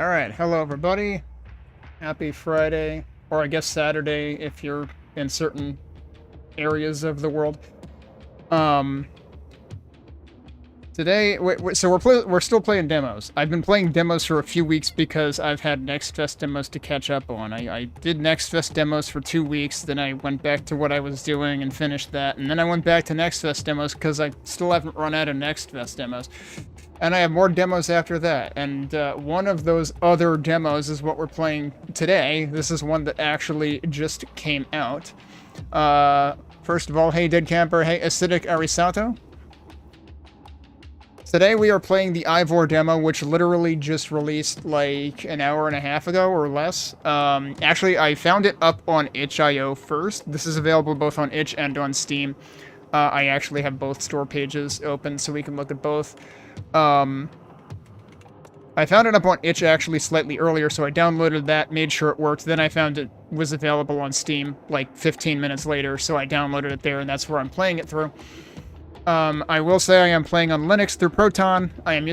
Alright, hello everybody. Happy Friday, or I guess Saturday if you're in certain areas of the world. Um, Today, so we're still playing demos. I've been playing demos for a few weeks because I've had Next Fest demos to catch up on. I did Next Fest demos for 2 weeks, then I went back to what I was doing and finished that, and then I went back to Next Fest demos because I still haven't run out of Next Fest demos. And I have more demos after that, and one of those other demos is what we're playing today. This is one that actually just came out. First of all, hey Dead Camper, hey Acidic Arisato. Today we are playing the IVOR demo, which literally just released like an hour and a half ago or less. Actually, I found it up on itch.io first. This is available both on itch and on Steam. I actually have both store pages open so we can look at both. I found it up on itch actually slightly earlier, so I downloaded that, made sure it worked. Then I found it was available on Steam like 15 minutes later, so I downloaded it there, and that's where I'm playing it through. I will say I am playing on Linux through Proton. I am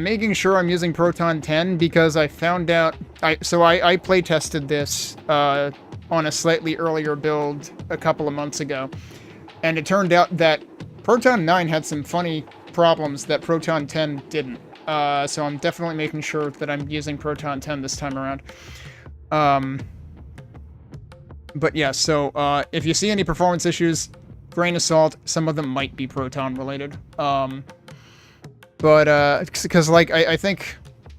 making sure I'm using Proton 10 because I found out... I play tested this on a slightly earlier build a couple of months ago, and it turned out that Proton 9 had some funny problems that Proton 10 didn't. So I'm definitely making sure that I'm using Proton 10 this time around. But yeah, so if you see any performance issues, grain of salt, some of them might be Proton related. Because like, I think,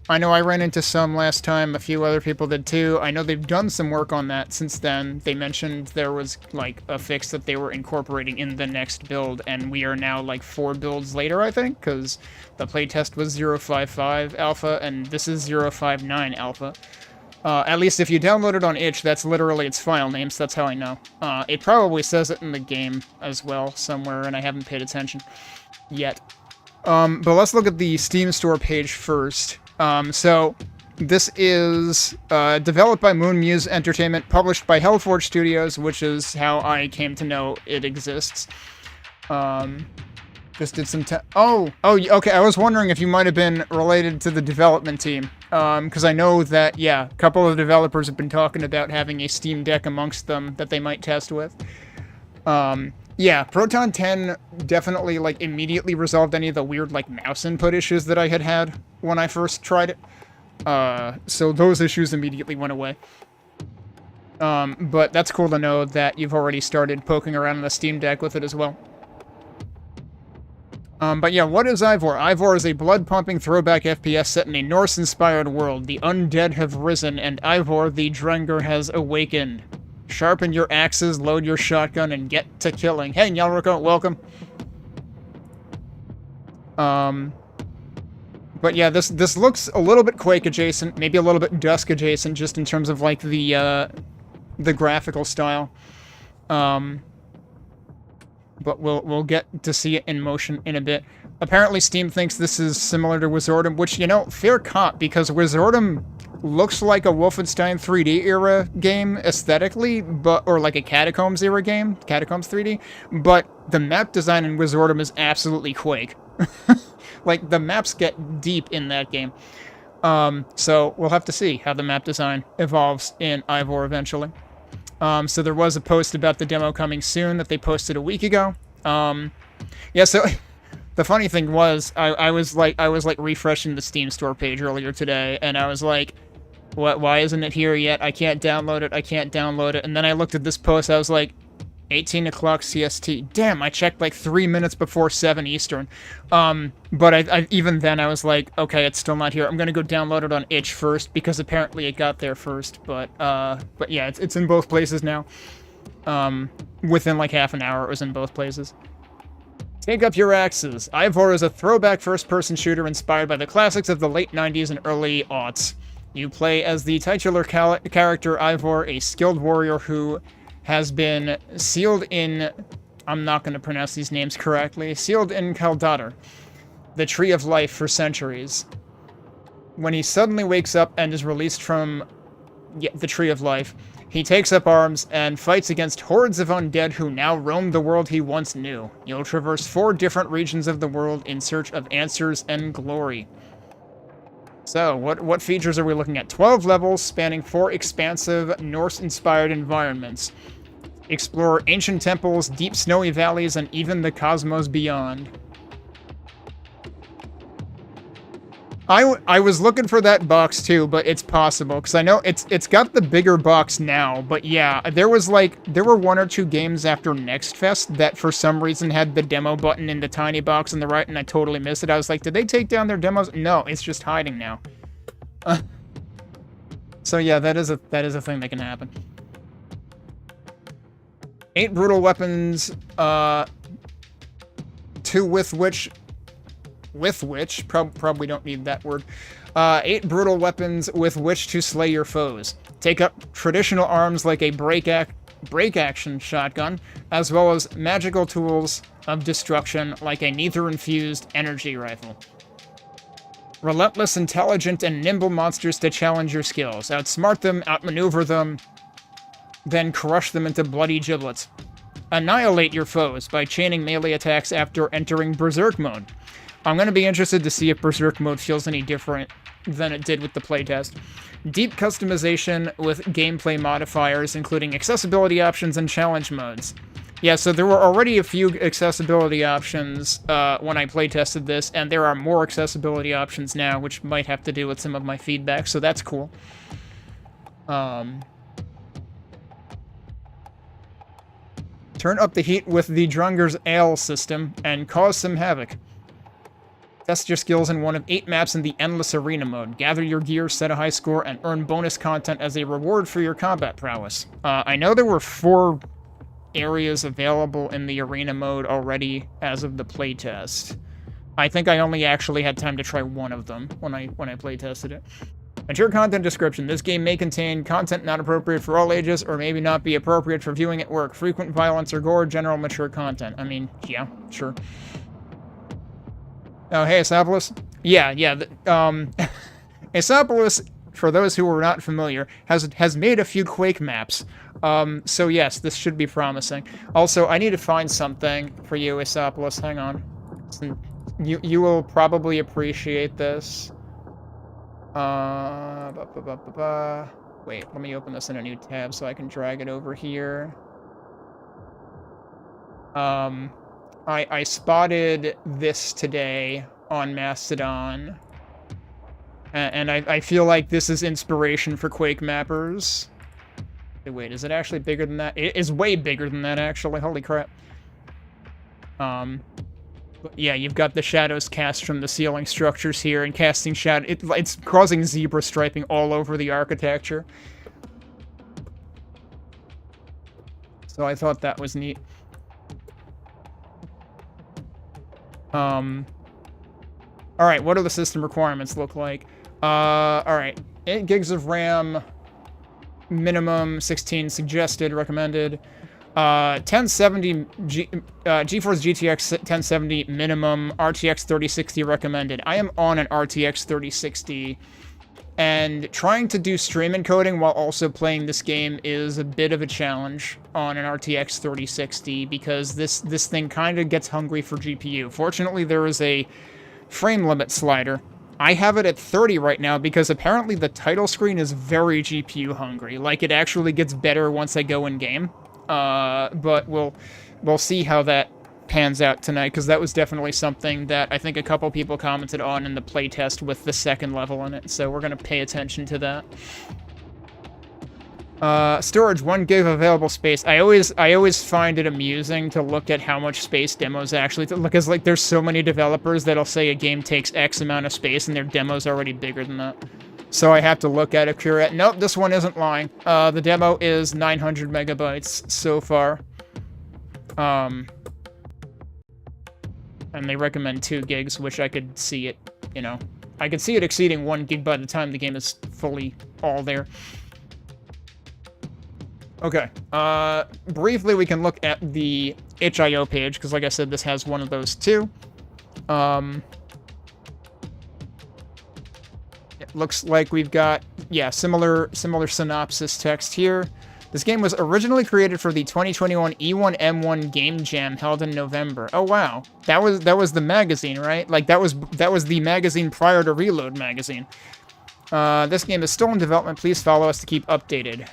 I know I ran into some last time, a few other people did too. I know they've done some work on that since then. They mentioned there was like a fix that they were incorporating in the next build, and we are now like 4 builds later, I think, because the playtest was 0.55 alpha, and this is 0.59 alpha. At least if you download it on itch, that's literally its file name, so that's how I know. It probably says it in the game as well somewhere, and I haven't paid attention yet. But let's look at the Steam store page first. So this is developed by Moon Muse Entertainment, published by Hellforge Studios, which is how I came to know it exists. Just did some okay, I was wondering if you might have been related to the development team. Because I know that, yeah, a couple of developers have been talking about having a Steam Deck amongst them that they might test with. Yeah, Proton 10 definitely, like, immediately resolved any of the weird, like, mouse input issues that I had when I first tried it. So those issues immediately went away. But that's cool to know that you've already started poking around on the Steam Deck with it as well. But yeah, what is IVOR? IVOR is a blood-pumping throwback FPS set in a Norse-inspired world. The undead have risen, and IVOR, the Drenger, has awakened. Sharpen your axes, load your shotgun, and get to killing. Hey, Nyalruko, welcome. But yeah, this looks a little bit Quake adjacent, maybe a little bit Dusk adjacent, just in terms of like the graphical style. But we'll get to see it in motion in a bit. Apparently Steam thinks this is similar to Wizardom, which, you know, fair cop, because Wizardom looks like a Wolfenstein 3D era game aesthetically, or like a Catacombs era game, Catacombs 3D, but the map design in Wizardom is absolutely Quake. Like, the maps get deep in that game. So we'll have to see how the map design evolves in IVOR eventually. So there was a post about the demo coming soon that they posted a week ago. Yeah, so the funny thing was, I was like refreshing the Steam store page earlier today, and I was like, what, why isn't it here yet? I can't download it, and then I looked at this post, I was like, 18 o'clock CST. Damn, I checked like 3 minutes before 7 Eastern. But I even then I was like, okay, it's still not here. I'm gonna go download it on itch first, because apparently it got there first. But yeah, it's in both places now. Within like half an hour, it was in both places. Take up your axes. IVOR is a throwback first-person shooter inspired by the classics of the late 90s and early aughts. You play as the titular character IVOR, a skilled warrior who has been sealed in... I'm not going to pronounce these names correctly. Sealed in Kaldadar, the Tree of Life, for centuries. When he suddenly wakes up and is released from the Tree of Life, he takes up arms and fights against hordes of undead who now roam the world he once knew. You'll traverse 4 different regions of the world in search of answers and glory. So, what features are we looking at? 12 levels spanning 4 expansive Norse-inspired environments. Explore ancient temples, deep snowy valleys, and even the cosmos beyond. I was looking for that box too, but it's possible because I know it's got the bigger box now. But yeah, there were 1 or 2 games after Next Fest that for some reason had the demo button in the tiny box on the right, and I totally missed it. I was like, did they take down their demos? No, it's just hiding now. So yeah, that is a thing that can happen. 8 brutal weapons, 2 with which, probably don't need that word. 8 brutal weapons with which to slay your foes. Take up traditional arms like a break-action shotgun, as well as magical tools of destruction like a nether-infused energy rifle. Relentless, intelligent, and nimble monsters to challenge your skills. Outsmart them, outmaneuver them, then crush them into bloody giblets. Annihilate your foes by chaining melee attacks after entering Berserk mode. I'm going to be interested to see if Berserk mode feels any different than it did with the playtest. Deep customization with gameplay modifiers, including accessibility options and challenge modes. Yeah, so there were already a few accessibility options when I playtested this, and there are more accessibility options now, which might have to do with some of my feedback, so that's cool. Turn up the heat with the Drunger's Ale system and cause some havoc. Test your skills in one of 8 maps in the Endless Arena mode. Gather your gear, set a high score, and earn bonus content as a reward for your combat prowess. I know there were 4 areas available in the Arena mode already as of the playtest. I think I only actually had time to try one of them when I playtested it. Mature content description. This game may contain content not appropriate for all ages, or maybe not be appropriate for viewing at work. Frequent violence or gore, general mature content. I mean, yeah, sure. Oh, hey, Asopolis. Yeah. Asopolis, for those who are not familiar, has made a few Quake maps. So yes, this should be promising. Also, I need to find something for you, Asopolis. Hang on. You will probably appreciate this. Wait, let me open this in a new tab so I can drag it over here. I spotted this today on Mastodon. And I feel like this is inspiration for Quake mappers. Wait, is it actually bigger than that? It is way bigger than that, actually. Holy crap. Yeah, you've got the shadows cast from the ceiling structures here, and casting shadow. It's causing zebra striping all over the architecture. So I thought that was neat. Alright, what do the system requirements look like? Alright, 8 gigs of RAM, minimum, 16 suggested, recommended. 1070 GeForce GTX 1070 minimum, RTX 3060 recommended. I am on an RTX 3060, and trying to do stream encoding while also playing this game is a bit of a challenge on an RTX 3060 because this thing kind of gets hungry for GPU. Fortunately, there is a frame limit slider. I have it at 30 right now because apparently the title screen is very GPU hungry. Like, it actually gets better once I go in-game. But we'll see how that pans out tonight, because that was definitely something that I think a couple people commented on in the playtest with the 2nd level in it, so we're going to pay attention to that. Storage, 1 gig of available space. I always find it amusing to look at how much space demos actually take, because like there's so many developers that'll say a game takes X amount of space and their demo's already bigger than that. So I have to look at it, Curate. Nope, this one isn't lying. The demo is 900 megabytes so far. And they recommend 2 gigs, which I could see it, you know. I could see it exceeding 1 gig by the time the game is fully all there. Okay, briefly we can look at the itch.io page, because like I said, this has one of those too. It looks like we've got, yeah, similar synopsis text here. This game was originally created for the 2021 E1M1 Game Jam held in November. Oh wow, that was the magazine, right? Like that was the magazine prior to Reload magazine. This game is still in development. Please follow us to keep updated.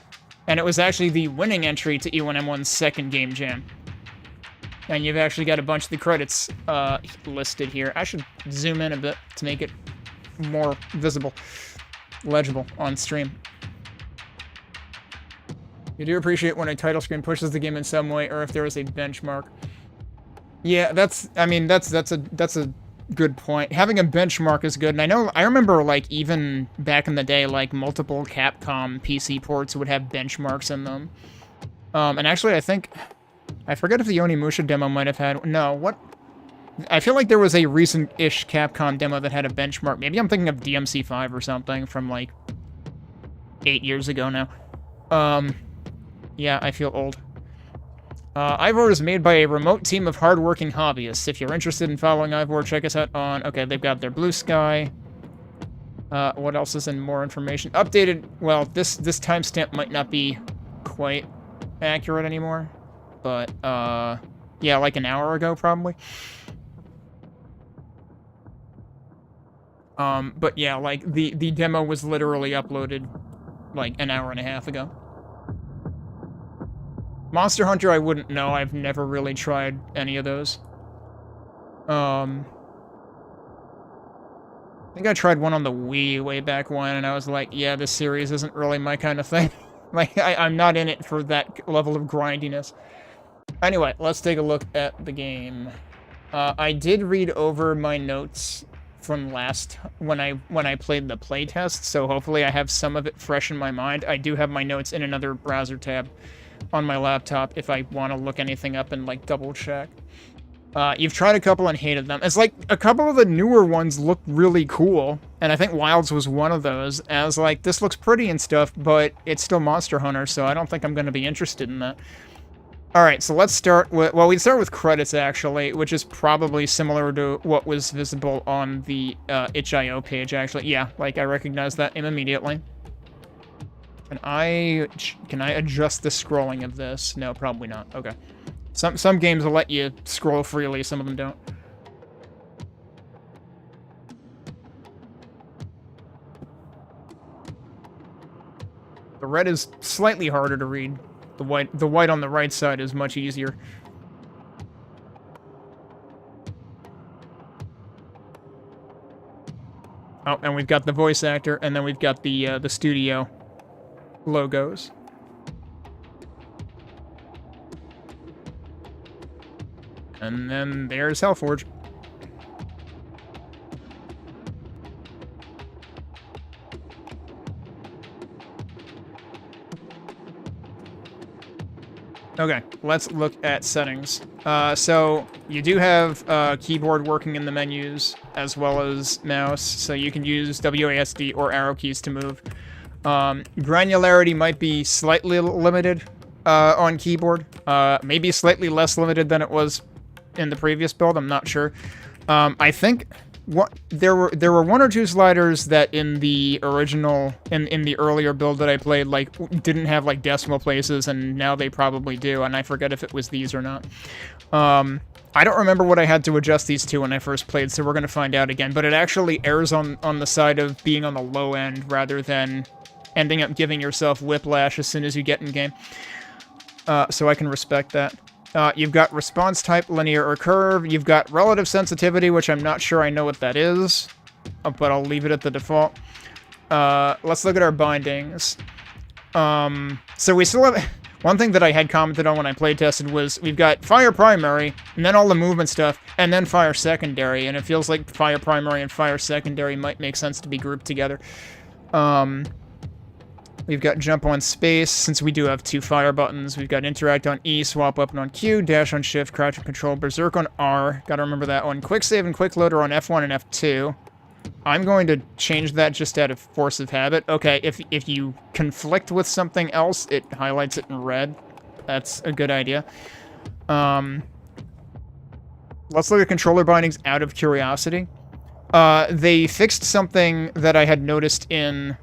And it was actually the winning entry to E1M1's second Game Jam. And you've actually got a bunch of the credits listed here. I should zoom in a bit to make it more visible, legible on stream. You do appreciate when a title screen pushes the game in some way, or if there is a benchmark. Yeah, that's a good point. Having a benchmark is good, and I remember, like, even back in the day, like, multiple Capcom PC ports would have benchmarks in them. And actually, I forget if the Onimusha demo might have had... No, what? I feel like there was a recent-ish Capcom demo that had a benchmark. Maybe I'm thinking of DMC5 or something from, like, 8 years ago now. Yeah, I feel old. IVOR is made by a remote team of hardworking hobbyists. If you're interested in following IVOR, check us out on... Okay, they've got their Blue Sky. What else is in more information? Updated... Well, this timestamp might not be quite accurate anymore. But, yeah, like an hour ago, probably. But yeah, like, the demo was literally uploaded, like, an hour and a half ago. Monster Hunter, I wouldn't know. I've never really tried any of those. I think I tried one on the Wii way back when, and I was like, yeah, this series isn't really my kind of thing. Like, I'm not in it for that level of grindiness. Anyway, let's take a look at the game. I did read over my notes from when I played the playtest, so hopefully I have some of it fresh in my mind. I do have my notes in another browser tab on my laptop if I want to look anything up and, like, double check. You've tried a couple and hated them. It's like, a couple of the newer ones look really cool, and I think Wilds was one of those, as, like, this looks pretty and stuff, but it's still Monster Hunter, so I don't think I'm going to be interested in that. Alright, so let's start with... Well, we start with credits, actually, which is probably similar to what was visible on the itch.io page, actually. Yeah, like, I recognize that immediately. Can I adjust the scrolling of this? No, probably not. Okay. Some games will let you scroll freely, some of them don't. The red is slightly harder to read. The white on the right side is much easier. Oh, and we've got the voice actor, and then we've got the studio logos. And then there's Hellforge. Okay, let's look at settings. So you do have keyboard working in the menus as well as mouse, so you can use WASD or arrow keys to move. Granularity might be slightly limited on keyboard, maybe slightly less limited than it was in the previous build. I'm not sure. I think there were one or two sliders that in the original in the earlier build that I played, like, didn't have, like, decimal places, and now they probably do, and I forget if it was these or not. I don't remember what I had to adjust these to when I first played, so we're gonna find out again, but it actually errs on the side of being on the low end rather than ending up giving yourself whiplash as soon as you get in game. So I can respect that. You've got response type, linear or curve. You've got relative sensitivity, which I'm not sure I know what that is, but I'll leave it at the default. Let's look at our bindings. So we still have... One thing that I had commented on when I playtested was we've got fire primary, and then all the movement stuff, and then fire secondary, and it feels like fire primary and fire secondary might make sense to be grouped together. We've got jump on space, since we do have two fire buttons. We've got interact on E, swap weapon on Q, dash on shift, crouch and control, berserk on R. Gotta remember that one. Quick save and quick loader on F1 and F2. I'm going to change that just out of force of habit. Okay, if you conflict with something else, it highlights it in red. That's a good idea. Let's look at controller bindings out of curiosity. They fixed something that I had noticed in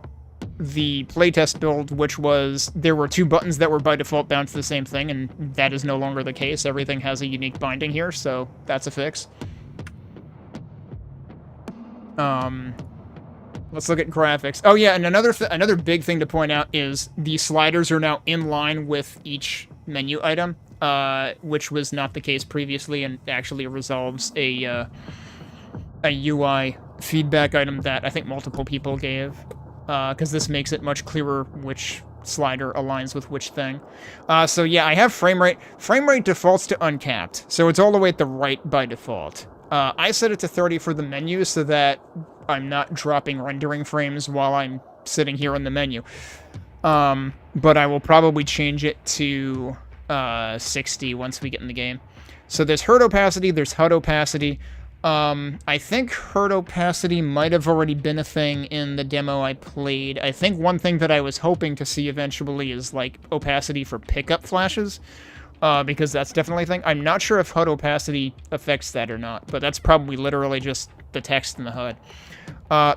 the playtest build, which was there were 2 buttons that were by default bound to the same thing, and that is no longer the case. Everything has a unique binding here, so that's a fix. Let's look at graphics. Oh yeah, and another big thing to point out is the sliders are now in line with each menu item, which was not the case previously, and actually resolves a UI feedback item that I think multiple people gave, because this makes it much clearer which slider aligns with which thing. So yeah, I have frame rate. Frame rate defaults to uncapped, so it's all the way at the right by default. I set it to 30 for the menu so that I'm not dropping rendering frames while I'm sitting here in the menu. But I will probably change it to 60 once we get in the game. So there's herd opacity, there's HUD opacity. I think herd opacity might have already been a thing in the demo I played. I think one thing that I was hoping to see eventually is, like, opacity for pickup flashes, because that's definitely a thing. I'm not sure if HUD opacity affects that or not, but that's probably literally just the text in the HUD.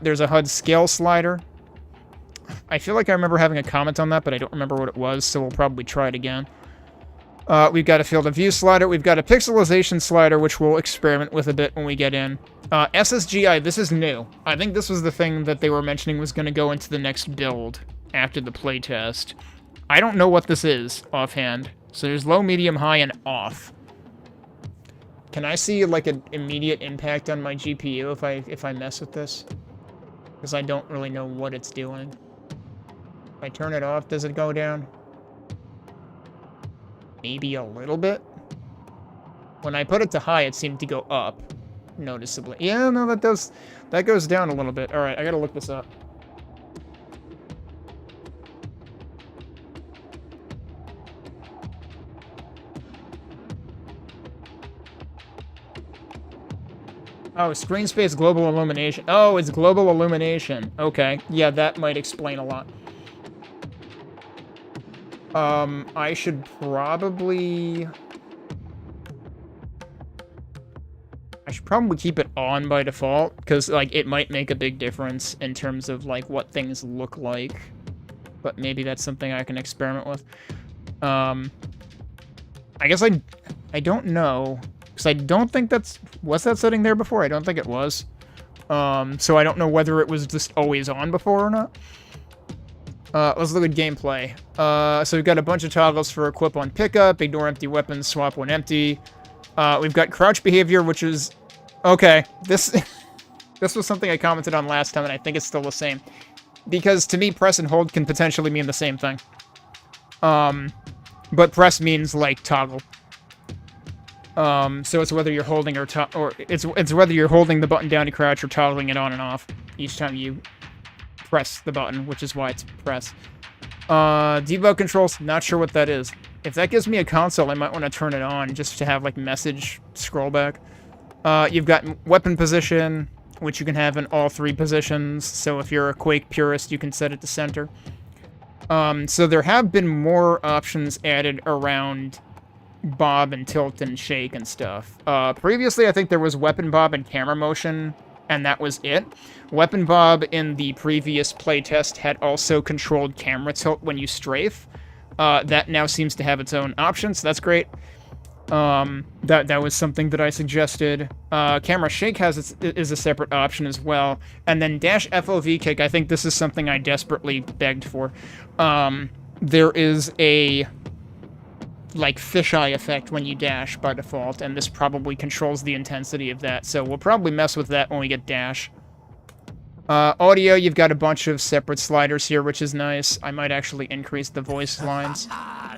There's a HUD scale slider. I feel like I remember having a comment on that, but I don't remember what it was, so we'll probably try it again. We've got a field of view slider. We've got a pixelization slider, which we'll experiment with a bit when we get in. SSGI, this is new. I think this was the thing that they were mentioning was going to go into the next build after the playtest. I don't know what this is offhand. So there's low, medium, high, and off. Can I see, like, an immediate impact on my GPU if I mess with this? Because I don't really know what it's doing. If I turn it off, does it go down? Maybe a little bit. When I put it to high, it seemed to go up noticeably. Yeah, no, that goes down a little bit. All right, I gotta look this up. Oh, screen space global illumination. Oh, it's global illumination. Okay. Yeah, that might explain a lot. I should probably keep it on by default, because, like, it might make a big difference in terms of, like, what things look like. But maybe that's something I can experiment with. I guess I don't know. Because I don't think was that setting there before? I don't think it was. So I don't know whether it was just always on before or not. Let's look at gameplay. So we've got a bunch of toggles for equip on pickup, ignore empty weapons, swap when empty. We've got crouch behavior, which is... Okay, this was something I commented on last time, and I think it's still the same. Because to me, press and hold can potentially mean the same thing. But press means, like, toggle. So it's whether you're holding or it's whether you're holding the button down to crouch or toggling it on and off each time you press the button, which is why it's press. Debug controls, not sure what that is. If that gives me a console, I might want to turn it on just to have, like, message scroll back. You've got weapon position, which you can have in all 3 positions. So if you're a Quake purist, you can set it to center. So there have been more options added around bob and tilt and shake and stuff. Previously, I think there was weapon bob and camera motion, and that was it. Weapon bob in the previous playtest had also controlled camera tilt when you strafe. That now seems to have its own option, so that's great. That was something that I suggested. Camera shake is a separate option as well. And then dash FOV kick, I think this is something I desperately begged for. There is a, like, fisheye effect when you dash by default, and this probably controls the intensity of that, so we'll probably mess with that when we get dash. Audio, you've got a bunch of separate sliders here, which is nice. I might actually increase the voice lines.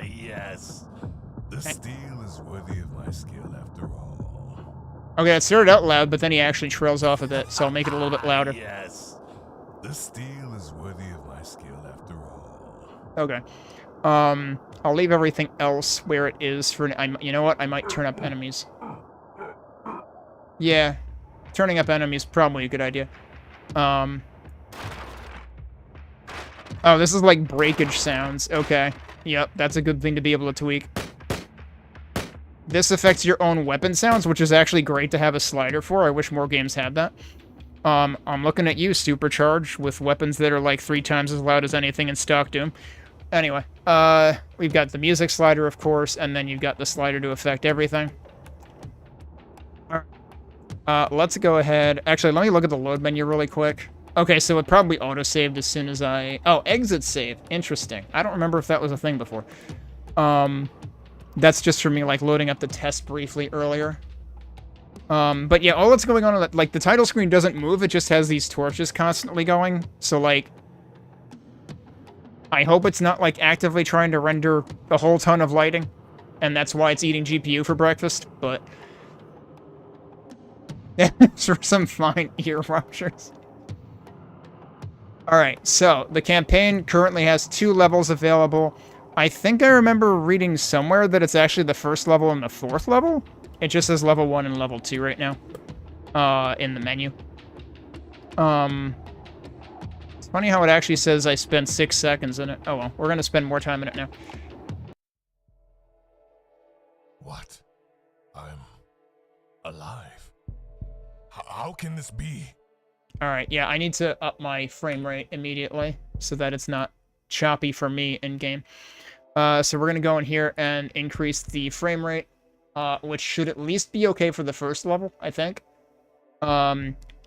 Yes. The steel is worthy of my skill after all. Okay, it started out loud, but then he actually trails off a bit, so I'll make it a little bit louder. Yes. The steel is worthy of my skill after all. Okay. I'll leave everything else where it is for... you know what? I might turn up enemies. Yeah. Turning up enemies is probably a good idea. Oh, this is like breakage sounds. Okay. Yep, that's a good thing to be able to tweak. This affects your own weapon sounds, which is actually great to have a slider for. I wish more games had that. I'm looking at you, Supercharge, with weapons that are like 3 times as loud as anything in stock Doom. Anyway, we've got the music slider, of course, and then you've got the slider to affect everything. Let's go ahead. Actually, let me look at the load menu really quick. Okay, so it probably auto-saved as soon as I... Oh, exit save. Interesting. I don't remember if that was a thing before. That's just for me, like, loading up the test briefly earlier. But yeah, all that's going on, like, the title screen doesn't move, it just has these torches constantly going. So, like, I hope it's not, like, actively trying to render a whole ton of lighting, and that's why it's eating GPU for breakfast, but... for some fine ear ruptures. Alright, so, the campaign currently has 2 levels available. I think I remember reading somewhere that it's actually the 1st level and the 4th level. It just says level 1 and level 2 right now. In the menu. It's funny how it actually says I spent 6 seconds in it. Oh well, we're gonna spend more time in it now. What? I'm alive. How can this be? Alright, yeah, I need to up my frame rate immediately so that it's not choppy for me in-game. So we're gonna go in here and increase the frame rate, which should at least be okay for the 1st level, I think.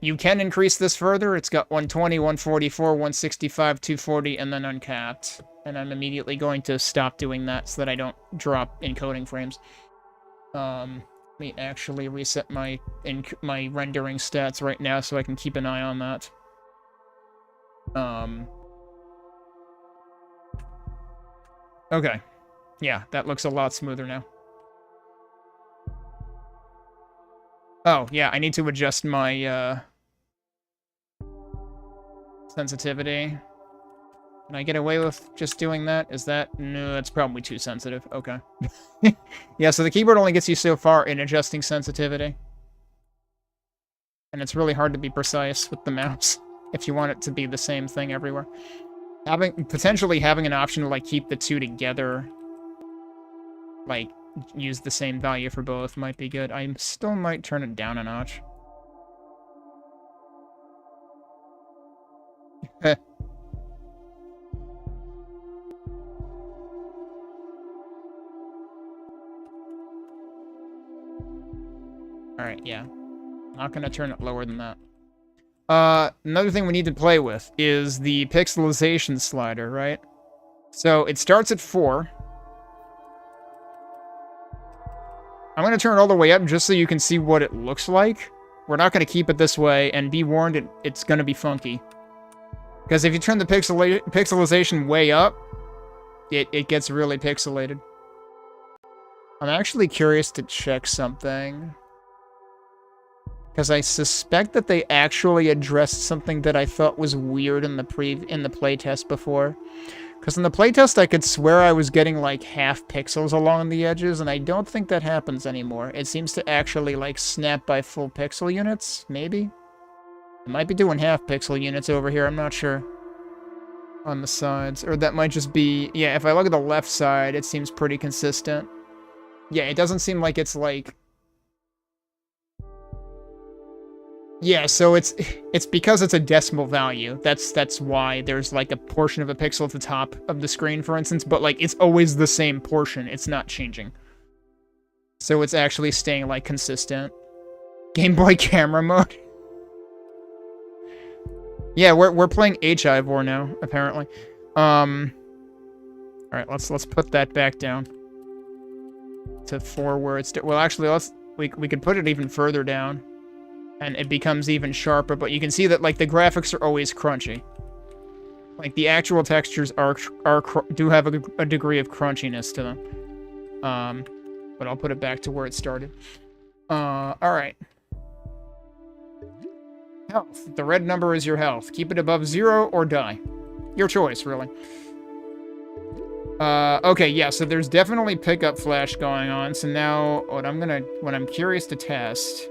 You can increase this further. It's got 120, 144, 165, 240, and then uncapped. And I'm immediately going to stop doing that so that I don't drop encoding frames. Let me actually reset my rendering stats right now so I can keep an eye on that. Okay. Yeah, that looks a lot smoother now. Oh, yeah, I need to adjust my, sensitivity. Can I get away with just doing that? Is that... No, that's probably too sensitive. Okay. Yeah, so the keyboard only gets you so far in adjusting sensitivity. And it's really hard to be precise with the mouse if you want it to be the same thing everywhere. Potentially having an option to, like, keep the 2 together, like, use the same value for both might be good. I still might turn it down a notch. Alright, yeah. Not gonna turn it lower than that. Another thing we need to play with is the pixelization slider, right? So it starts at 4. I'm going to turn it all the way up just so you can see what it looks like. We're not going to keep it this way, and be warned, it's going to be funky. Because if you turn the pixelization way up, it gets really pixelated. I'm actually curious to check something. Because I suspect that they actually addressed something that I thought was weird in the playtest before. Because in the playtest, I could swear I was getting, like, half pixels along the edges, and I don't think that happens anymore. It seems to actually, like, snap by full pixel units, maybe? It might be doing half pixel units over here, I'm not sure. On the sides. Or that might just be... Yeah, if I look at the left side, it seems pretty consistent. Yeah, it doesn't seem like it's, like... Yeah, so it's because it's a decimal value. That's why there's, like, a portion of a pixel at the top of the screen, for instance, but, like, it's always the same portion. It's not changing. So it's actually staying, like, consistent. Game Boy camera mode. Yeah, we're playing IVOR now, apparently. Alright, let's put that back down. To 4 where it's... Well, actually, we could put it even further down. And it becomes even sharper, but you can see that, like, the graphics are always crunchy. Like, the actual textures do have a degree of crunchiness to them. But I'll put it back to where it started. Alright. Health. The red number is your health. Keep it above 0 or die. Your choice, really. Okay, yeah, so there's definitely pickup flash going on. So now, what I'm curious to test...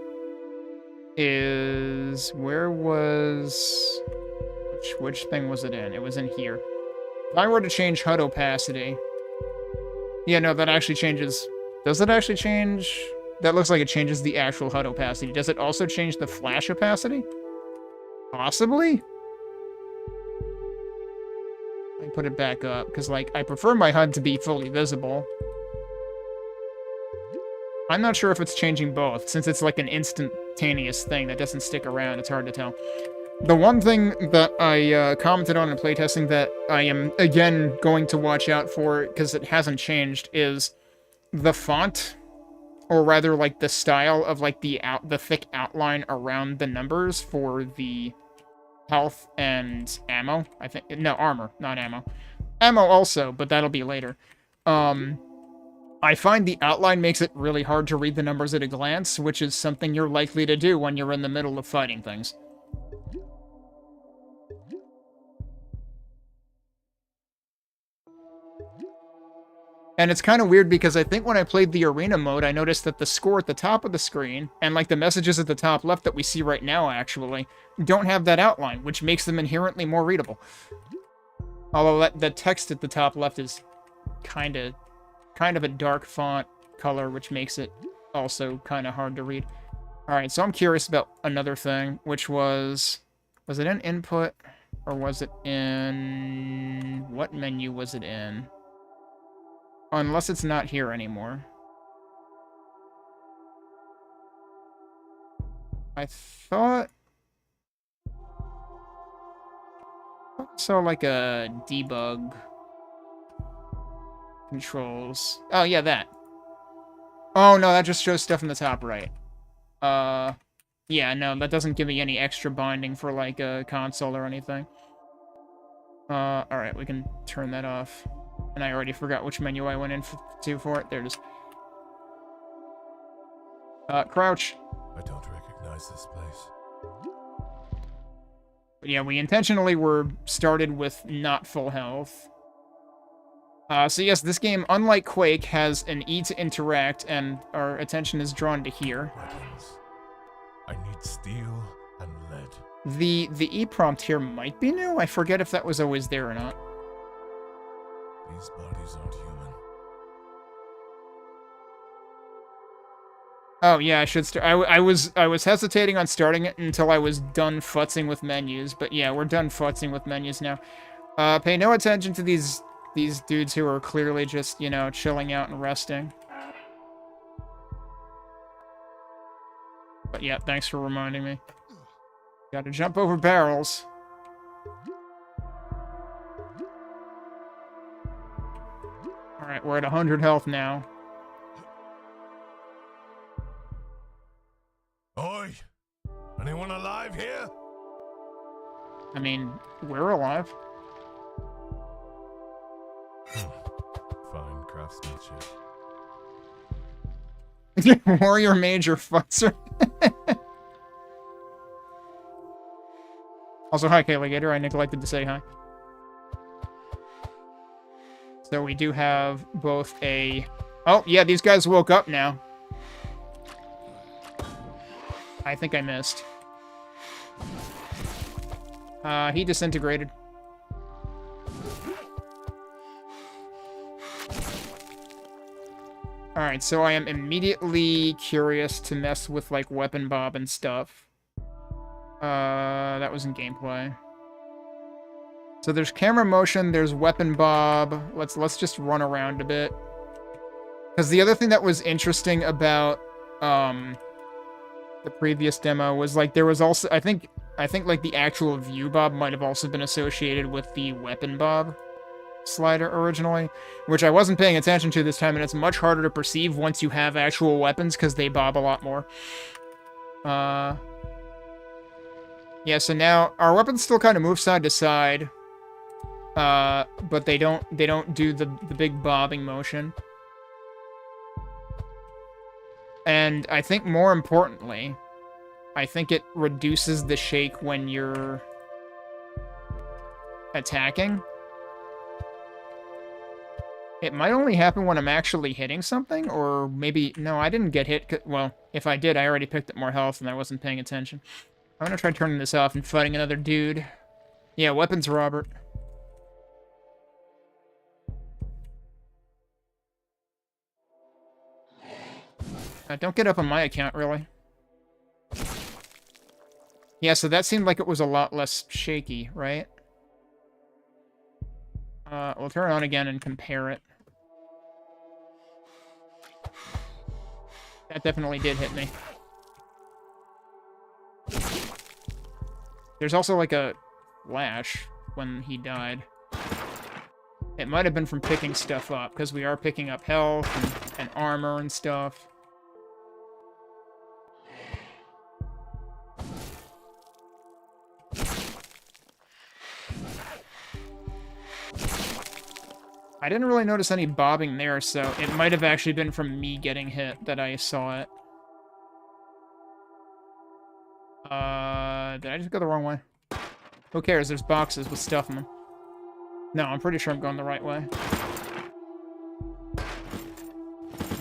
is... Where was... Which thing was it in? It was in here. If I were to change HUD opacity... Yeah, no, that actually changes... Does it actually change... That looks like it changes the actual HUD opacity. Does it also change the flash opacity? Possibly? I put it back up, because, like, I prefer my HUD to be fully visible. I'm not sure if it's changing both, since it's like an instantaneous thing that doesn't stick around. It's hard to tell. The one thing that I commented on in playtesting that I am, again, going to watch out for, because it hasn't changed, is the font, or rather, like, the style of, like, the thick outline around the numbers for the health and ammo. I think, no, armor, not ammo. Ammo also, but that'll be later. I find the outline makes it really hard to read the numbers at a glance, which is something you're likely to do when you're in the middle of fighting things. And it's kind of weird because I think when I played the arena mode, I noticed that the score at the top of the screen, and like the messages at the top left that we see right now, actually, don't have that outline, which makes them inherently more readable. Although the text at the top left is kind of a dark font color, which makes it also kind of hard to read. Alright, so I'm curious about another thing, which was it in input, or was it in... what menu was it in? Unless it's not here anymore. I thought... I saw like a debug... controls. Oh, yeah, that. Oh, no, that just shows stuff in the top right. Yeah, no, that doesn't give me any extra binding for, like, a console or anything. Alright, we can turn that off. And I already forgot which menu I went to for it. There it is. Crouch. I don't recognize this place. But yeah, we intentionally were started with not full health. So yes, this game, unlike Quake, has an E to interact, and our attention is drawn to here. Weapons. I need steel and lead. The E prompt here might be new. I forget if that was always there or not. These bodies aren't human. Oh yeah, I should start. I was hesitating on starting it until I was done futzing with menus, but yeah, we're done futzing with menus now. Pay no attention to these dudes who are clearly just, you know, chilling out and resting. But yeah, thanks for reminding me. Gotta jump over barrels. Alright, we're at 100 health now. Oi! Anyone alive here? I mean, we're alive. Fine craftsmanship. Warrior Major Futzer. Also, hi, Kayligator. I neglected to say hi. So we do have both a... Oh, yeah, these guys woke up now. I think I missed. He disintegrated. Alright, so I am immediately curious to mess with, like, Weapon Bob and stuff. That was in gameplay. So there's camera motion, there's Weapon Bob. Let's just run around a bit. Because the other thing that was interesting about, the previous demo was, like, there was also... I think, like, the actual View Bob might have also been associated with the Weapon Bob slider originally, which I wasn't paying attention to this time, and it's much harder to perceive once you have actual weapons, because they bob a lot more. Yeah, so now, our weapons still kind of move side to side, but they don't do the big bobbing motion. And I think more importantly, I think it reduces the shake when you're attacking. It might only happen when I'm actually hitting something, or maybe... No, I didn't get hit. Well, if I did, I already picked up more health and I wasn't paying attention. I'm gonna try turning this off and fighting another dude. Yeah, weapons, Robert. Don't get up on my account, really. Yeah, so that seemed like it was a lot less shaky, right? We'll turn it on again and compare it. That definitely did hit me. There's also like a flash when he died. It might have been from picking stuff up, because we are picking up health and armor and stuff. I didn't really notice any bobbing there, so it might have actually been from me getting hit that I saw it. Did I just go the wrong way? Who cares? There's boxes with stuff in them. No, I'm pretty sure I'm going the right way.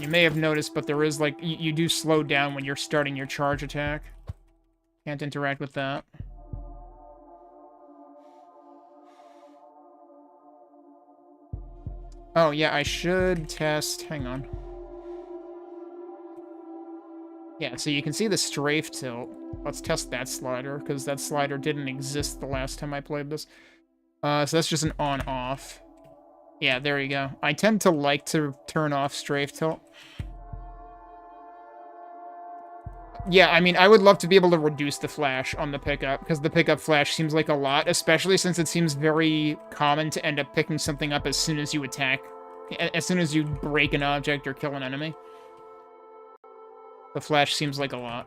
You may have noticed, but there is, like, you do slow down when you're starting your charge attack. Can't interact with that. Oh, yeah, I should test... Hang on. Yeah, so you can see the strafe tilt. Let's test that slider, because that slider didn't exist the last time I played this. So that's just an on-off. Yeah, there you go. I tend to like to turn off strafe tilt. Yeah, I mean, I would love to be able to reduce the flash on the pickup, because the pickup flash seems like a lot, especially since it seems very common to end up picking something up as soon as you attack. As soon as you break an object or kill an enemy. The flash seems like a lot.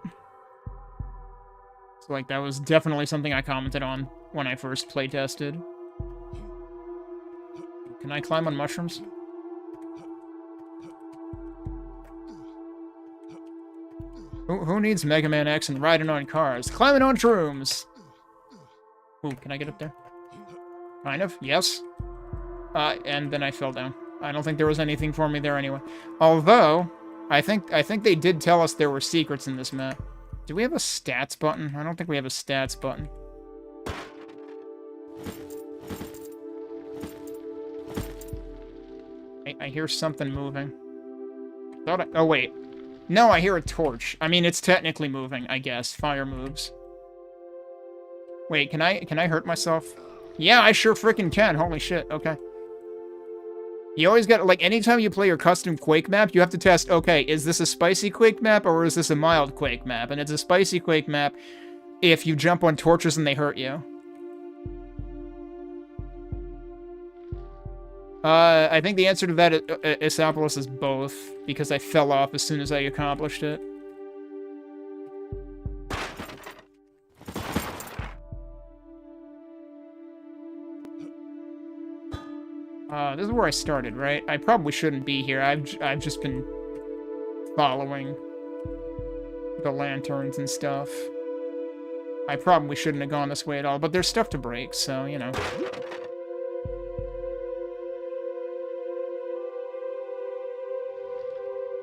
So, like, that was definitely something I commented on when I first playtested. Can I climb on mushrooms? Who needs Mega Man X and riding on cars? Climbing on shrooms! Ooh, can I get up there? Kind of, yes. And then I fell down. I don't think there was anything for me there anyway. Although, I think they did tell us there were secrets in this map. Do we have a stats button? I don't think we have a stats button. I hear something moving. Oh, wait. No, I hear a torch. I mean, it's technically moving, I guess. Fire moves. Wait, can I hurt myself? Yeah, I sure freaking can. Holy shit. Okay. You always got, like, anytime you play your custom Quake map, you have to test, okay, is this a spicy Quake map or is this a mild Quake map? And it's a spicy Quake map if you jump on torches and they hurt you. I think the answer to that, Isapolis, is both, because I fell off as soon as I accomplished it. This is where I started, right? I probably shouldn't be here. I've just been following the lanterns and stuff. I probably shouldn't have gone this way at all, but there's stuff to break, so, you know.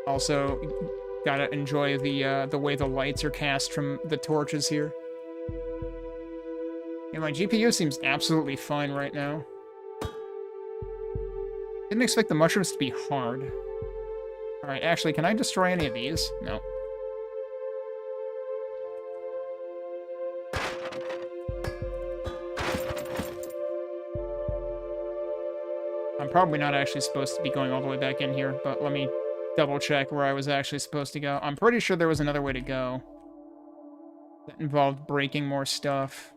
Also, gotta enjoy the way the lights are cast from the torches here. Yeah, my GPU seems absolutely fine right now. Didn't expect the mushrooms to be hard. Alright, actually, can I destroy any of these? No. I'm probably not actually supposed to be going all the way back in here, but let me double check where I was actually supposed to go. I'm pretty sure there was another way to go that involved breaking more stuff.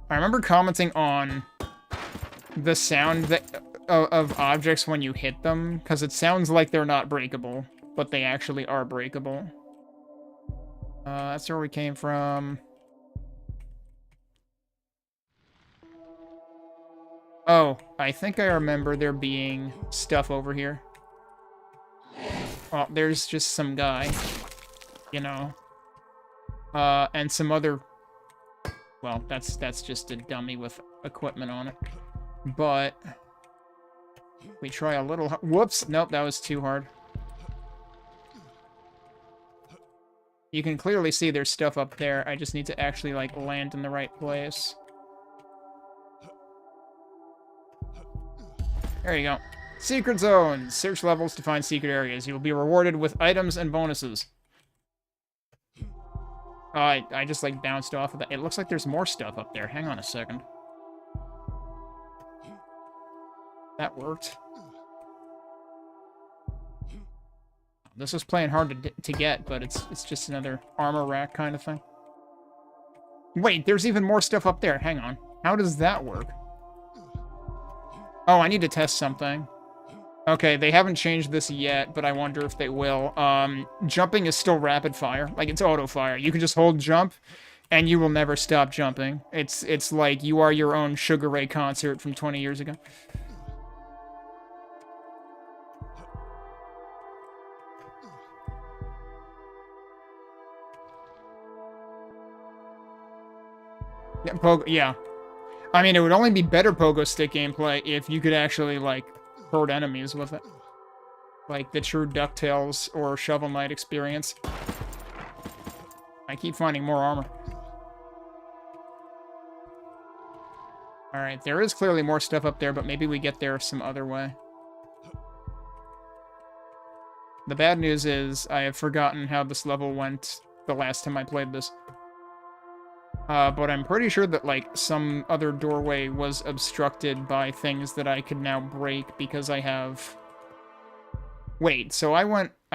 I remember commenting on the sound that, of objects when you hit them, because it sounds like they're not breakable, but they actually are breakable. That's where we came from. Oh, I think I remember there being stuff over here. Oh, there's just some guy, you know. And some other... Well, that's just a dummy with equipment on it. But... we try a little... Whoops! Nope, that was too hard. You can clearly see there's stuff up there. I just need to actually, like, land in the right place. There you go. Secret zones. Search levels to find secret areas. You will be rewarded with items and bonuses. I just, like, bounced off of that. It looks like there's more stuff up there. Hang on a second. That worked. This was playing hard to get, but it's just another armor rack kind of thing. Wait, there's even more stuff up there. Hang on. How does that work? Oh, I need to test something. Okay, they haven't changed this yet, but I wonder if they will. Jumping is still rapid fire. Like, it's auto fire. You can just hold jump, and you will never stop jumping. It's like you are your own Sugar Ray concert from 20 years ago. Yeah, yeah. I mean, it would only be better pogo stick gameplay if you could actually, like, hurt enemies with it. Like the true DuckTales or Shovel Knight experience. I keep finding more armor. Alright, there is clearly more stuff up there, but maybe we get there some other way. The bad news is I have forgotten how this level went the last time I played this. But I'm pretty sure that, like, some other doorway was obstructed by things that I could now break because I have... Wait, so I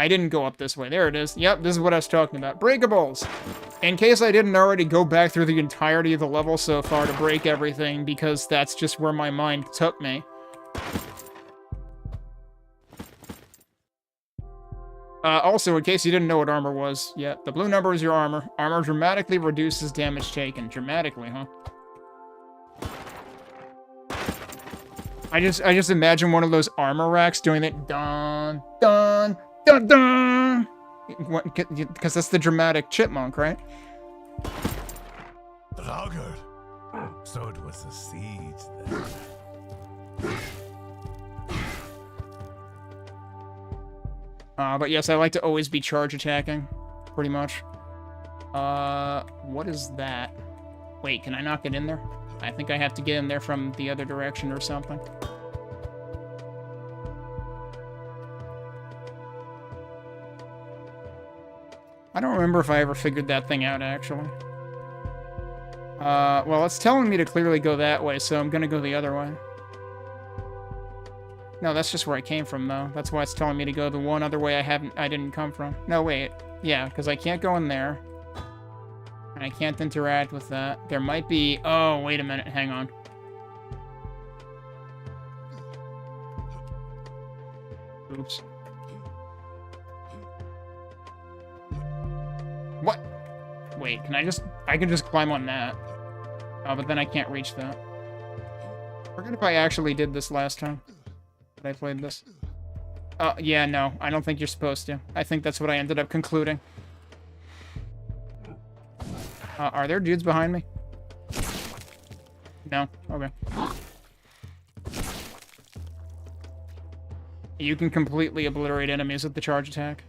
didn't go up this way. There it is. Yep, this is what I was talking about. Breakables! In case I didn't already go back through the entirety of the level so far to break everything, because that's just where my mind took me. Also, in case you didn't know what armor was, yeah, the blue number is your armor. Armor dramatically reduces damage taken. Dramatically, huh? I just imagine one of those armor racks doing that dun dun dun dun, because that's the dramatic chipmunk, right? Rogert. So it was a siege then. But yes, I like to always be charge attacking, pretty much. What is that? Wait, can I not get in there? I think I have to get in there from the other direction or something. I don't remember if I ever figured that thing out, actually. Well, it's telling me to clearly go that way, so I'm gonna go the other way. No, that's just where I came from, though. That's why it's telling me to go the one other way I didn't come from. No, wait. Yeah, because I can't go in there. And I can't interact with that. There might be... Oh, wait a minute. Hang on. Oops. What? Wait, can I just... I can just climb on that. Oh, but then I can't reach that. Forget if I actually did this last time. I played this. Yeah, no. I don't think you're supposed to. I think that's what I ended up concluding. Are there dudes behind me? No? Okay. You can completely obliterate enemies with the charge attack.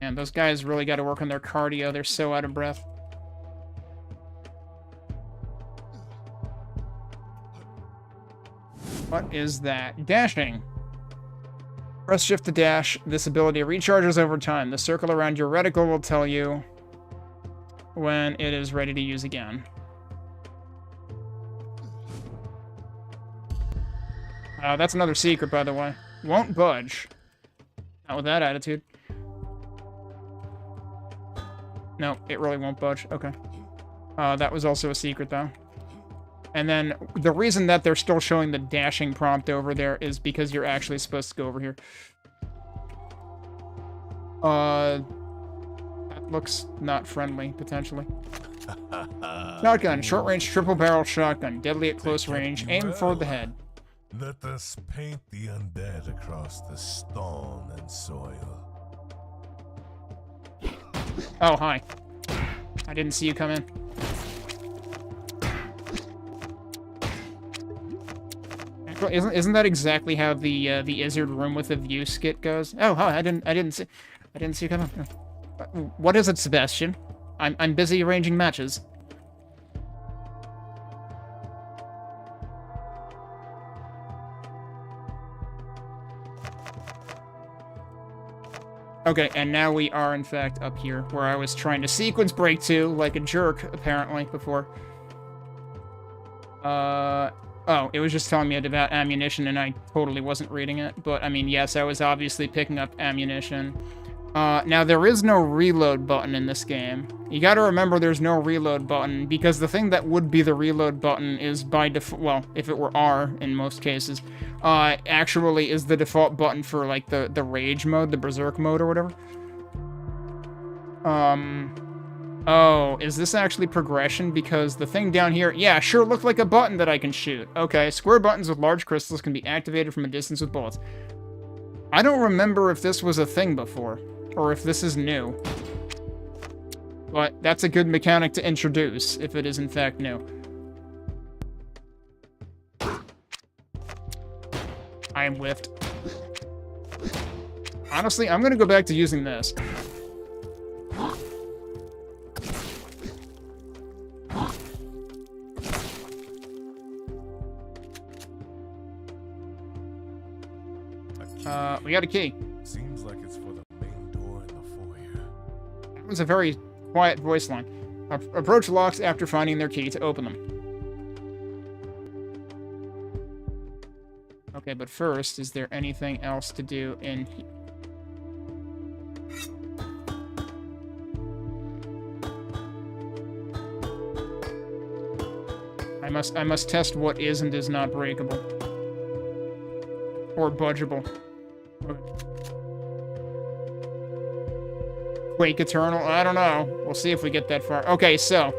Man, those guys really got to work on their cardio. They're so out of breath. What is that? Dashing. Press shift to dash. This ability recharges over time. The circle around your reticle will tell you when it is ready to use again. That's another secret, by the way. Won't budge. Not with that attitude. No, it really won't budge. Okay. That was also a secret, though. And then the reason that they're still showing the dashing prompt over there is because you're actually supposed to go over here. That looks not friendly, potentially. Shotgun, short-range triple-barrel shotgun, deadly at close range, aim for the head. Let us paint the undead across the stone and soil. Oh, hi. I didn't see you come in. Isn't that exactly how the Izzard room with the view skit goes? Oh, hi, I didn't see you come in. What is it, Sebastian? I'm busy arranging matches. Okay, and now we are, in fact, up here, where I was trying to sequence break to, like a jerk, apparently, before. Oh, it was just telling me about ammunition, and I totally wasn't reading it. But, I mean, yes, I was obviously picking up ammunition. Now, there is no reload button in this game. You gotta remember there's no reload button, because the thing that would be the reload button is by default, well, if it were R in most cases, actually is the default button for, like, the rage mode, the berserk mode or whatever. Oh, is this actually progression? Because the thing down here, yeah, sure looked like a button that I can shoot. Okay, square buttons with large crystals can be activated from a distance with bullets. I don't remember if this was a thing before, or if this is new. But that's a good mechanic to introduce, if it is in fact new. I am whiffed. Honestly, I'm gonna go back to using this. We got a key. Seems like it's for the main door in the foyer. That was a very quiet voice line. Approach locks after finding their key to open them. Okay, but first, is there anything else to do in here? I must test what is and is not breakable. Or budgeable. Quake Eternal? I don't know. We'll see if we get that far. Okay, so.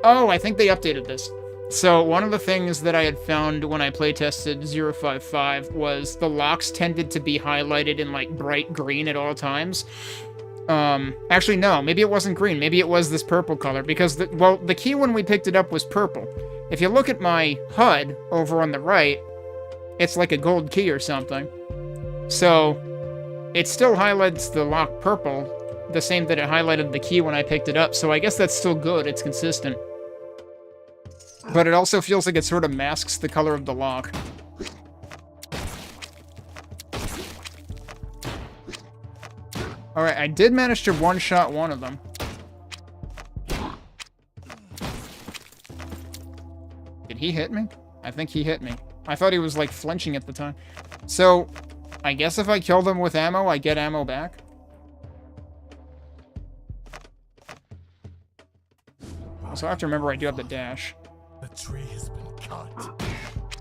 Oh, I think they updated this. So, one of the things that I had found when I playtested 055 was the locks tended to be highlighted in, like, bright green at all times. Actually, no. Maybe it wasn't green. Maybe it was this purple color. Because, the key when we picked it up was purple. If you look at my HUD over on the right, it's like a gold key or something. So, it still highlights the lock purple, the same that it highlighted the key when I picked it up, so I guess that's still good, it's consistent. But it also feels like it sort of masks the color of the lock. Alright, I did manage to one-shot one of them. Did he hit me? I think he hit me. I thought he was, like, flinching at the time. So, I guess if I kill them with ammo, I get ammo back? Also, I have to remember I do have the dash. The tree has been cut.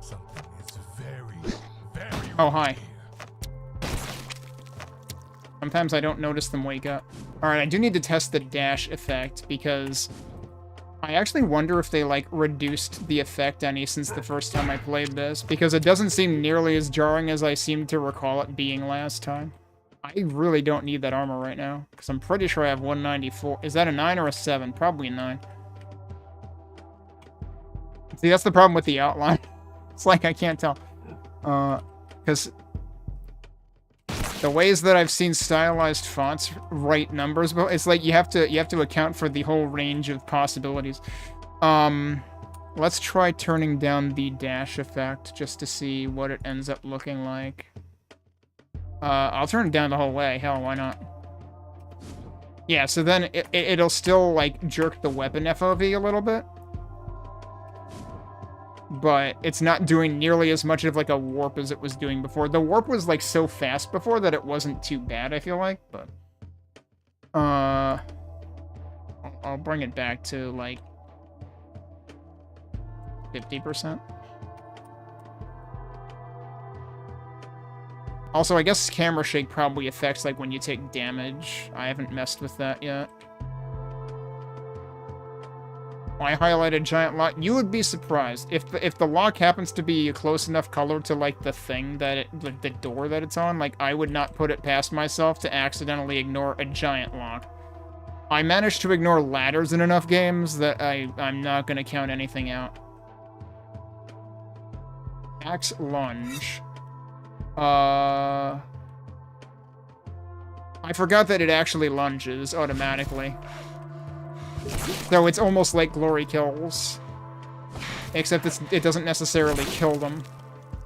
Something is very, very Oh, hi. Sometimes I don't notice them wake up. Alright, I do need to test the dash effect, because I actually wonder if they, like, reduced the effect any since the first time I played this, because it doesn't seem nearly as jarring as I seem to recall it being last time. I really don't need that armor right now, because I'm pretty sure I have 194. Is that a 9 or a 7? Probably a 9. See, that's the problem with the outline. It's like I can't tell. Because the ways that I've seen stylized fonts write numbers, but it's like you have to account for the whole range of possibilities. Let's try turning down the dash effect just to see what it ends up looking like. I'll turn it down the whole way. Hell, why not? Yeah, so then it'll still, like, jerk the weapon FOV a little bit. But it's not doing nearly as much of, like, a warp as it was doing before. The warp was, like, so fast before that it wasn't too bad, I feel like, but... I'll bring it back to, like... 50%. Also, I guess camera shake probably affects, like, when you take damage. I haven't messed with that yet. I highlighted giant lock. You would be surprised if the lock happens to be a close enough color to, like, the thing that the door that it's on. Like, I would not put it past myself to accidentally ignore a giant lock. I managed to ignore ladders in enough games that I'm not gonna count anything out. Axe lunge. I forgot that it actually lunges automatically. So it's almost like glory kills. Except it doesn't necessarily kill them.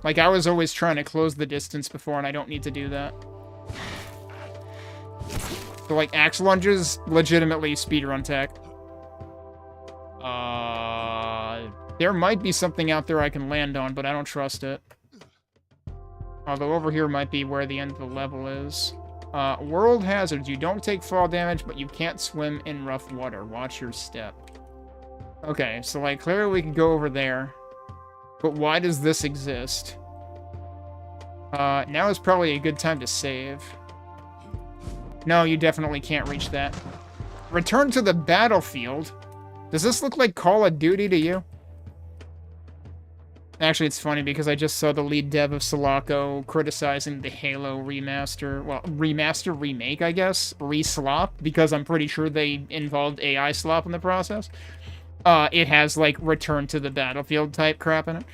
Like, I was always trying to close the distance before, and I don't need to do that. So, like, axe lunges, legitimately speedrun tech. There might be something out there I can land on, but I don't trust it. Although over here might be where the end of the level is. World hazards. You don't take fall damage, but you can't swim in rough water. Watch your step. Okay, so, like, clearly we can go over there. But why does this exist? Now is probably a good time to save. No, you definitely can't reach that. Return to the battlefield? Does this look like Call of Duty to you? Actually, it's funny because I just saw the lead dev of Sulaco criticizing the Halo remaster. Well, remake, I guess? Re-slop, because I'm pretty sure they involved AI slop in the process. It has, like, return to the battlefield type crap in it.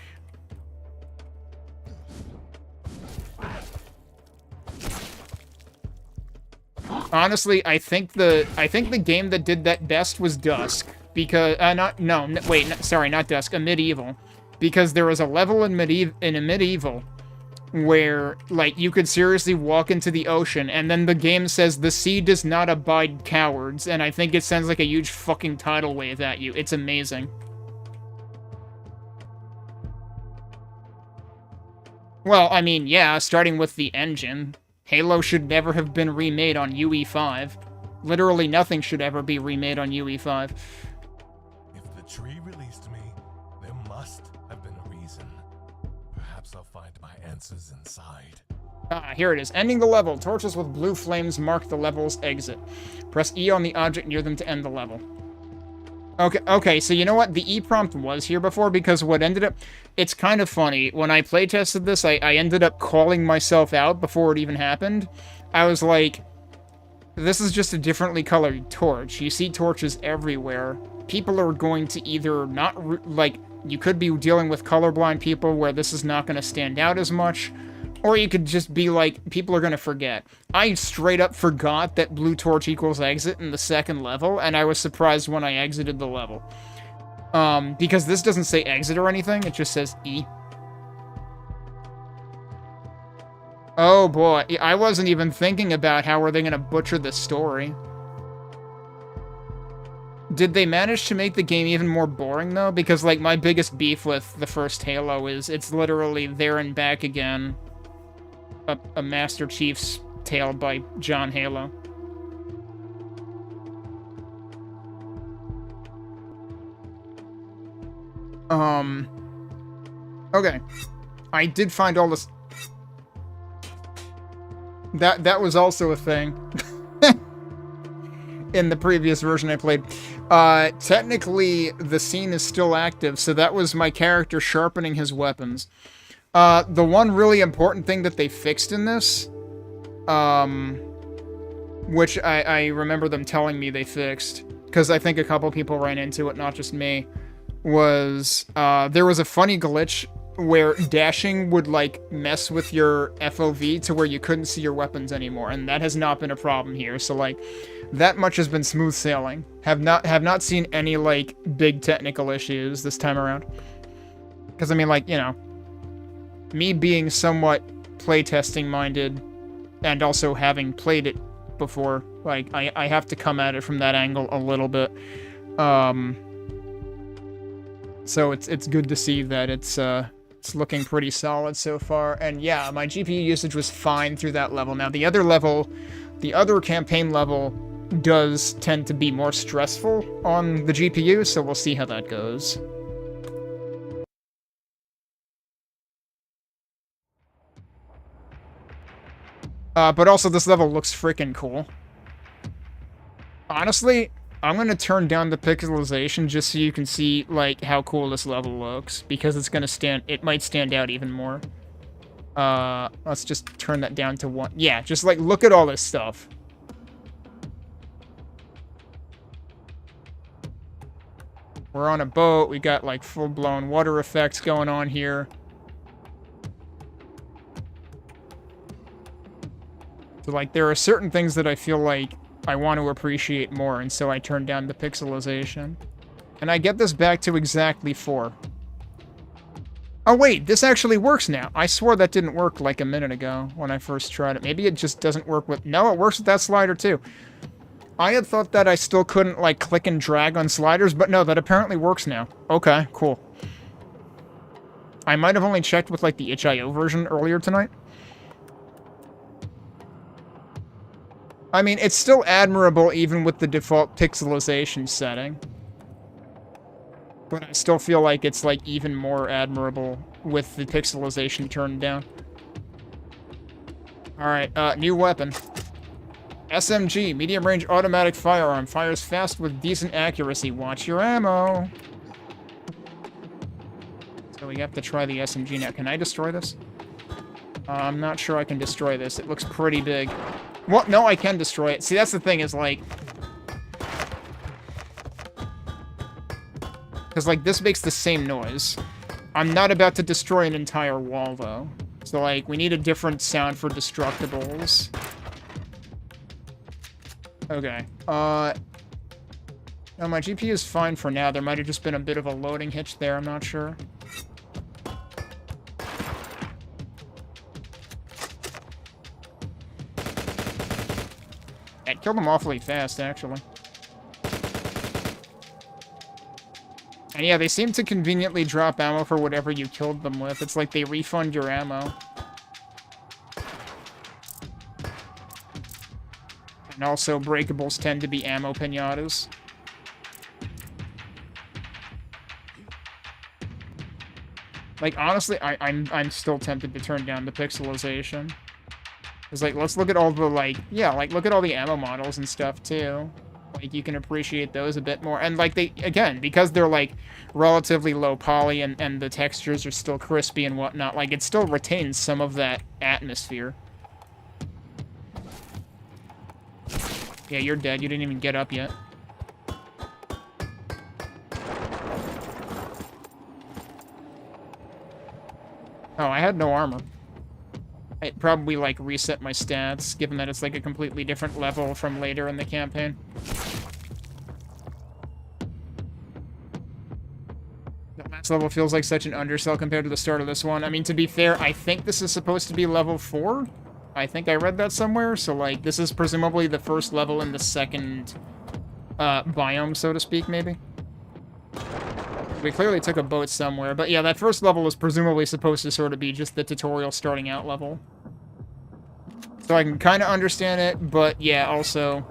Honestly, I think the game that did that best was Dusk, because not Dusk, a Medieval, because there was a level in a Medieval where, like, you could seriously walk into the ocean, and then the game says the sea does not abide cowards, and I think it sends like a huge fucking tidal wave at you. It's amazing. Well, I mean, yeah, starting with the engine. Halo should never have been remade on UE5. Literally nothing should ever be remade on UE5. If the tree released me, there must have been a reason. Perhaps I'll find my answers inside. Ah, here it is. Ending the level. Torches with blue flames mark the level's exit. Press E on the object near them to end the level. Okay, so you know what? The E prompt was here before, because what ended up... It's kind of funny. When I playtested this, I ended up calling myself out before it even happened. I was like, this is just a differently colored torch. You see torches everywhere. People are going to either not... like, you could be dealing with colorblind people where this is not going to stand out as much. Or you could just be like, people are going to forget. I straight up forgot that blue torch equals exit in the second level, and I was surprised when I exited the level. Because this doesn't say exit or anything, it just says E. Oh boy, I wasn't even thinking about how are they going to butcher the story. Did they manage to make the game even more boring, though? Because, like, my biggest beef with the first Halo is it's literally there and back again. A Master Chief's Tale by John Halo. Okay. I did find all this... That was also a thing. In the previous version I played. Technically, the scene is still active, so that was my character sharpening his weapons. The one really important thing that they fixed in this, which I remember them telling me they fixed, because I think a couple people ran into it, not just me, was, there was a funny glitch where dashing would, like, mess with your FOV to where you couldn't see your weapons anymore, and that has not been a problem here, so, like, that much has been smooth sailing. Have not seen any, like, big technical issues this time around. Because, I mean, like, you know, me being somewhat playtesting minded and also having played it before, like, I have to come at it from that angle a little bit. So it's good to see that it's looking pretty solid so far. And yeah, my GPU usage was fine through that level. Now the other campaign level does tend to be more stressful on the GPU, so we'll see how that goes. But also, this level looks freaking cool. Honestly, I'm gonna turn down the pixelization just so you can see, like, how cool this level looks, because it might stand out even more. Let's just turn that down to 1. Yeah, just, like, look at all this stuff. We're on a boat, we got, like, full-blown water effects going on here. So, like, there are certain things that I feel like I want to appreciate more, and so I turn down the pixelization. And I get this back to exactly 4. Oh wait, this actually works now. I swore that didn't work like a minute ago when I first tried it. Maybe it just doesn't work with... No, it works with that slider too. I had thought that I still couldn't, like, click and drag on sliders, but no, that apparently works now. Okay, cool. I might have only checked with, like, the itch.io version earlier tonight. I mean, it's still admirable even with the default pixelization setting. But I still feel like it's, like, even more admirable with the pixelization turned down. Alright, new weapon. SMG, medium-range automatic firearm. Fires fast with decent accuracy. Watch your ammo. So we have to try the SMG now. Can I destroy this? I'm not sure I can destroy this. It looks pretty big. What? No, I can destroy it. See, that's the thing is, like... Because, like, this makes the same noise. I'm not about to destroy an entire wall, though. So, like, we need a different sound for destructibles. Okay. No, my GPU is fine for now. There might have just been a bit of a loading hitch there. I'm not sure. It killed them awfully fast, actually. And yeah, they seem to conveniently drop ammo for whatever you killed them with. It's like they refund your ammo. And also, breakables tend to be ammo pinatas. Like, honestly, I'm still tempted to turn down the pixelization. It's like, let's look at all the, like, yeah, like, look at all the ammo models and stuff, too. Like, you can appreciate those a bit more. And, like, they, again, because they're, like, relatively low poly and the textures are still crispy and whatnot, like, it still retains some of that atmosphere. Yeah, you're dead. You didn't even get up yet. Oh, I had no armor. It probably, like, reset my stats, given that it's, like, a completely different level from later in the campaign. The last level feels like such an undersell compared to the start of this one. I mean, to be fair, I think this is supposed to be level 4. I think I read that somewhere, so, like, this is presumably the first level in the second, biome, so to speak, maybe? We clearly took a boat somewhere, but yeah, that first level is presumably supposed to sort of be just the tutorial starting out level. So I can kind of understand it, but yeah, also...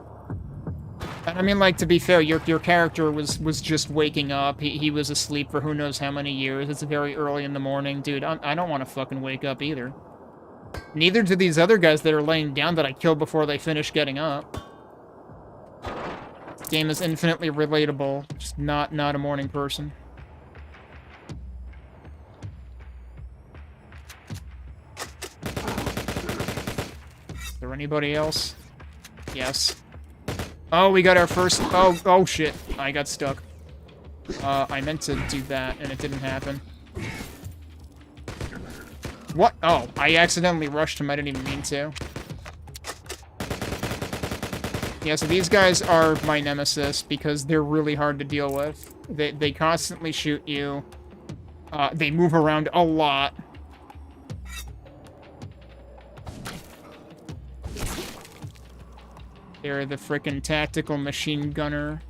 I mean, like, to be fair, your character was just waking up. He was asleep for who knows how many years. It's very early in the morning. Dude, I don't want to fucking wake up either. Neither do these other guys that are laying down that I killed before they finish getting up. This game is infinitely relatable. Just not a morning person. Is there anybody else? Yes. Oh, we got our first... Oh, shit. I got stuck. I meant to do that, and it didn't happen. What? Oh, I accidentally rushed him. I didn't even mean to. Yeah, so these guys are my nemesis because they're really hard to deal with. They constantly shoot you. They move around a lot. They're the frickin' tactical machine gunner.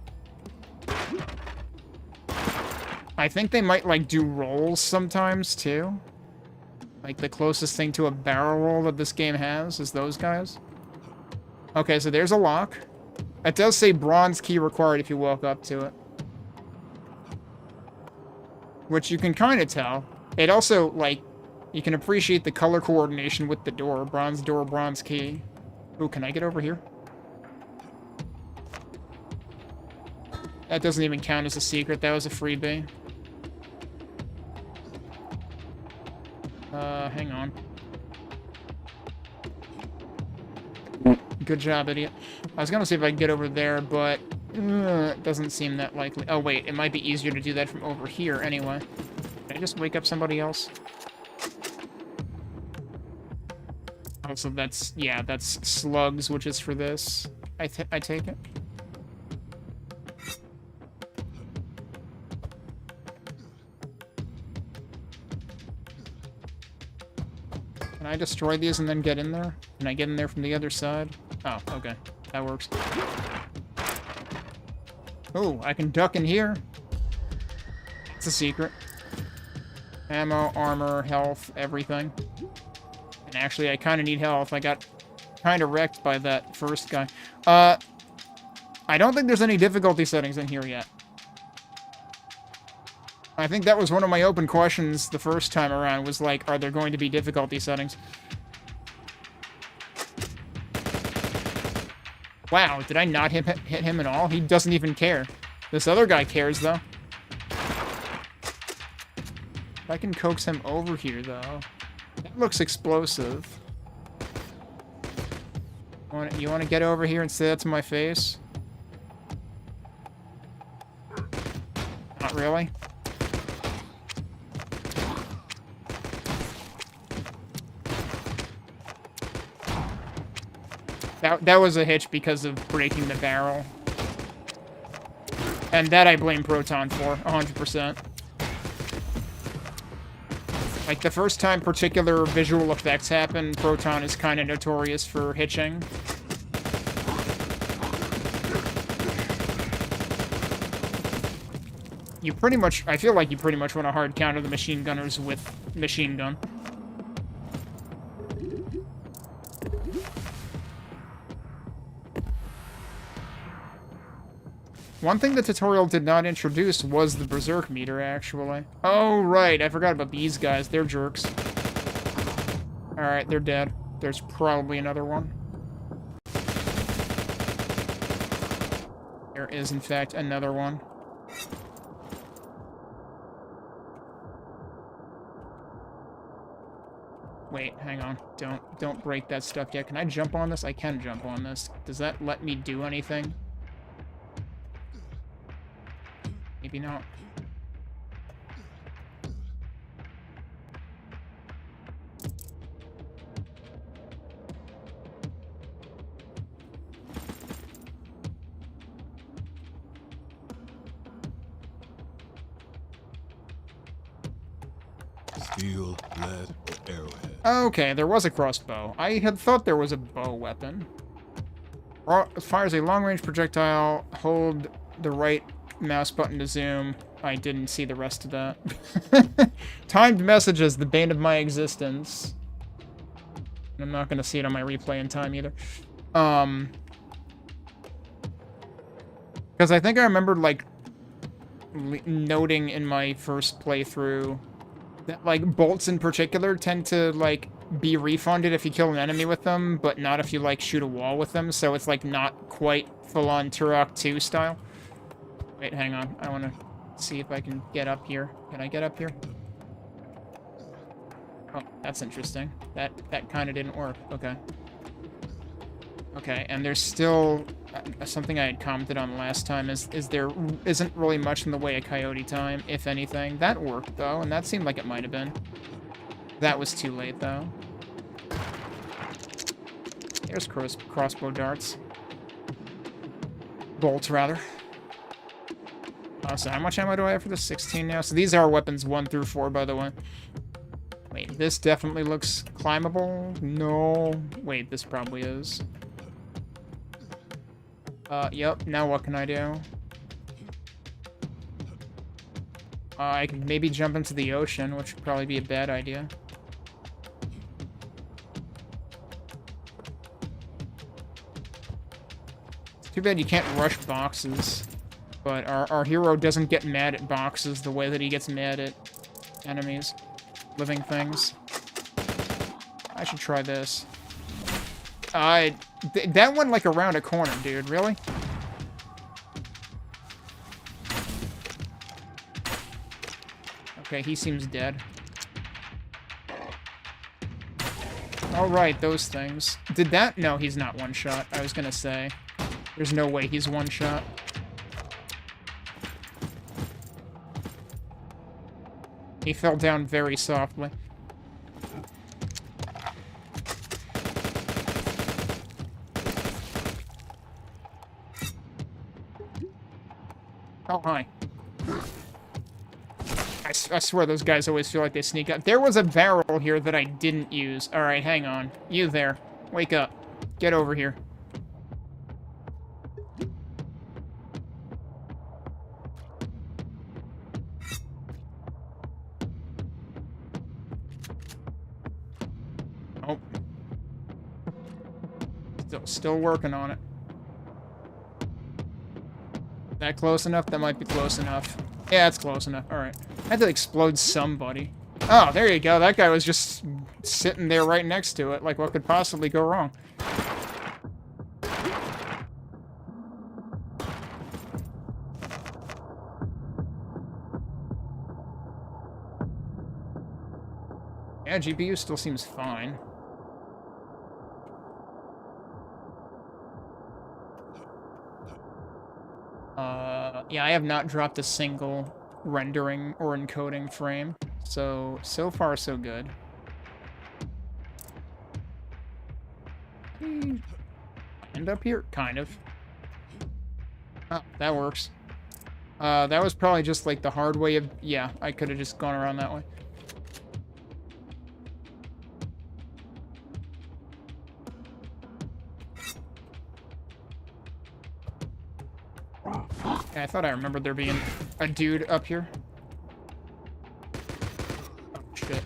I think they might, like, do rolls sometimes, too. Like, the closest thing to a barrel roll that this game has is those guys. Okay, so there's a lock. It does say bronze key required if you walk up to it. Which you can kind of tell. It also, like, you can appreciate the color coordination with the door. Bronze door, bronze key. Ooh, can I get over here? That doesn't even count as a secret. That was a freebie. Hang on. Good job, idiot. I was gonna see if I could get over there, but it doesn't seem that likely. Oh, wait. It might be easier to do that from over here anyway. Did I just wake up somebody else? Also, that's... Yeah, that's slugs, which is for this. I take it. Can I destroy these and then get in there? Can I get in there from the other side? Oh, okay. That works. Oh, I can duck in here. It's a secret. Ammo, armor, health, everything. And actually, I kind of need health. I got kind of wrecked by that first guy. I don't think there's any difficulty settings in here yet. I think that was one of my open questions the first time around, was like, are there going to be difficulty settings? Wow, did I not hit him at all? He doesn't even care. This other guy cares, though. If I can coax him over here, though. That looks explosive. You want to get over here and say that to my face? Not really. That was a hitch because of breaking the barrel. And that I blame Proton for, 100%. Like, the first time particular visual effects happen, Proton is kind of notorious for hitching. You pretty much... I feel like you pretty much want to hard counter the machine gunners with machine gun. One thing the tutorial did not introduce was the berserk meter, actually. Oh, right. I forgot about these guys. They're jerks. Alright, they're dead. There's probably another one. There is, in fact, another one. Wait, hang on. Don't break that stuff yet. Can I jump on this? I can jump on this. Does that let me do anything? Maybe not. Steel, lead, or arrowhead. Okay, there was a crossbow. I had thought there was a bow weapon. Fires a long-range projectile. Hold the right mouse button to zoom. I didn't see the rest of that. Timed messages, the bane of my existence. I'm not gonna see it on my replay in time either. Because I think I remembered, like, noting in my first playthrough that, like, bolts in particular tend to, like, be refunded if you kill an enemy with them, but not if you, like, shoot a wall with them, so it's, like, not quite full-on Turok 2 style. Wait, hang on. I want to see if I can get up here. Can I get up here? Oh, that's interesting. That kind of didn't work. Okay. Okay, and there's still something I had commented on last time is there isn't really much in the way of coyote time, if anything. That worked, though, and that seemed like it might have been. That was too late, though. There's crossbow darts. Bolts, rather. So how much ammo do I have for this? 16 now? So these are weapons 1 through 4, by the way. Wait, this definitely looks climbable? No. Wait, this probably is. Yep. Now what can I do? I could maybe jump into the ocean, which would probably be a bad idea. It's too bad you can't rush boxes. But our hero doesn't get mad at boxes the way that he gets mad at enemies. Living things. I should try this. That went like around a corner, dude. Really? Okay, he seems dead. Alright, those things. Did that? No, he's not one-shot. I was gonna say. There's no way he's one-shot. He fell down very softly. Oh, hi. I swear those guys always feel like they sneak up. There was a barrel here that I didn't use. Alright, hang on. You there. Wake up. Get over here. Oh. Still working on it. That close enough? That might be close enough. Yeah, it's close enough. Alright. I had to explode somebody. Oh, there you go. That guy was just sitting there right next to it. Like, what could possibly go wrong? Yeah, GPU still seems fine. Yeah, I have not dropped a single rendering or encoding frame. So far, so good. End up here? Kind of. Oh, that works. That was probably just like the hard way of... Yeah, I could have just gone around that way. I thought I remembered there being a dude up here. Oh, shit.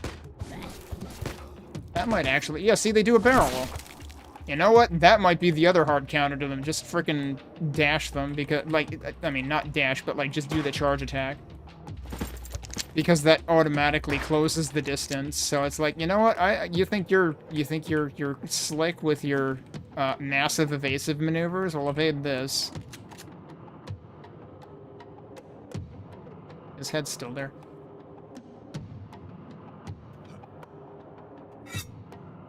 That might actually... Yeah, see, they do a barrel roll. You know what? That might be the other hard counter to them. Just freaking dash them, because... Like, I mean, not dash, but, like, just do the charge attack. Because that automatically closes the distance. So it's like, you know what? You think you're slick with your massive evasive maneuvers? Well, evade this. His head's still there.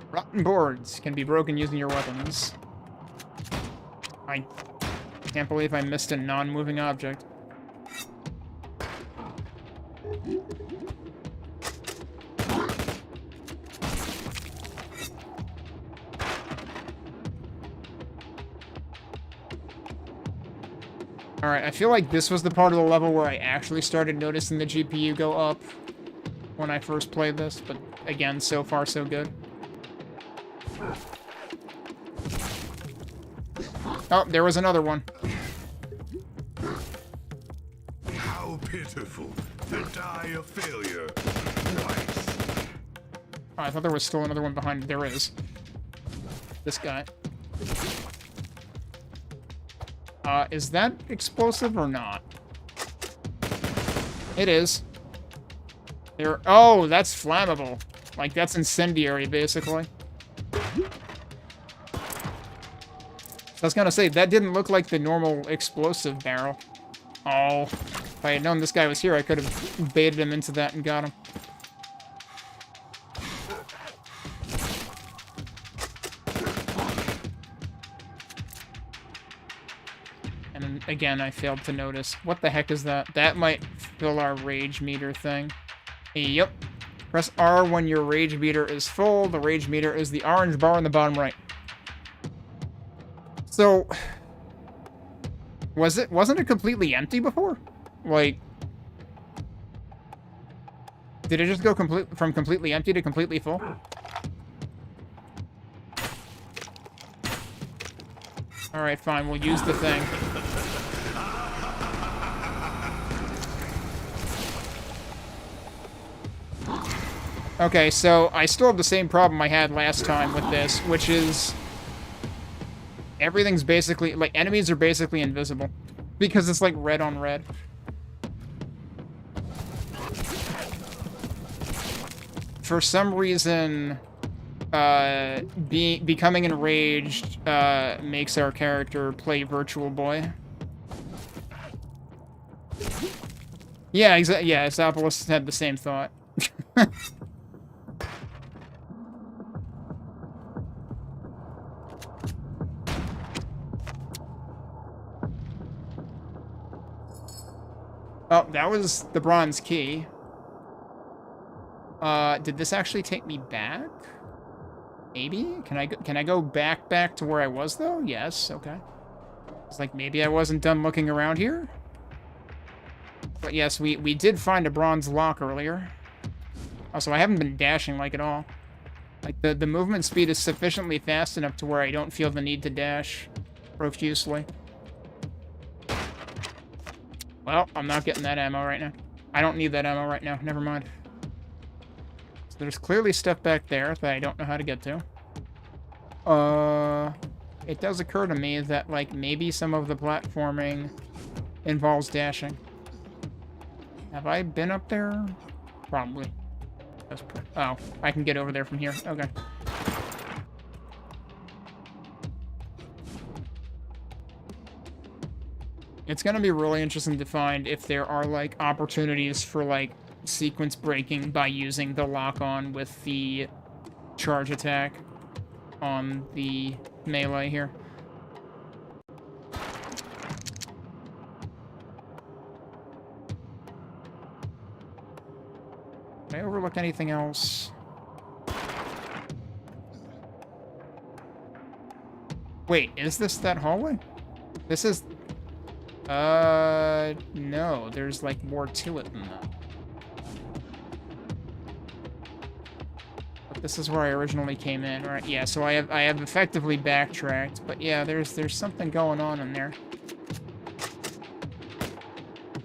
Rotten boards can be broken using your weapons. I can't believe I missed a non-moving object. Alright, I feel like this was the part of the level where I actually started noticing the GPU go up when I first played this, but again, so far so good. Oh, there was another one. How pitiful to die of failure twice. Oh, I thought there was still another one behind. There is. This guy. Is that explosive or not? It is. There. Oh, that's flammable. Like, that's incendiary, basically. So I was gonna say, that didn't look like the normal explosive barrel. Oh. If I had known this guy was here, I could have baited him into that and got him. And again, I failed to notice. What the heck is that? That might fill our rage meter thing. Yep. Press R when your rage meter is full. The rage meter is the orange bar in the bottom right. So, wasn't it completely empty before? Like, did it just go from completely empty to completely full? Alright, fine, we'll use the thing. Okay, so I still have the same problem I had last time with this, which is everything's basically, like, enemies are basically invisible. Because it's, like, red on red. For some reason, becoming enraged makes our character play Virtual Boy. Yeah, exactly. Yeah, Exopolis had the same thought. Oh, that was the bronze key. Did this actually take me back? Maybe? Can I go back to where I was, though? Yes, okay. It's like, maybe I wasn't done looking around here? But yes, we did find a bronze lock earlier. Also, I haven't been dashing, like, at all. Like, the movement speed is sufficiently fast enough to where I don't feel the need to dash profusely. Well, I'm not getting that ammo right now. I don't need that ammo right now. Never mind. So there's clearly stuff back there that I don't know how to get to. It does occur to me that, like, maybe some of the platforming involves dashing. Have I been up there? Probably. Oh, I can get over there from here. Okay. It's gonna be really interesting to find if there are, like, opportunities for, like, sequence breaking by using the lock-on with the charge attack on the melee here. Did I overlook anything else? Wait, is this that hallway? This is... no, there's, like, more to it than that. But this is where I originally came in, right? Yeah, so I have effectively backtracked, but yeah, there's something going on in there.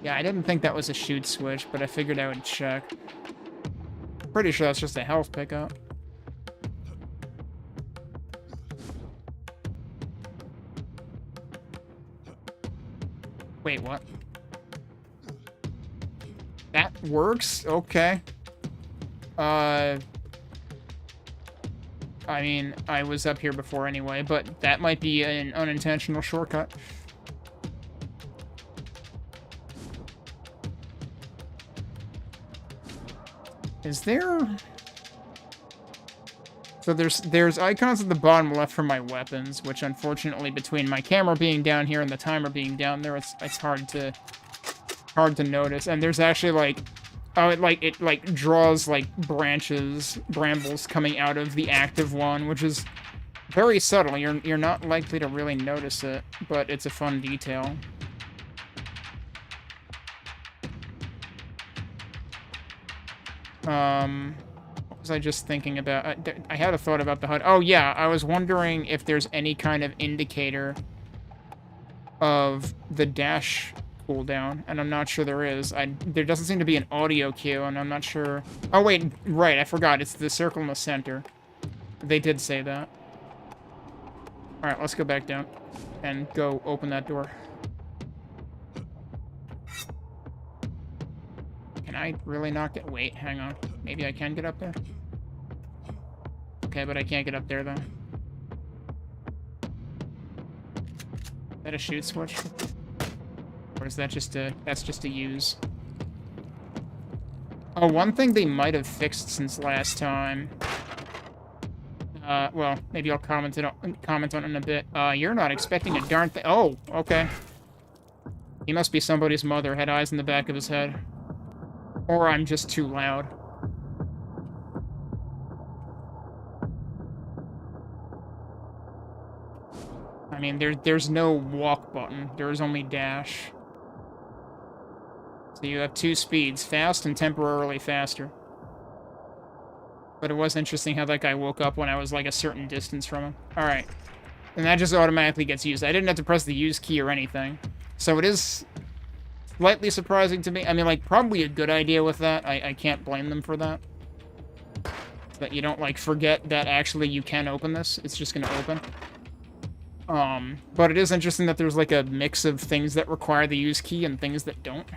Yeah, I didn't think that was a shoot switch, but I figured I would check. Pretty sure that's just a health pickup. Wait, what? That works? Okay. I mean, I was up here before anyway, but that might be an unintentional shortcut. Is there... So there's icons at the bottom left for my weapons, which unfortunately between my camera being down here and the timer being down there, it's hard to notice. And there's actually like, oh, it draws like brambles coming out of the active one, which is very subtle. You're not likely to really notice it, but it's a fun detail. What was I just thinking about? I had a thought about the HUD. Oh, yeah, I was wondering if there's any kind of indicator of the dash cooldown, and I'm not sure there is. There doesn't seem to be an audio cue, and I'm not sure... Oh, wait, right, I forgot. It's the circle in the center. They did say that. Alright, let's go back down and go open that door. Can I really not get... Wait, hang on. Maybe I can get up there? Okay, but I can't get up there, though. Is that a shoot switch? Or is that just a... That's just a use? Oh, one thing they might have fixed since last time... well, maybe I'll comment on it in a bit. You're not expecting a darn thing... Oh, okay. He must be somebody's mother, had eyes in the back of his head. Or I'm just too loud. I mean, there's no walk button. There's only dash. So you have two speeds, fast and temporarily faster. But it was interesting how that guy woke up when I was like a certain distance from him. Alright. And that just automatically gets used. I didn't have to press the use key or anything. So it is slightly surprising to me. I mean, like, probably a good idea with that. I can't blame them for that. That you don't, like, forget that actually you can open this. It's just gonna open. But it is interesting that there's, like, a mix of things that require the use key and things that don't.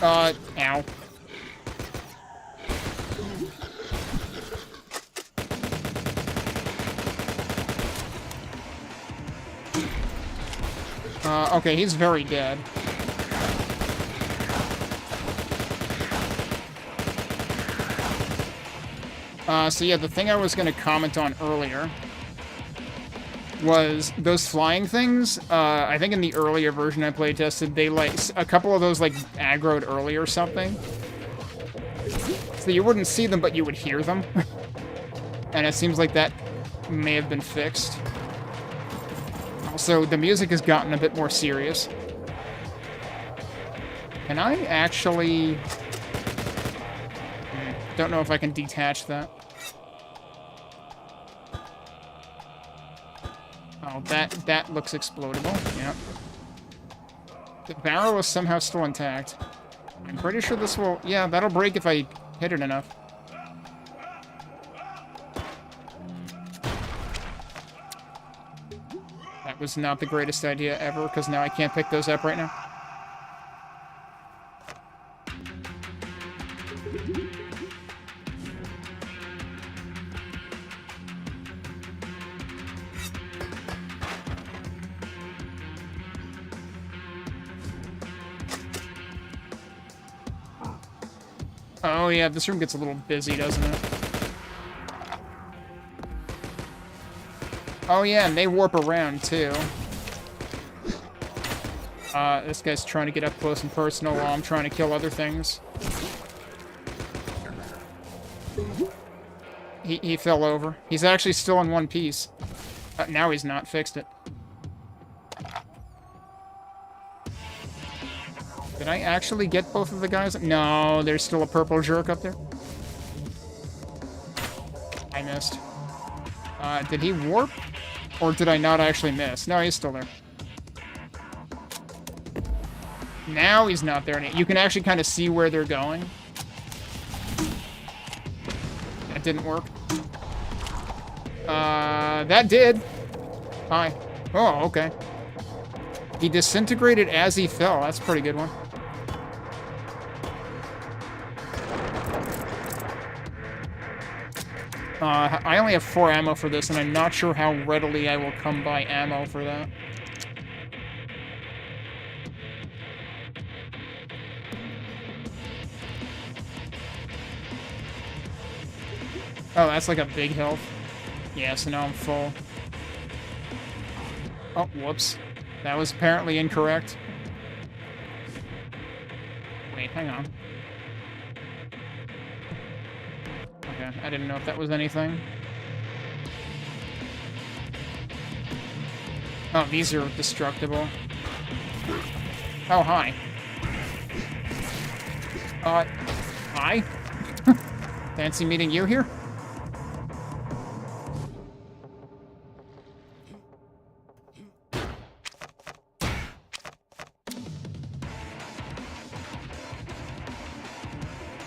Ow. Okay, he's very dead. So yeah, the thing I was gonna comment on earlier was those flying things. I think in the earlier version I playtested, they, like, a couple of those, like, aggroed early or something. So you wouldn't see them, but you would hear them. And it seems like that may have been fixed. Also, the music has gotten a bit more serious. Can I actually... Don't know if I can detach that. Oh, that looks explodable. Yep. The barrel is somehow still intact. I'm pretty sure this will... Yeah, that'll break if I hit it enough. That was not the greatest idea ever, because now I can't pick those up right now. Oh yeah, this room gets a little busy, doesn't it? Oh yeah, and they warp around, too. This guy's trying to get up close and personal while I'm trying to kill other things. He fell over. He's actually still in one piece. Now he's not. Fixed it. Did I actually get both of the guys? No, there's still a purple jerk up there. I missed. Did he warp? Or did I not actually miss? No, he's still there. Now he's not there. You can actually kind of see where they're going. That didn't work. That did. Hi. Oh, okay. He disintegrated as he fell. That's a pretty good one. I only have 4 ammo for this, and I'm not sure how readily I will come by ammo for that. Oh, that's like a big health. Yeah, so now I'm full. Oh, whoops. That was apparently incorrect. Wait, hang on. Okay, I didn't know if that was anything. Oh, these are destructible. Oh, hi. Hi? Fancy meeting you here?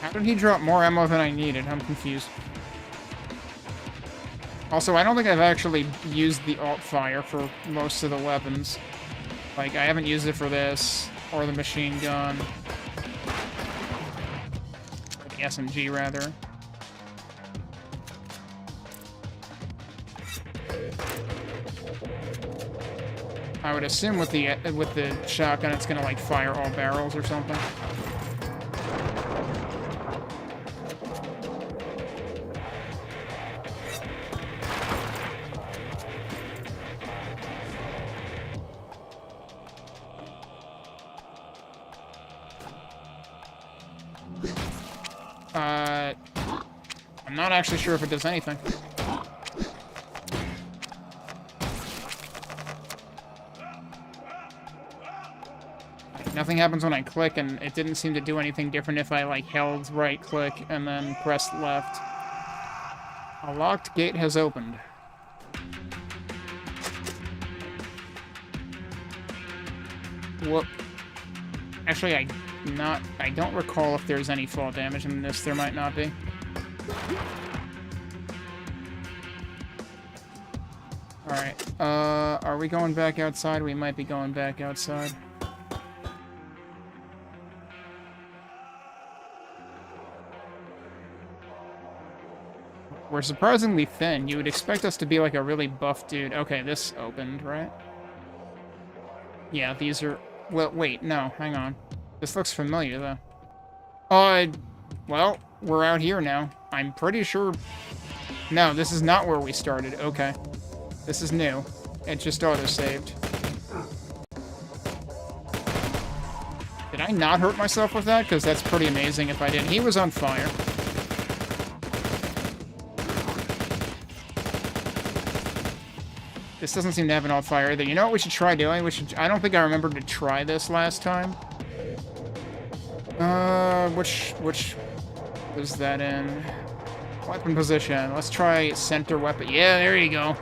How did he drop more ammo than I needed? I'm confused. Also, I don't think I've actually used the alt fire for most of the weapons. Like, I haven't used it for this, or the machine gun. Or the SMG, rather. I would assume with the shotgun, it's gonna, like, fire all barrels or something. I'm not actually sure if it does anything. Nothing happens when I click, and it didn't seem to do anything different if I, like, held right-click and then pressed left. A locked gate has opened. Whoop. Actually, I don't recall if there's any fall damage in this. There might not be. Alright, are we going back outside? We might be going back outside. We're surprisingly thin. You would expect us to be like a really buff dude. Okay, this opened, right? Yeah, these are... Well, wait, no, hang on. This looks familiar, though. Well, we're out here now. I'm pretty sure... No, this is not where we started. Okay. This is new. It just auto-saved. Did I not hurt myself with that? Because that's pretty amazing if I did. He was on fire. This doesn't seem to have an all fire either. You know what we should try doing? I don't think I remembered to try this last time. Which was that in? Weapon position. Let's try center weapon. Yeah, there you go.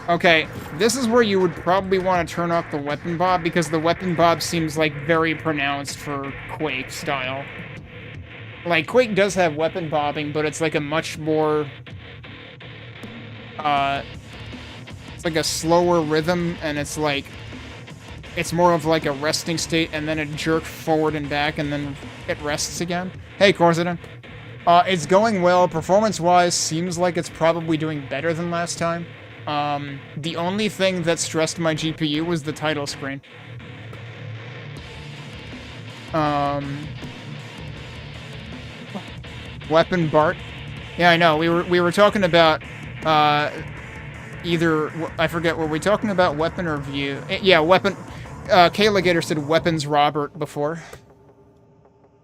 Okay, this is where you would probably want to turn off the weapon bob, because the weapon bob seems, like, very pronounced for Quake style. Like, Quake does have weapon bobbing, but it's, like, a much more... it's, like, a slower rhythm, and it's, like... It's more of, like, a resting state, and then a jerk forward and back, and then it rests again. Hey, Corzidon. It's going well. Performance-wise, seems like it's probably doing better than last time. The only thing that stressed my GPU was the title screen. Weapon Bart. Yeah, I know. We were talking about, either, I forget, were we talking about weapon or view? Yeah, weapon. Kayla Gator said weapons Robert before.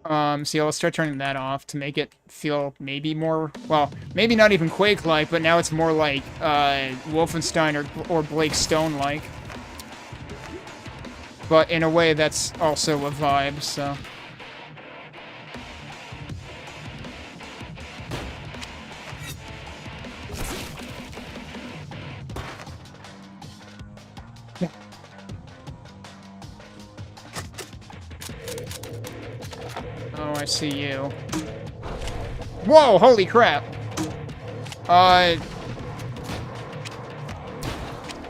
So yeah, let's start turning that off to make it feel maybe more, well, maybe not even Quake-like, but now it's more like, Wolfenstein or Blake Stone-like. But in a way, that's also a vibe, so... Oh, I see you. Whoa, holy crap.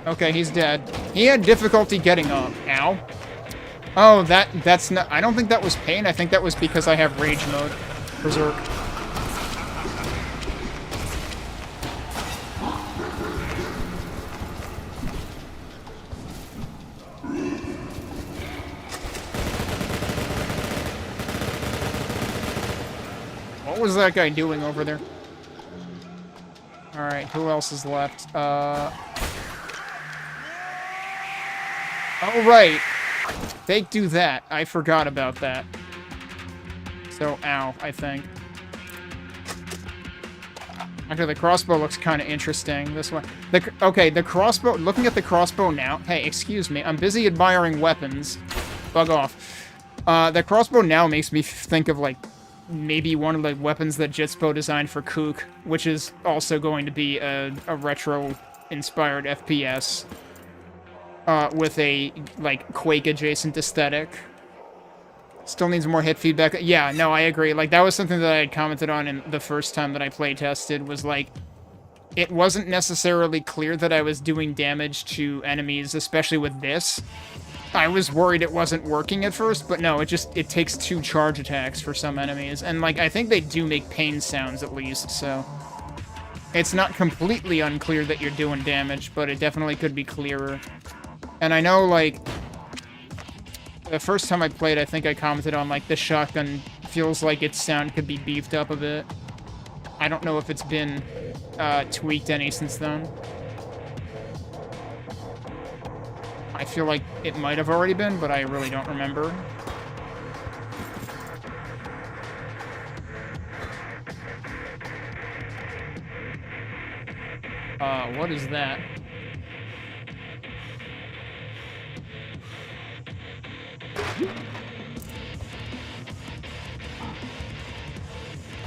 Okay, he's dead. He had difficulty getting up. Ow. Oh, that's not... I don't think that was pain. I think that was because I have rage mode. Berserk. What was that guy doing over there? Alright, who else is left? Oh, right. They do that. I forgot about that. So, ow, I think. Actually, the crossbow looks kind of interesting. This one. Okay, the crossbow... Looking at the crossbow now... Hey, excuse me. I'm busy admiring weapons. Bug off. The crossbow now makes me think of, like... maybe one of the weapons that Jitspo designed for Kook, which is also going to be a retro-inspired FPS with a, like, Quake-adjacent aesthetic. Still needs more hit feedback. Yeah, no, I agree. Like, that was something that I had commented on in the first time that I playtested, was, like, it wasn't necessarily clear that I was doing damage to enemies, especially with this. I was worried it wasn't working at first, but no, it takes 2 charge attacks for some enemies. And, like, I think they do make pain sounds, at least, so... It's not completely unclear that you're doing damage, but it definitely could be clearer. And I know, like... The first time I played, I think I commented on, like, the shotgun feels like its sound could be beefed up a bit. I don't know if it's been, tweaked any since then. I feel like it might have already been, but I really don't remember. What is that?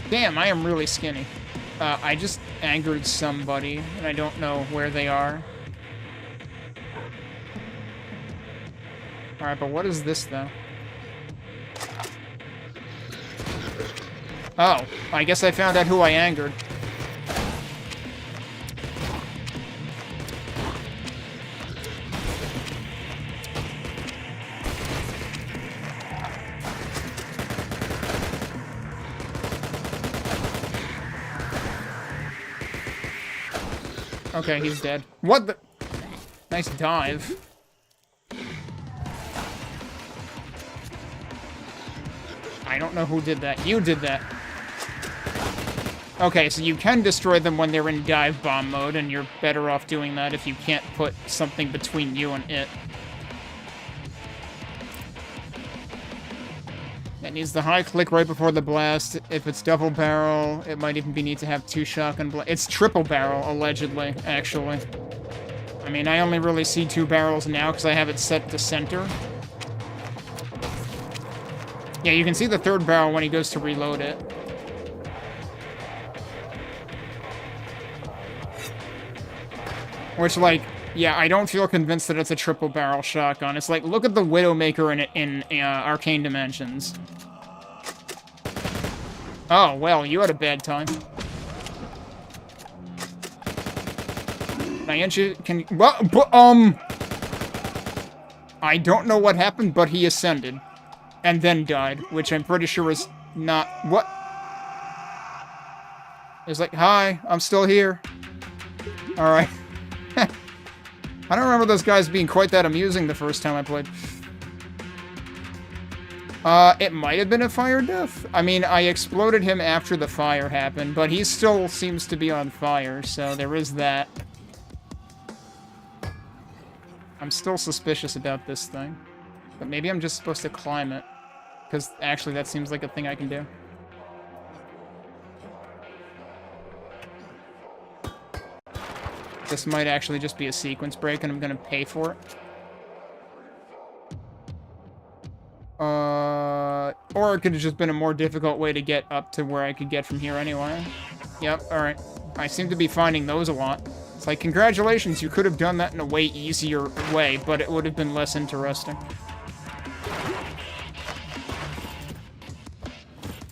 Damn, I am really skinny. I just angered somebody, and I don't know where they are. Alright, but what is this, though? Oh, I guess I found out who I angered. Okay, he's dead. What the... Nice dive. I don't know who did that. You did that. Okay, so you can destroy them when they're in dive bomb mode, and you're better off doing that if you can't put something between you and it. It needs the high click right before the blast. If it's double barrel, it might even be need to have 2 shotgun blasts. It's triple barrel, allegedly, actually. I mean, I only really see 2 barrels now because I have it set to center. Yeah, you can see the 3rd barrel when he goes to reload it. Which, like, yeah, I don't feel convinced that it's a triple barrel shotgun. It's like, look at the Widowmaker in Arcane Dimensions. Oh, well, you had a bad time. I don't know what happened, but he ascended. And then died, which I'm pretty sure is not... What? It's like, hi, I'm still here. Alright. I don't remember those guys being quite that amusing the first time I played. It might have been a fire death. I mean, I exploded him after the fire happened, but he still seems to be on fire, so there is that. I'm still suspicious about this thing. But maybe I'm just supposed to climb it. Because, actually, that seems like a thing I can do. This might actually just be a sequence break, and I'm gonna pay for it. Or it could have just been a more difficult way to get up to where I could get from here anyway. Yep, alright. I seem to be finding those a lot. It's like, congratulations, you could have done that in a way easier way, but it would have been less interesting.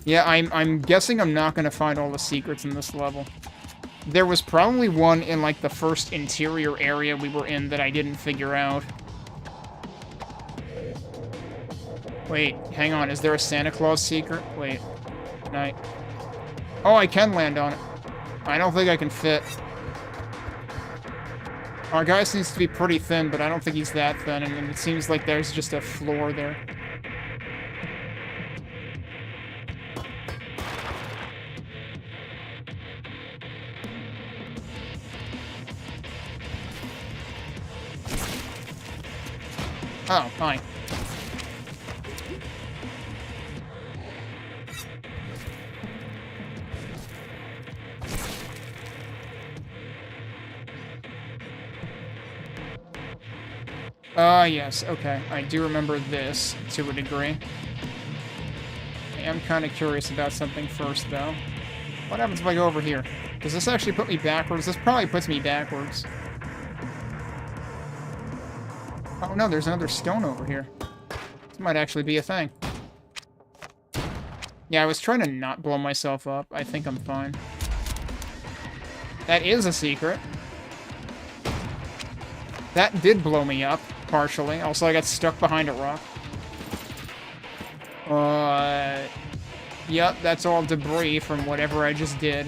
Yeah, I'm guessing I'm not gonna find all the secrets in this level. There was probably one in, like, the first interior area we were in that I didn't figure out. Wait, hang on, is there a Santa Claus secret? Wait, can I... Oh, I can land on it. I don't think I can fit. Our guy seems to be pretty thin, but I don't think he's that thin, and it seems like there's just a floor there. Oh, hi. Yes, okay. I do remember this, to a degree. I am kind of curious about something first, though. What happens if I go over here? Does this actually put me backwards? This probably puts me backwards. Oh no, there's another stone over here. This might actually be a thing. Yeah, I was trying to not blow myself up. I think I'm fine. That is a secret. That did blow me up, partially. Also, I got stuck behind a rock. Yep, that's all debris from whatever I just did.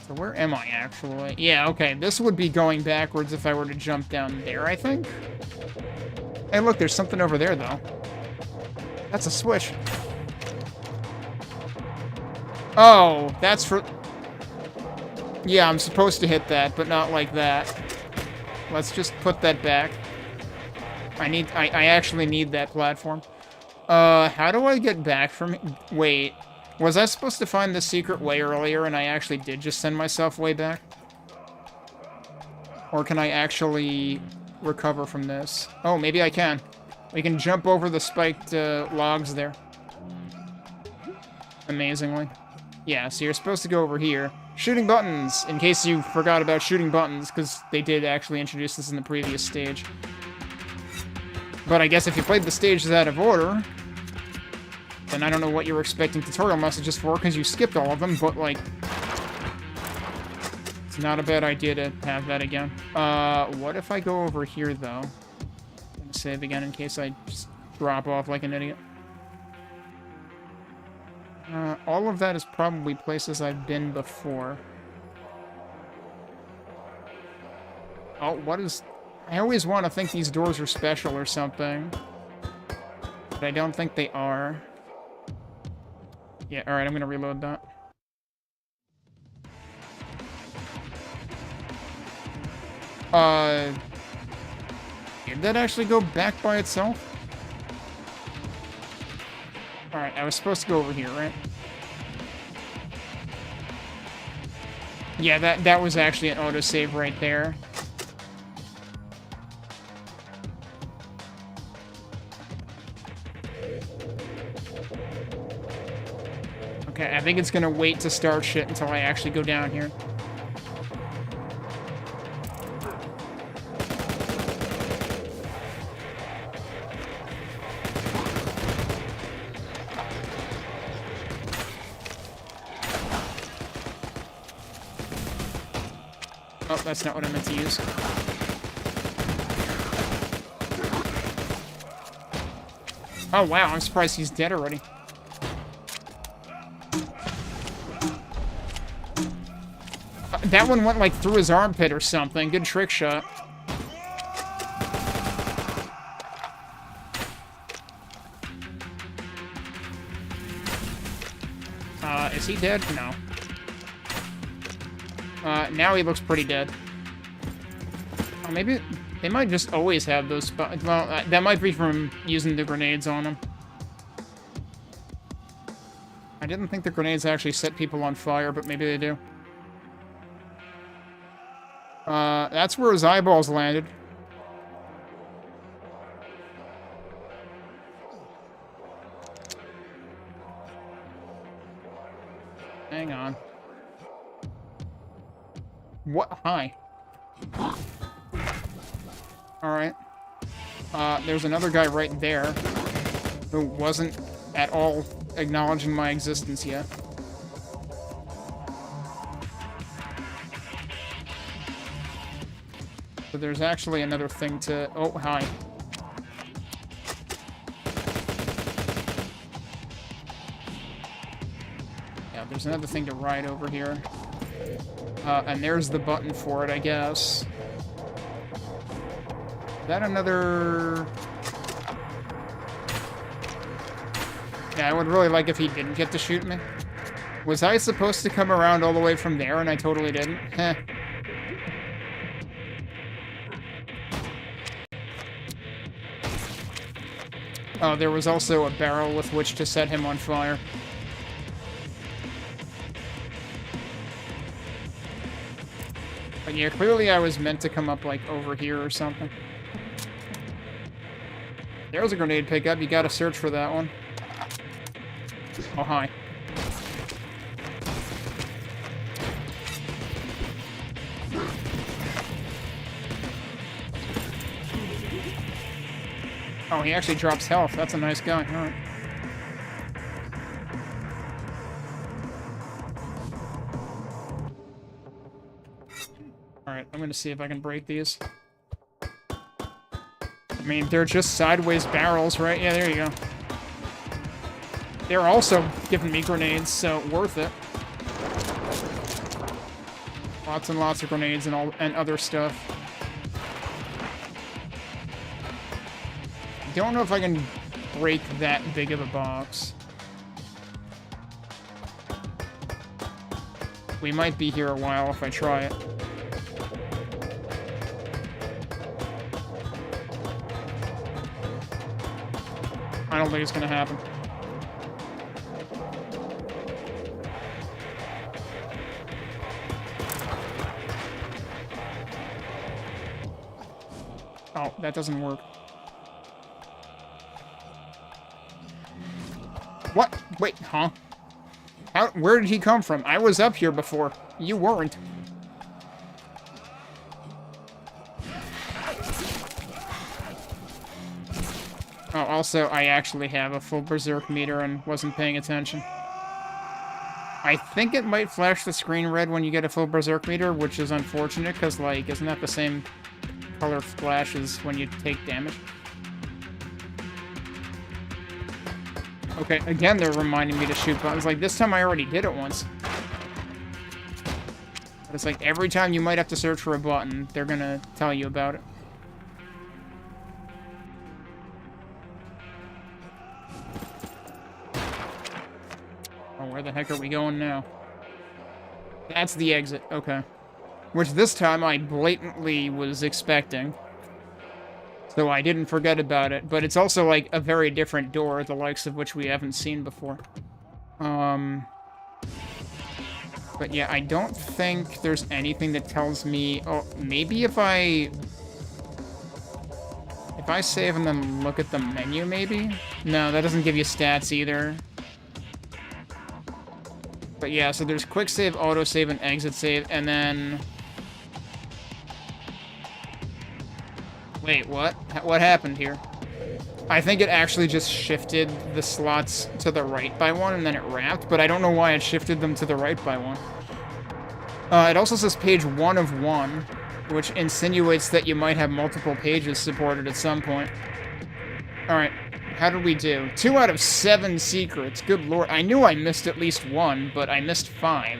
So where am I, actually? Yeah, okay, this would be going backwards if I were to jump down there, I think? Hey, look, there's something over there, though. That's a switch. Oh, that's for... Yeah, I'm supposed to hit that, but not like that. Let's just put that back. I actually need that platform. How do I get back from... Wait, was I supposed to find the secret way earlier and I actually did just send myself way back? Or can I actually recover from this? Oh, maybe I can. We can jump over the spiked logs there. Amazingly. Yeah, so you're supposed to go over here. Shooting buttons, in case you forgot about shooting buttons, because they did actually introduce this in the previous stage. But I guess if you played the stages out of order, then I don't know what you were expecting tutorial messages for, because you skipped all of them, but, like... It's not a bad idea to have that again. What if I go over here, though? I'm gonna save again in case I just drop off like an idiot. All of that is probably places I've been before. Oh, what is... I always want to think these doors are special or something. But I don't think they are. Yeah, alright, I'm gonna reload that. Did that actually go back by itself? Alright, I was supposed to go over here, right? Yeah, that was actually an autosave right there. Okay, I think it's gonna wait to start shit until I actually go down here. Oh, that's not what I meant to use. Oh, wow, I'm surprised he's dead already. That one went, like, through his armpit or something. Good trick shot. Is he dead? No. Now he looks pretty dead. Oh, maybe they might just always have those spots. Well, that might be from using the grenades on them. I didn't think the grenades actually set people on fire, but maybe they do. That's where his eyeballs landed. Hang on. What? Hi. Alright. There's another guy right there who wasn't at all acknowledging my existence yet. So there's actually another thing to... Oh, hi. Yeah, there's another thing to ride over here. And there's the button for it, I guess. Is that another... Yeah, I would really like if he didn't get to shoot me. Was I supposed to come around all the way from there and I totally didn't? Heh. Oh, there was also a barrel with which to set him on fire. But yeah, clearly I was meant to come up, like, over here or something. There's a grenade pickup. You gotta search for that one. Oh, hi. Oh, he actually drops health. That's a nice guy. All right. Alright, I'm gonna see if I can break these. I mean, they're just sideways barrels, right? Yeah, there you go. They're also giving me grenades, so worth it. Lots and lots of grenades and other stuff. Don't know if I can break that big of a box. We might be here a while if I try it. I don't think it's gonna happen. Oh, that doesn't work. What? Wait, huh? Where did he come from? I was up here before. You weren't. Oh, also, I actually have a full berserk meter and wasn't paying attention. I think it might flash the screen red when you get a full berserk meter, which is unfortunate, because, like, isn't that the same color flash as when you take damage? Okay, again, they're reminding me to shoot buttons. Like, this time I already did it once. But it's like, every time you might have to search for a button, they're gonna tell you about it. Oh, where the heck are we going now? That's the exit, okay. Which this time I blatantly was expecting. So I didn't forget about it, but it's also, like, a very different door, the likes of which we haven't seen before. But yeah, I don't think there's anything that tells me... Oh, maybe if I save and then look at the menu, maybe? No, that doesn't give you stats either. But yeah, so there's quick save, auto save, and exit save, and then... Wait, what? What happened here? I think it actually just shifted the slots to the right by one, and then it wrapped, but I don't know why it shifted them to the right by one. It also says page 1 of 1, which insinuates that you might have multiple pages supported at some point. Alright, how did we do? 2 out of 7 secrets. Good lord. I knew I missed at least 1, but I missed 5.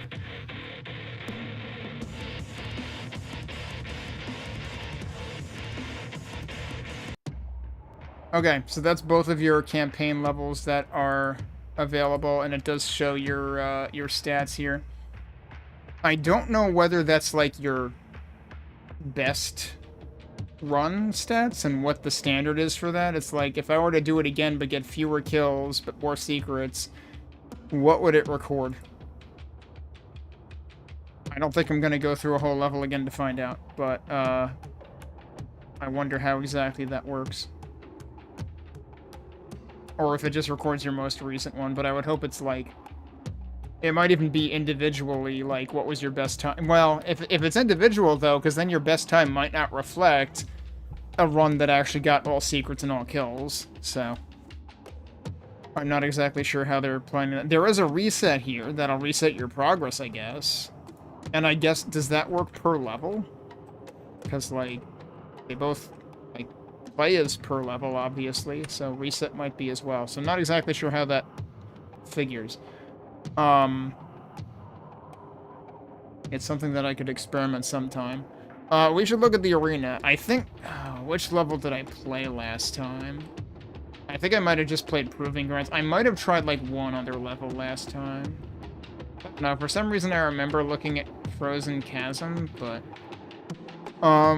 Okay, so that's both of your campaign levels that are available, and it does show your stats here. I don't know whether that's like your best run stats and what the standard is for that. It's like, if I were to do it again but get fewer kills but more secrets, what would it record? I don't think I'm going to go through a whole level again to find out, but I wonder how exactly that works. Or if it just records your most recent one, but I would hope it's like... It might even be individually, like, what was your best time? Well, if it's individual, though, because then your best time might not reflect a run that actually got all secrets and all kills, so... I'm not exactly sure how they're planning it. There is a reset here that'll reset your progress, I guess. And I guess, does that work per level? Because, like, they both, like, play as per level, obviously, so reset might be as well. So I'm not exactly sure how that figures. It's something that I could experiment sometime. We should look at the arena. I think... which level did I play last time? I think I might have just played Proving Grounds. I might have tried, like, one other level last time. No, for some reason I remember looking at Frozen Chasm, but...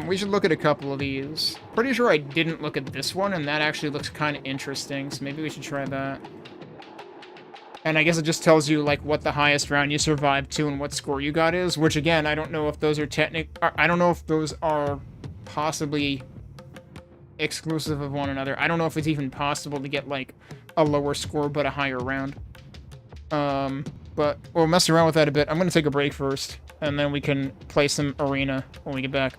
we should look at a couple of these. Pretty sure I didn't look at this one, and that actually looks kind of interesting, so maybe we should try that. And I guess it just tells you, like, what the highest round you survived to and what score you got is, which, again, I don't know if those are I don't know if those are possibly exclusive of one another. I don't know if it's even possible to get, like, a lower score but a higher round. But we'll mess around with that a bit. I'm going to take a break first, and then we can play some arena when we get back.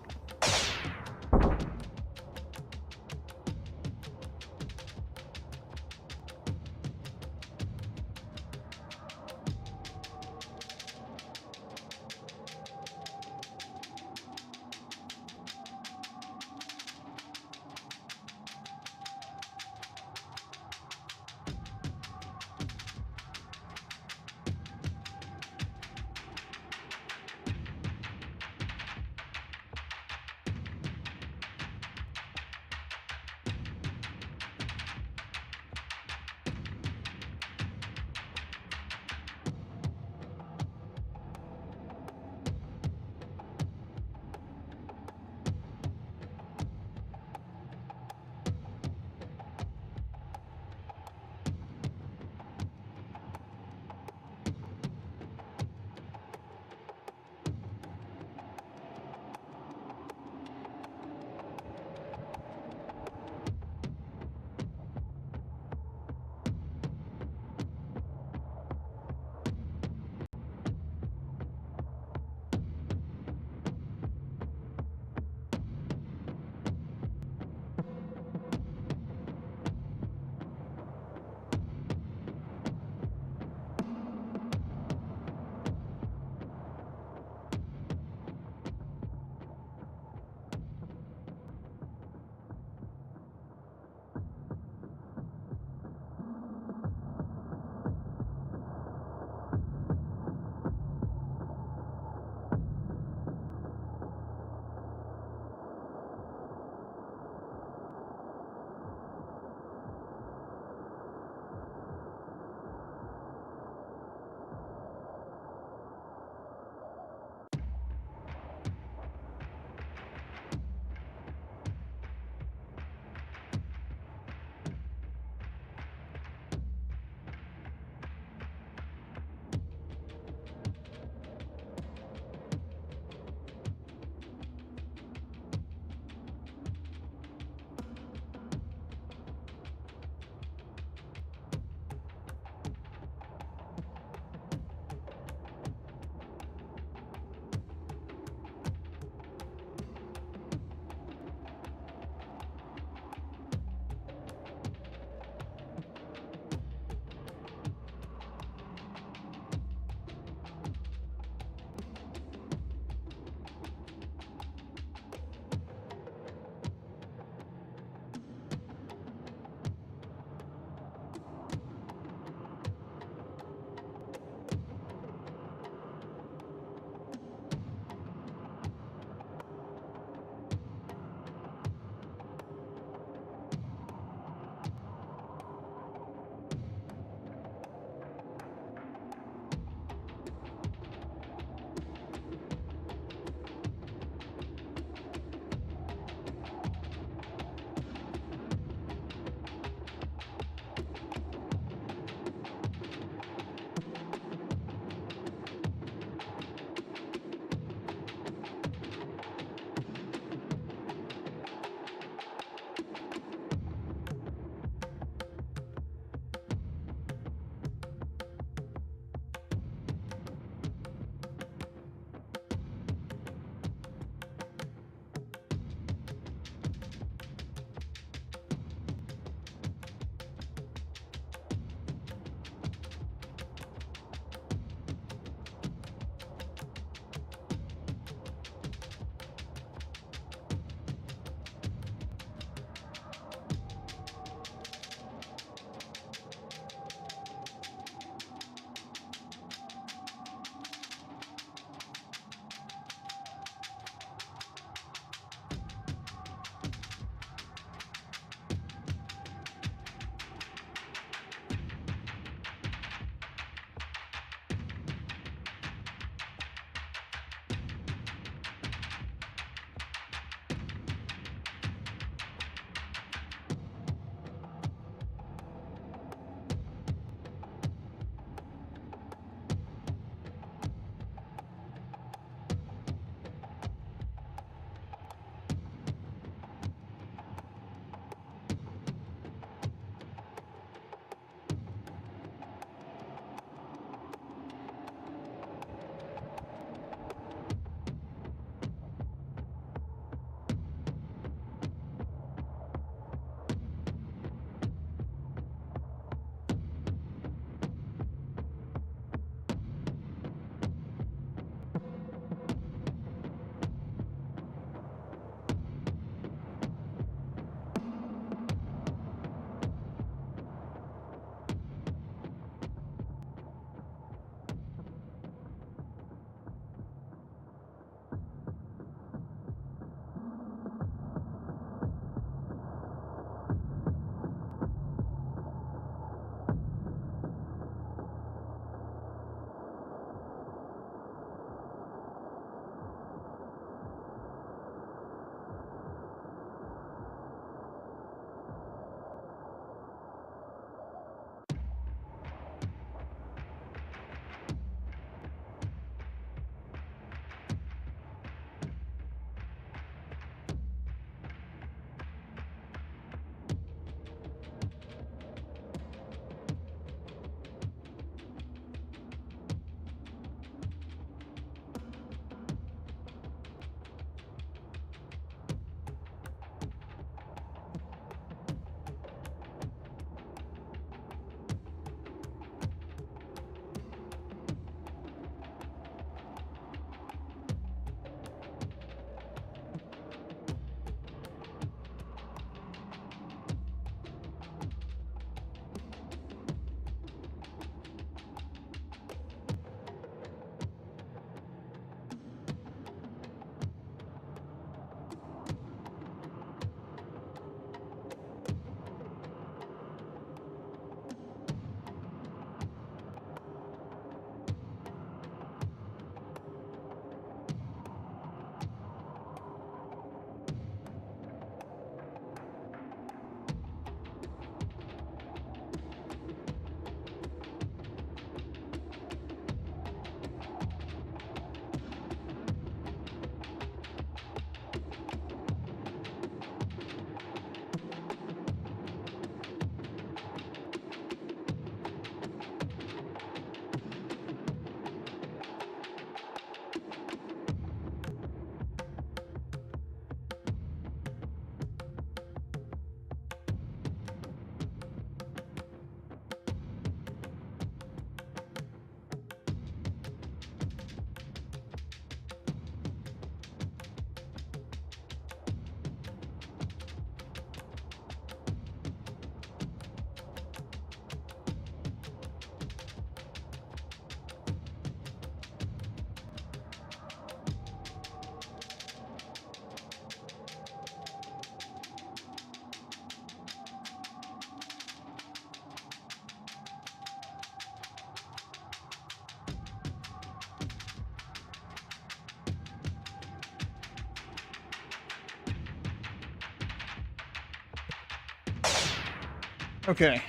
Okay,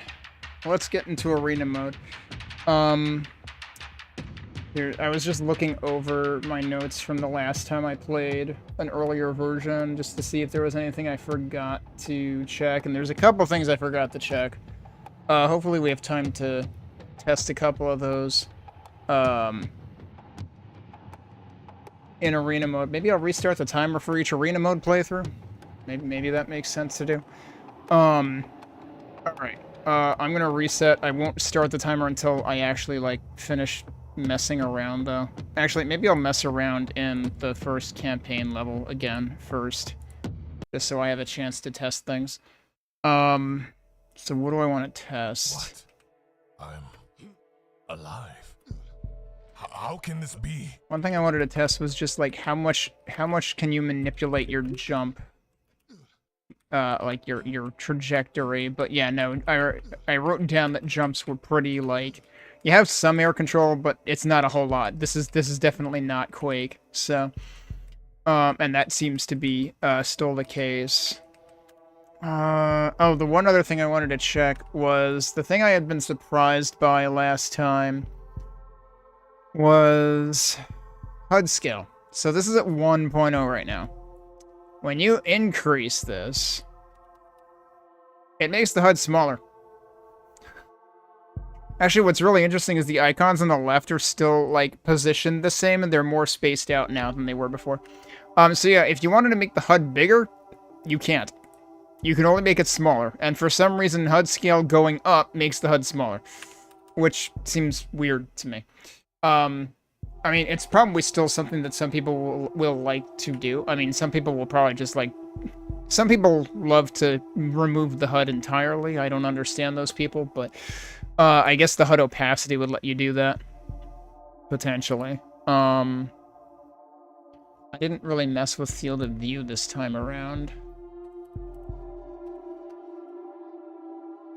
let's get into arena mode. Here, I was just looking over my notes from the last time I played an earlier version, just to see if there was anything I forgot to check, and there's a couple things I forgot to check. Hopefully we have time to test a couple of those, in arena mode. Maybe I'll restart the timer for each arena mode playthrough. Maybe that makes sense to do. Alright. I'm gonna reset. I won't start the timer until I actually, like, finish messing around, though. Actually, maybe I'll mess around in the first campaign level again first. Just so I have a chance to test things. So what do I want to test? What? I'm alive. How can this be? One thing I wanted to test was just, like, how much can you manipulate your jump? Like, your trajectory. But yeah, no, I wrote down that jumps were pretty, like... You have some air control, but it's not a whole lot. This is definitely not Quake, so... and that seems to be, still the case. Oh, the one other thing I wanted to check was... The thing I had been surprised by last time was HUD scale. So this is at 1.0 right now. When you increase this, it makes the HUD smaller. Actually, what's really interesting is the icons on the left are still, like, positioned the same, and they're more spaced out now than they were before. So yeah, if you wanted to make the HUD bigger, you can't. You can only make it smaller, and for some reason, HUD scale going up makes the HUD smaller. Which seems weird to me. I mean, it's probably still something that some people will like to do. I mean, some people will probably just, like... Some people love to remove the HUD entirely. I don't understand those people, but... I guess the HUD opacity would let you do that. Potentially. I didn't really mess with field of view this time around.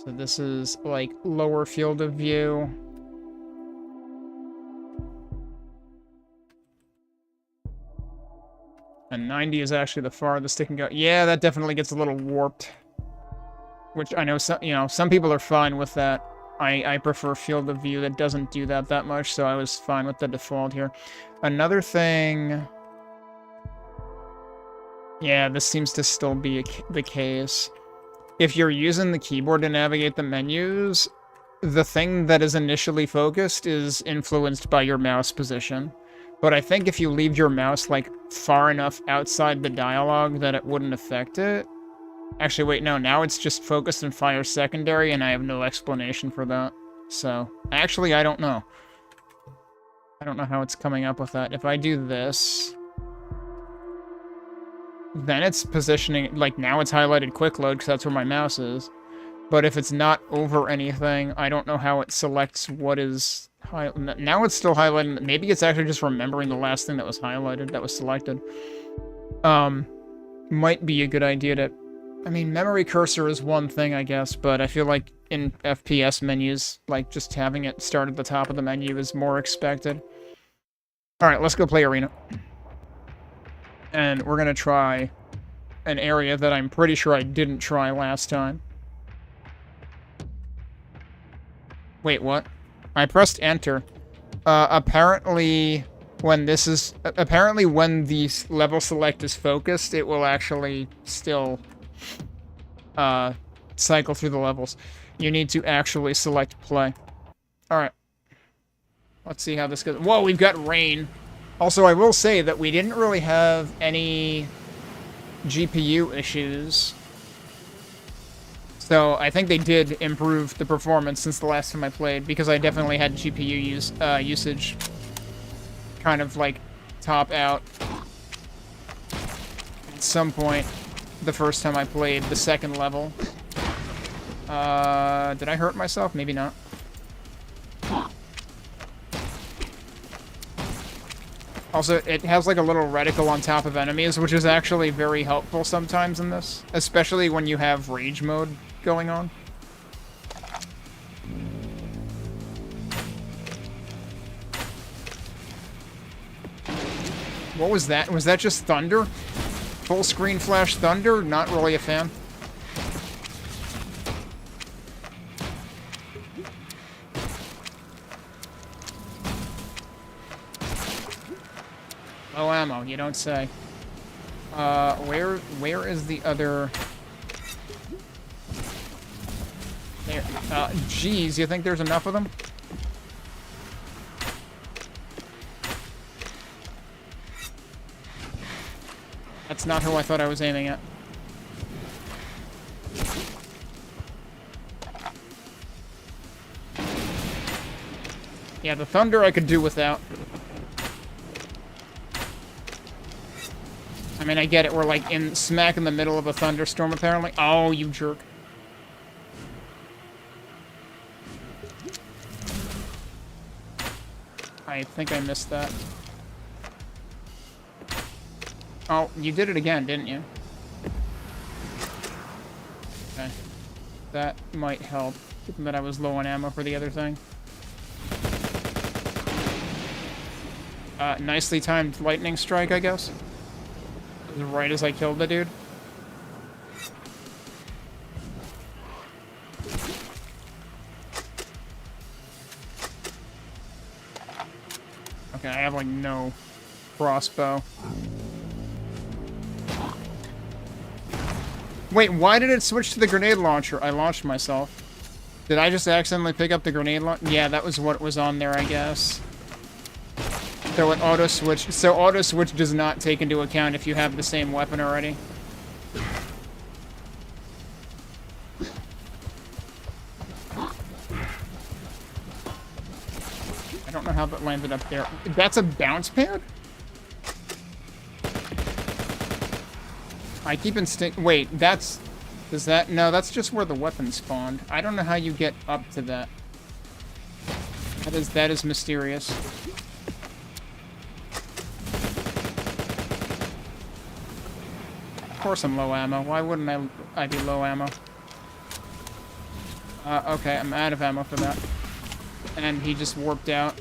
So this is, like, lower field of view. And 90 is actually the farthest it can go. Yeah, that definitely gets a little warped. Which I know some people are fine with that. I prefer field of view that doesn't do that much, so I was fine with the default here. Another thing... Yeah, this seems to still be the case. If you're using the keyboard to navigate the menus, the thing that is initially focused is influenced by your mouse position. But I think if you leave your mouse, like, far enough outside the dialogue that it wouldn't affect it... Actually, wait, no, now it's just focused and fire secondary, and I have no explanation for that. So, actually, I don't know. I don't know how it's coming up with that. If I do this... Then it's positioning... Like, now it's highlighted quick load, because that's where my mouse is. But if it's not over anything, I don't know how it selects what is... Now it's still highlighting... Maybe it's actually just remembering the last thing that was highlighted, that was selected. Might be a good idea to... I mean, memory cursor is one thing, I guess, but I feel like in FPS menus, like, just having it start at the top of the menu is more expected. Alright, let's go play Arena. And we're gonna try an area that I'm pretty sure I didn't try last time. Wait, what? I pressed enter. Apparently when the level select is focused, it will actually still... cycle through the levels. You need to actually select play. Alright. Let's see how this goes. Whoa, we've got rain. Also, I will say that we didn't really have any GPU issues. So, I think they did improve the performance since the last time I played, because I definitely had GPU usage kind of, like, top out at some point. The first time I played the second level. Did I hurt myself? Maybe not. Also, it has like a little reticle on top of enemies, which is actually very helpful sometimes in this. Especially when you have rage mode going on. What was that? Was that just thunder? Full screen flash thunder? Not really a fan. ammo, you don't say. Where is the other... There. Geez, you think there's enough of them? That's not who I thought I was aiming at. Yeah, the thunder I could do without. I mean, I get it. We're like smack in the middle of a thunderstorm, apparently. Oh, you jerk. I think I missed that. Oh, you did it again, didn't you? Okay. That might help, given that I was low on ammo for the other thing. Nicely timed lightning strike, I guess. Right as I killed the dude. Okay, I have like no crossbow. Wait, why did it switch to the grenade launcher? I launched myself. Did I just accidentally pick up the grenade launcher? Yeah, that was what was on there, I guess. So it auto switch. So auto switch does not take into account if you have the same weapon already. I don't know how that landed up there. That's a bounce pad? I keep instinct. Wait, that's. Does that. No, that's just where the weapon spawned. I don't know how you get up to that. That is mysterious. Of course I'm low ammo. Why wouldn't I be low ammo? Okay, I'm out of ammo for that. And he just warped out.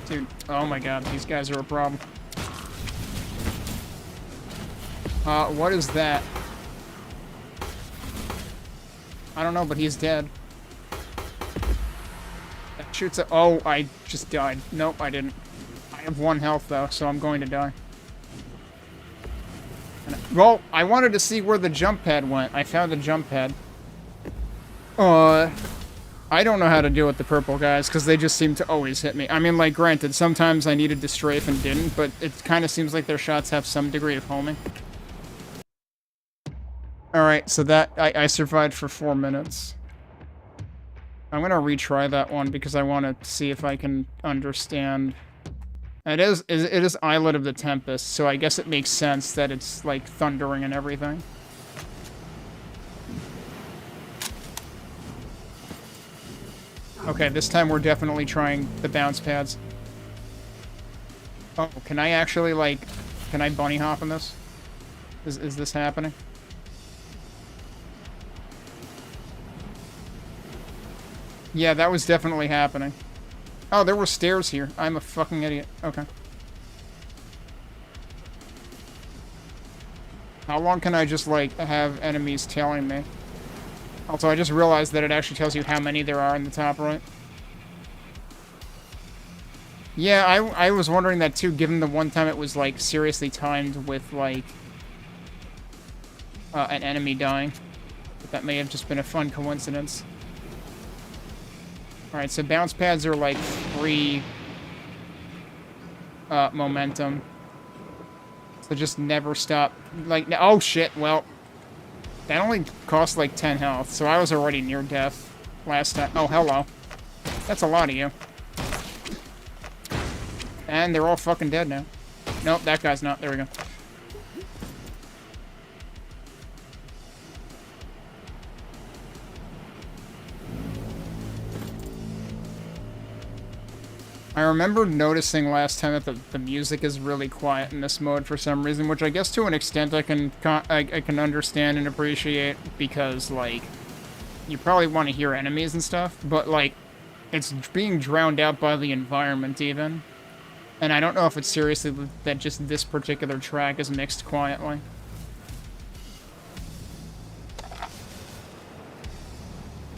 Dude, oh my god, these guys are a problem. What is that? I don't know, but he's dead. That shoots a— oh, I just died. Nope, I didn't. I have 1 health, though, so I'm going to die. Well, I wanted to see where the jump pad went. I found the jump pad. I don't know how to deal with the purple guys, because they just seem to always hit me. I mean, like, granted, sometimes I needed to strafe and didn't, but it kind of seems like their shots have some degree of homing. Alright, so that— I survived for 4 minutes. I'm gonna retry that one, because I want to see if I can understand. It is Islet of the Tempest, so I guess it makes sense that it's, like, thundering and everything. Okay, this time we're definitely trying the bounce pads. Oh, can I actually, like... can I bunny hop in this? Is this happening? Yeah, that was definitely happening. Oh, there were stairs here. I'm a fucking idiot. Okay. How long can I just, like, have enemies tailing me? Also, I just realized that it actually tells you how many there are in the top right. Yeah, I was wondering that too, given the one time it was, like, seriously timed with, like, an enemy dying. But that may have just been a fun coincidence. Alright, so bounce pads are, like, free momentum. So just never stop. Like, oh shit, well... that only cost like 10 health, so I was already near death last time. Oh, hello. That's a lot of you. And they're all fucking dead now. Nope, that guy's not. There we go. I remember noticing last time that the music is really quiet in this mode for some reason, which I guess to an extent I can understand and appreciate, because, like, you probably want to hear enemies and stuff, but, like, it's being drowned out by the environment even. And I don't know if it's seriously that just this particular track is mixed quietly.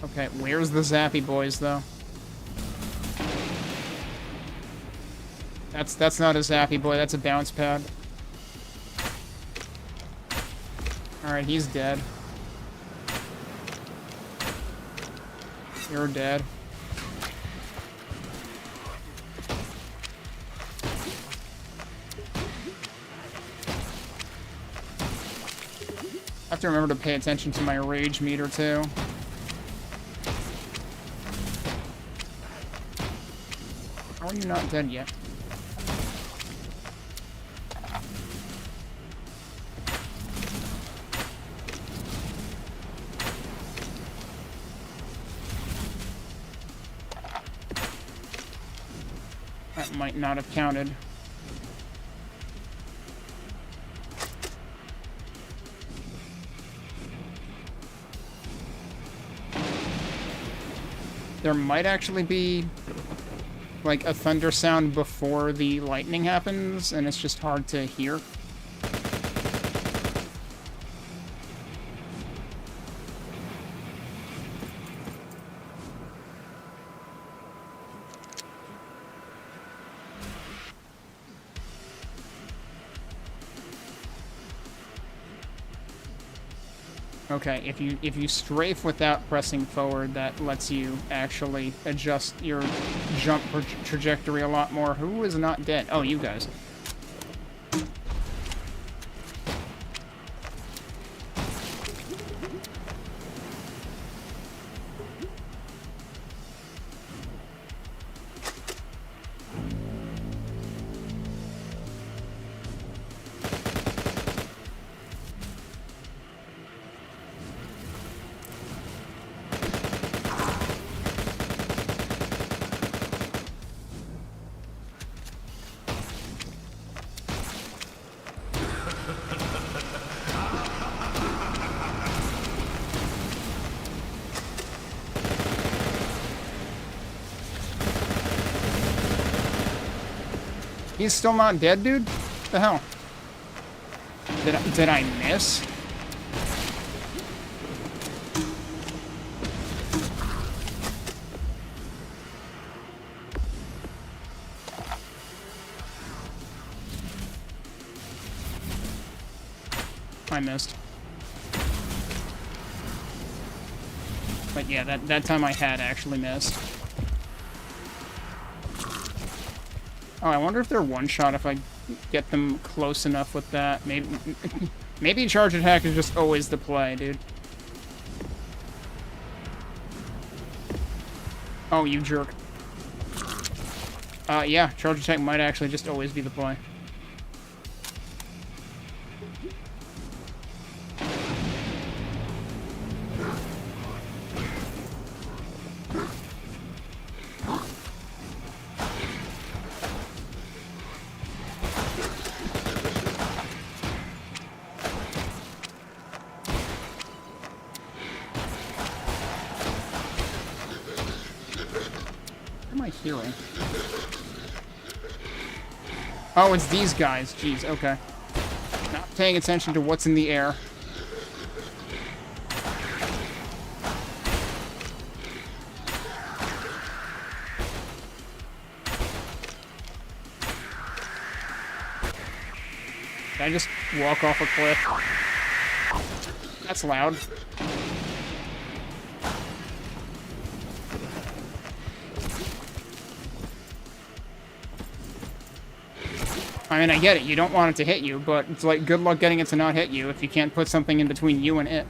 Okay, where's the Zappy boys, though? That's not a Zappy boy, that's a bounce pad. Alright, he's dead. You're dead. I have to remember to pay attention to my rage meter, too. How are you not dead yet? That might not have counted. There might actually be, like, a thunder sound before the lightning happens, and it's just hard to hear. Okay, if you strafe without pressing forward, that lets you actually adjust your jump trajectory a lot more. Who is not dead? Oh, you guys. He's still not dead, dude? What the hell? Did I miss? I missed. But yeah, that time I had actually missed. Oh, I wonder if they're one-shot if I get them close enough with that. Maybe charge attack is just always the play, dude. Oh, you jerk. Yeah, charge attack might actually just always be the play. Hearing. Oh, it's these guys. Jeez, okay. Not paying attention to what's in the air. Did I just walk off a cliff? That's loud. I mean, I get it, you don't want it to hit you, but it's like, good luck getting it to not hit you if you can't put something in between you and it.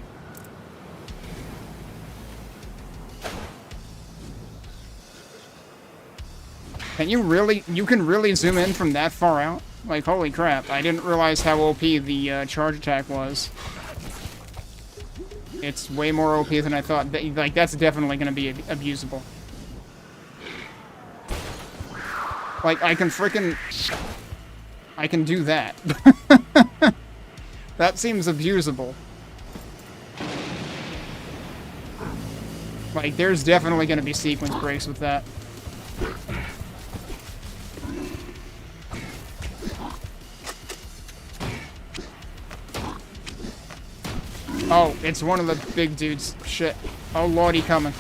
You can really zoom in from that far out? Like, holy crap, I didn't realize how OP the charge attack was. It's way more OP than I thought. Like, that's definitely gonna be abusable. Like, I can do that. That seems abusable. Like, there's definitely gonna be sequence breaks with that. Oh, it's one of the big dudes. Shit. Oh, lordy, coming.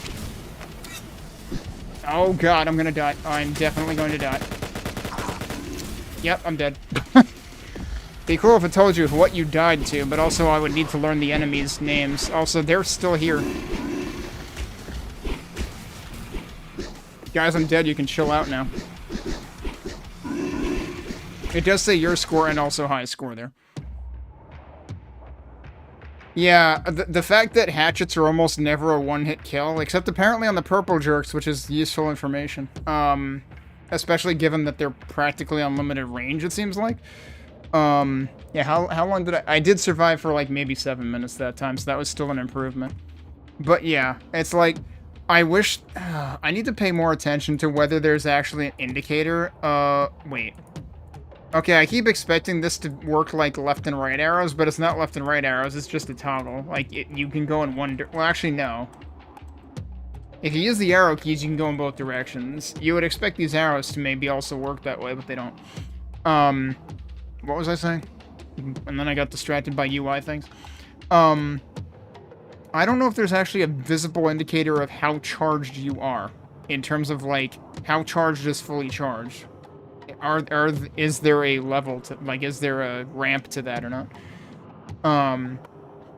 Oh, God, I'm gonna die. I'm definitely going to die. Yep, I'm dead. Be cool if it told you what you died to, but also I would need to learn the enemies' names. Also, they're still here. Guys, I'm dead. You can chill out now. It does say your score and also high score there. Yeah, the fact that hatchets are almost never a one-hit kill, except apparently on the purple jerks, which is useful information. Especially given that they're practically unlimited range, it seems like. Yeah, how long did I did survive for like maybe 7 minutes that time, so that was still an improvement. But yeah, it's like, I wish, I need to pay more attention to whether there's actually an indicator. Wait. Okay, I keep expecting this to work like left and right arrows, but it's not left and right arrows, it's just a toggle. Like, you can go in one well, actually, no. If you use the arrow keys, you can go in both directions. You would expect these arrows to maybe also work that way, but they don't. What was I saying? And then I got distracted by UI things. I don't know if there's actually a visible indicator of how charged you are, in terms of, like, how charged is fully charged. Is there a level to, like, is there a ramp to that or not?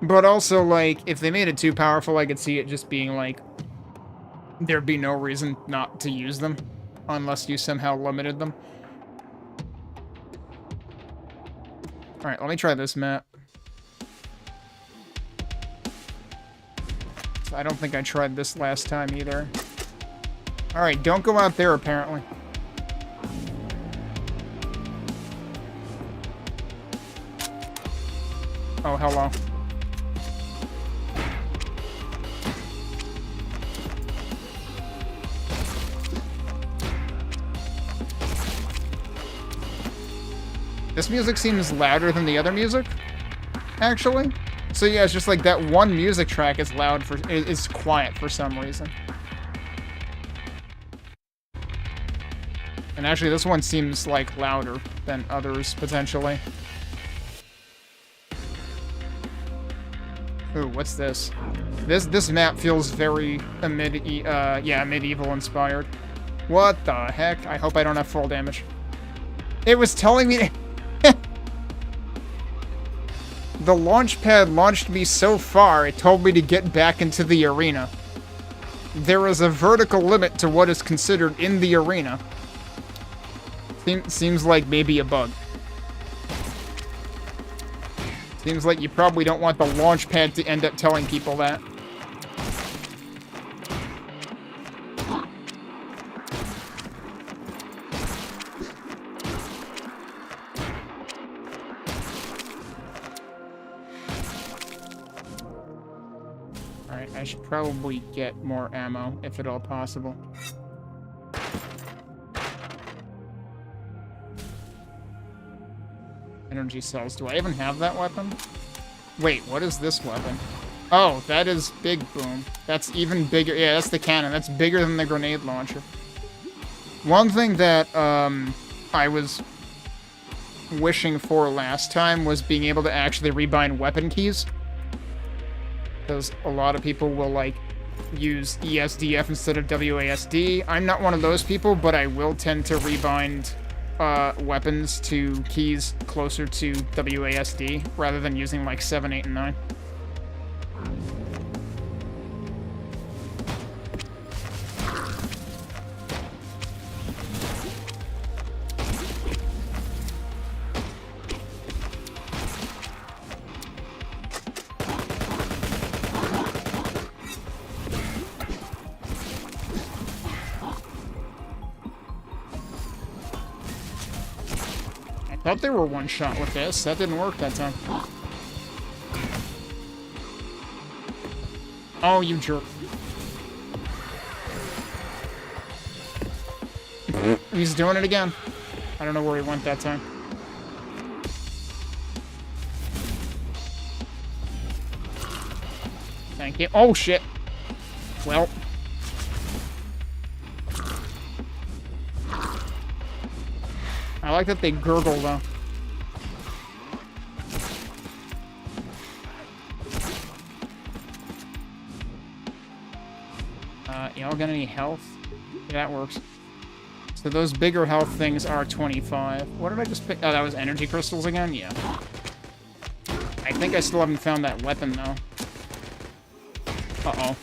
But also, like, if they made it too powerful, I could see it just being, like, there'd be no reason not to use them, unless you somehow limited them. Alright, let me try this map. I don't think I tried this last time either. Alright, don't go out there, apparently. Oh, hello. This music seems louder than the other music, actually. So yeah, it's just like that one music track is loud for, is quiet for some reason. And actually this one seems like louder than others, potentially. Ooh, what's this? This map feels very medieval inspired. What the heck? I hope I don't have full damage. It was telling me the launch pad launched me so far, it told me to get back into the arena. There is a vertical limit to what is considered in the arena. Seems like maybe a bug. Seems like you probably don't want the launch pad to end up telling people that. Alright, I should probably get more ammo, if at all possible. Energy cells. Do I even have that weapon? Wait, what is this weapon? Oh, that is Big Boom. That's even bigger. Yeah, that's the cannon. That's bigger than the grenade launcher. One thing that I was wishing for last time was being able to actually rebind weapon keys. Because a lot of people will, like, use ESDF instead of WASD. I'm not one of those people, but I will tend to rebind weapons to keys closer to WASD rather than using like 7, 8, and 9. I thought they were one shot with this. That didn't work that time. Oh, you jerk. He's doing it again. I don't know where he went that time. Thank you. Oh, shit. Well. I like that they gurgle, though. Y'all got any health? Yeah, that works. So those bigger health things are 25. What did I just pick? Oh, that was energy crystals again? Yeah. I think I still haven't found that weapon, though. Uh-oh.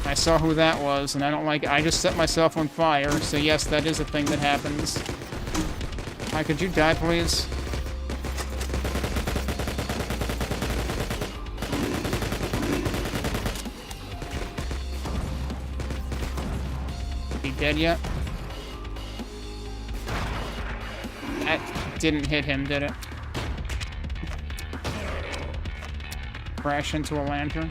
I saw who that was, and I don't like it. I just set myself on fire, so yes, that is a thing that happens. Hi, could you die, please? He dead yet? That didn't hit him, did it? Crash into a lantern.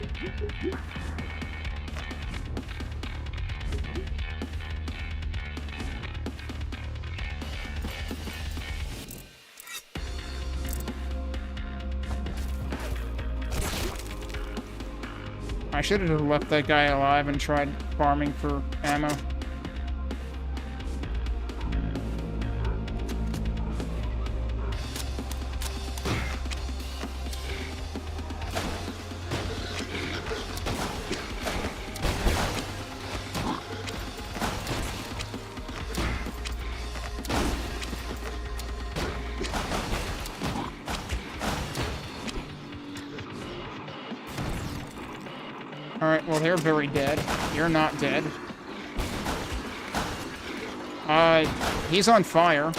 I should have left that guy alive and tried farming for ammo. Alright, well, they're very dead. You're not dead. He's on fire.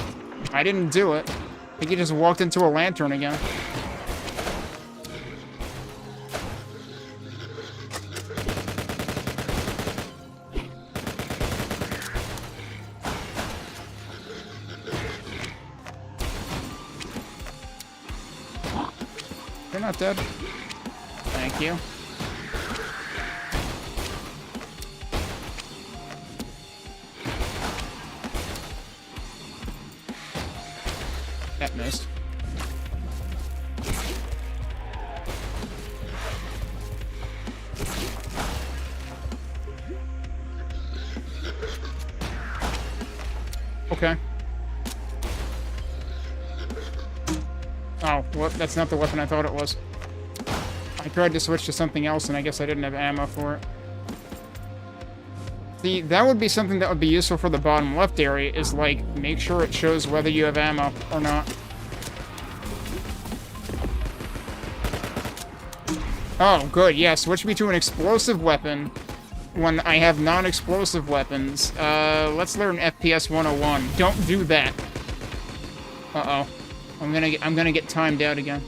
I didn't do it. I think he just walked into a lantern again. You're not dead. Thank you. That missed. Okay. Oh, well, that's not the weapon I thought it was. I tried to switch to something else, and I guess I didn't have ammo for it. See, that would be something that would be useful for the bottom left area, is, like, make sure it shows whether you have ammo or not. Oh, good, yeah, switch me to an explosive weapon when I have non-explosive weapons. Let's learn FPS 101. Don't do that. Uh-oh. I'm gonna get timed out again.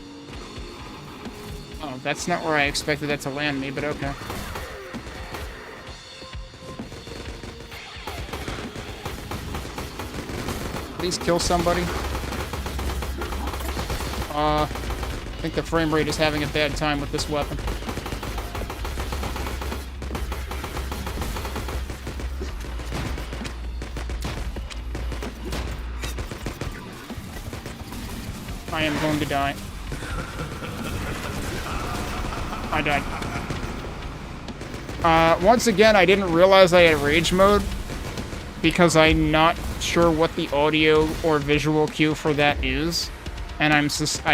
Oh, that's not where I expected that to land me, but okay. Please kill somebody. I think the frame rate is having a bad time with this weapon. I am going to die. I died. Once again, I didn't realize I had rage mode because I'm not sure what the audio or visual cue for that is, and I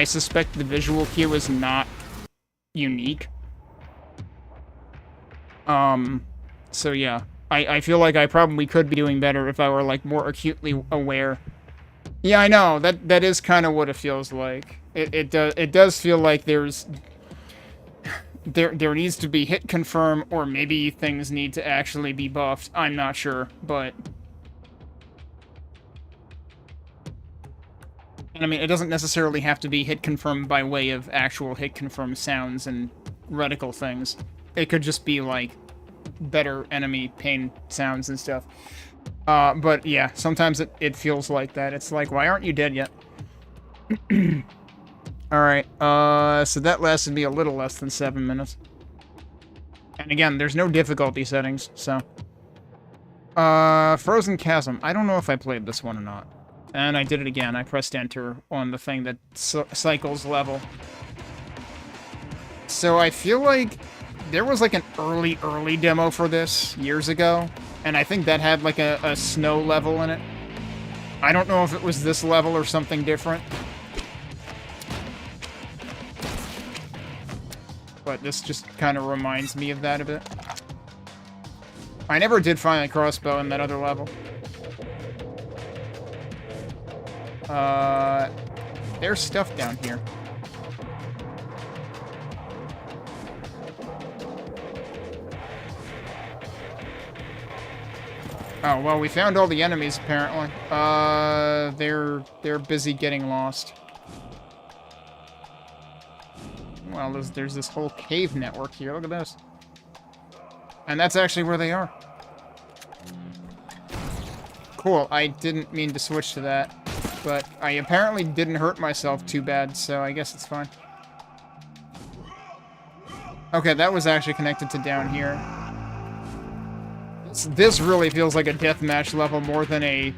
suspect the visual cue is not unique. So yeah, I feel like I probably could be doing better if I were, like, more acutely aware. Yeah, I know, that is kind of what it feels like. It does feel like there needs to be hit confirm, or maybe things need to actually be buffed. I'm not sure, but... And I mean, it doesn't necessarily have to be hit confirm by way of actual hit confirm sounds and reticle things. It could just be, like, better enemy pain sounds and stuff. But yeah, sometimes it feels like that. It's like, why aren't you dead yet? Alright, so that lasted me a little less than 7 minutes. And again, there's no difficulty settings, so... Frozen Chasm. I don't know if I played this one or not. And I did it again. I pressed enter on the thing that cycles level. So I feel like there was, like, an early demo for this years ago. And I think that had, like, a snow level in it. I don't know if it was this level or something different. But this just kind of reminds me of that a bit. I never did find a crossbow in that other level. There's stuff down here. Oh, well, we found all the enemies, apparently. They're busy getting lost. Well, there's this whole cave network here. Look at this. And that's actually where they are. Cool. I didn't mean to switch to that. But I apparently didn't hurt myself too bad, so I guess it's fine. Okay, that was actually connected to down here. This really feels like a deathmatch level more than a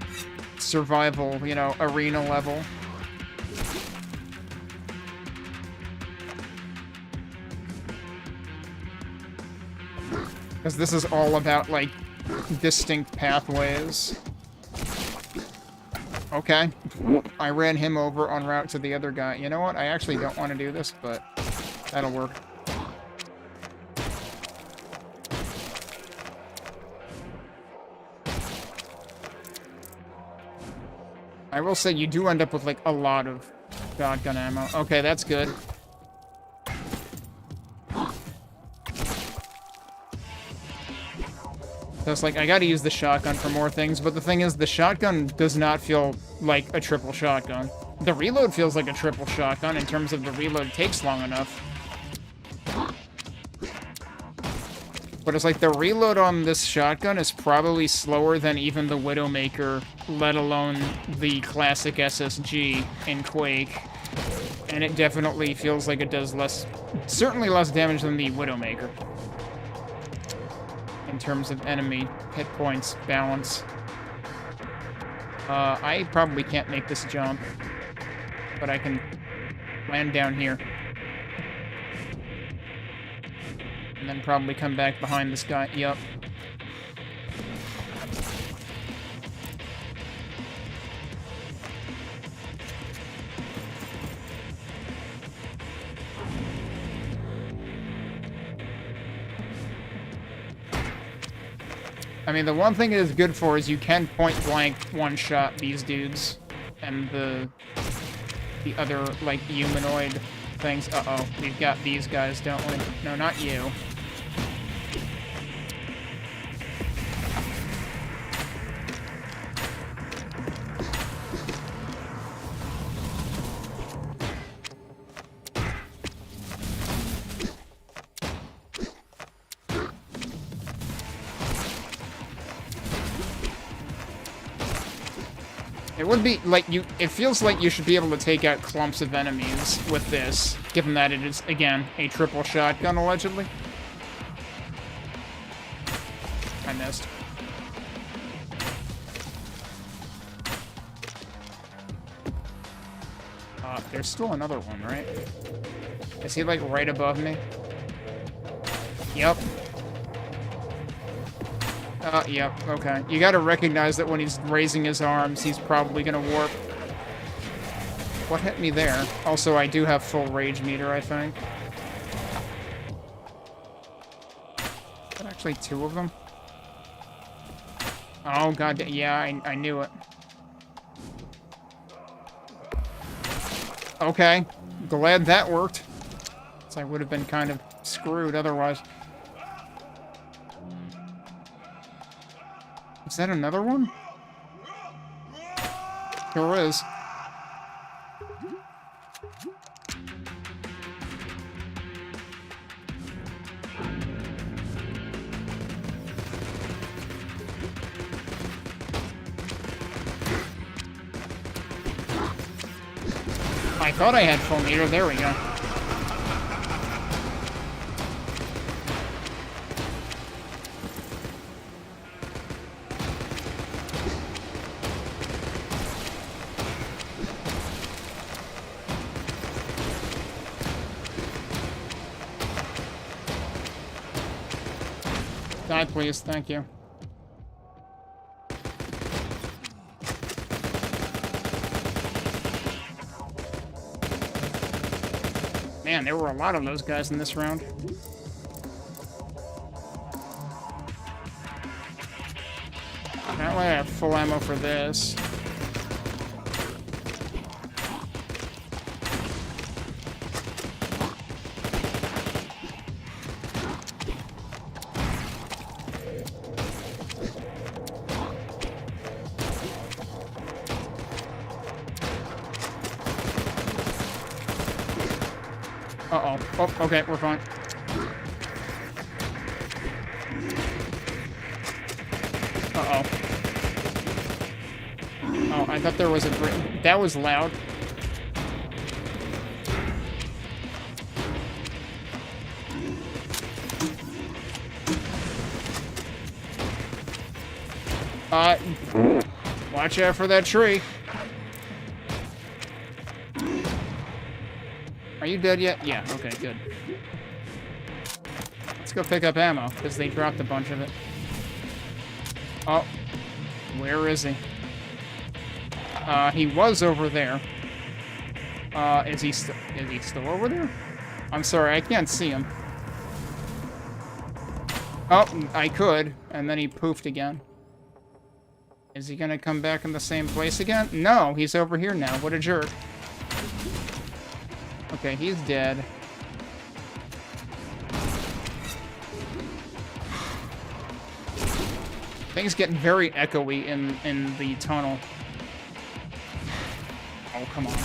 survival, you know, arena level. Because this is all about, like, distinct pathways. Okay. I ran him over en route to the other guy. You know what? I actually don't want to do this, but that'll work. I will say you do end up with, like, a lot of shotgun ammo. Okay, that's good. So it's like, I gotta use the shotgun for more things, but the thing is, the shotgun does not feel like a triple shotgun. The reload feels like a triple shotgun in terms of the reload takes long enough. But it's like the reload on this shotgun is probably slower than even the Widowmaker, let alone the classic SSG in Quake. And it definitely feels like it does less, certainly less damage than the Widowmaker. In terms of enemy hit points balance. I probably can't make this jump, but I can land down here. And then probably come back behind this guy. Yup. I mean, the one thing it is good for is you can point-blank one-shot these dudes. And the other, like, humanoid things. Uh-oh, we've got these guys, don't we? No, not you. It would be, like, it feels like you should be able to take out clumps of enemies with this, given that it is, again, a triple shotgun, allegedly. I missed. There's still another one, right? Is he, like, right above me? Yep. Yep, okay. You gotta recognize that when he's raising his arms, he's probably gonna warp. What hit me there? Also, I do have full rage meter, I think. Is that actually two of them? Oh, god, yeah, I knew it. Okay, glad that worked. So I would have been kind of screwed otherwise. Is that another one? Sure is. I thought I had full meter. There we go. Die, please. Thank you. Man, there were a lot of those guys in this round. Apparently I have full ammo for this. Uh-oh. Oh, okay, we're fine. Uh-oh. Oh, I thought there was a... That was loud. Watch out for that tree. Are you dead yet? Yeah, okay, good. Let's go pick up ammo, because they dropped a bunch of it. Oh. Where is he? He was over there. Is he still over there? I'm sorry, I can't see him. Oh, I could, and then he poofed again. Is he gonna come back in the same place again? No, he's over here now. What a jerk. Okay, he's dead. Things getting very echoey in the tunnel. Oh, come on.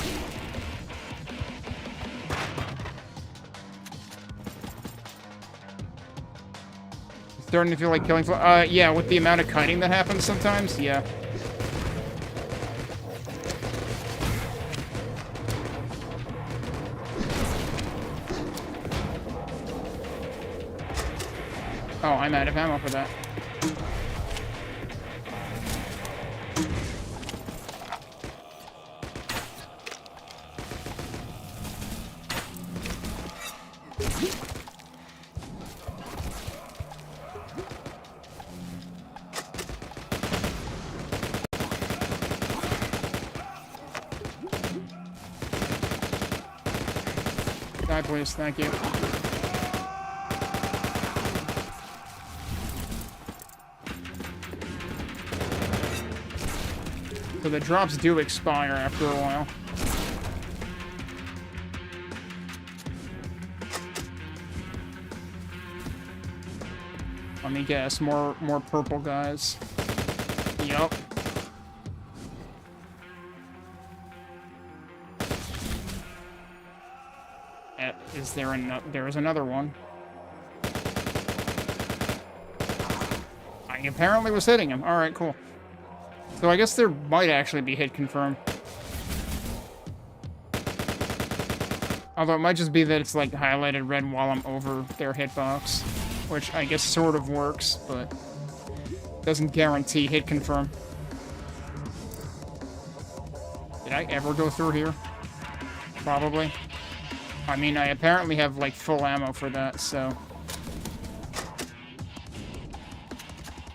Starting to feel like killing... yeah, with the amount of kiting that happens sometimes, yeah. Oh, I'm out of ammo for that. Die, please. Thank you. So the drops do expire after a while. Let me guess. More purple guys. Yup. Is there there is another one. I apparently was hitting him. Alright, cool. So I guess there might actually be hit confirmed. Although it might just be that it's like highlighted red while I'm over their hitbox. Which I guess sort of works, but doesn't guarantee hit confirm. Did I ever go through here? Probably. I mean, I apparently have, like, full ammo for that, so...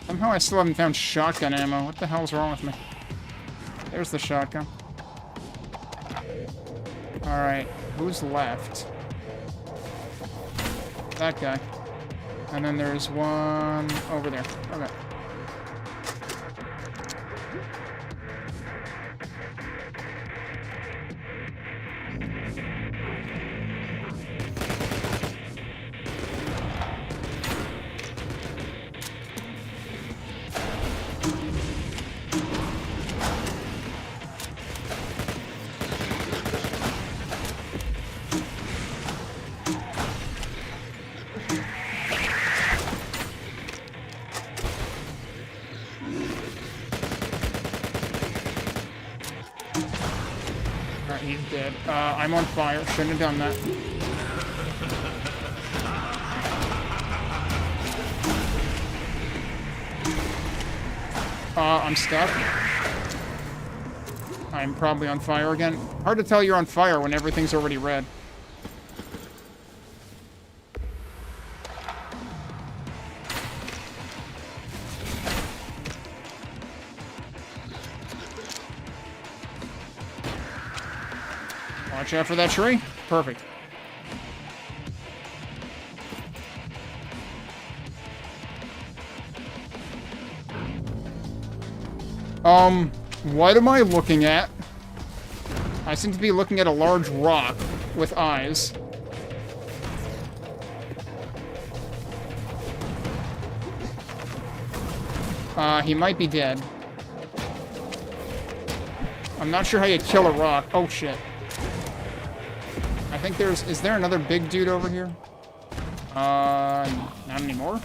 Somehow I still haven't found shotgun ammo. What the hell's wrong with me? There's the shotgun. Alright, who's left? That guy. And then there's one over there. Okay. He's dead. I'm on fire. Shouldn't have done that. I'm stuck. I'm probably on fire again. Hard to tell you're on fire when everything's already red. Watch out for that tree. Perfect. What am I looking at? I seem to be looking at a large rock with eyes. He might be dead. I'm not sure how you kill a rock. Oh, shit. I think there's... Is there another big dude over here? Not anymore?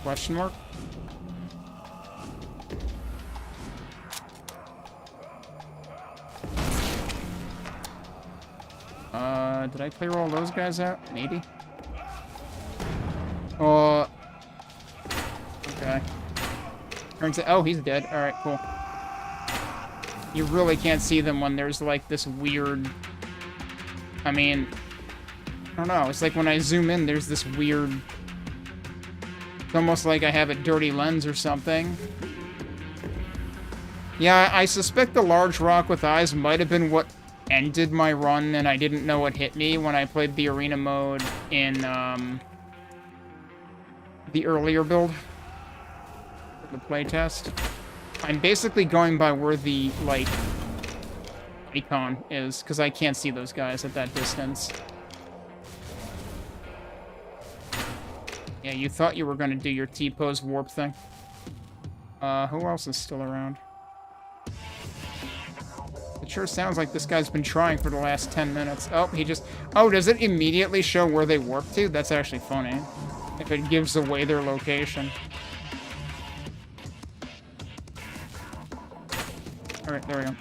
Question mark? Did I clear all those guys out? Maybe? Okay. Turns out... Oh, he's dead. Alright, cool. You really can't see them when there's, like, this weird... I mean... I don't know. It's like when I zoom in, there's this weird... It's almost like I have a dirty lens or something. Yeah, I suspect the large rock with eyes might have been what ended my run, and I didn't know what hit me when I played the arena mode in, the earlier build. The playtest. I'm basically going by where the, like, icon is, because I can't see those guys at that distance. Yeah, you thought you were going to do your T-pose warp thing. Who else is still around? It sure sounds like this guy's been trying for the last 10 minutes. Oh, he just... Oh, does it immediately show where they warp to? That's actually funny. If it gives away their location. Alright, there we go.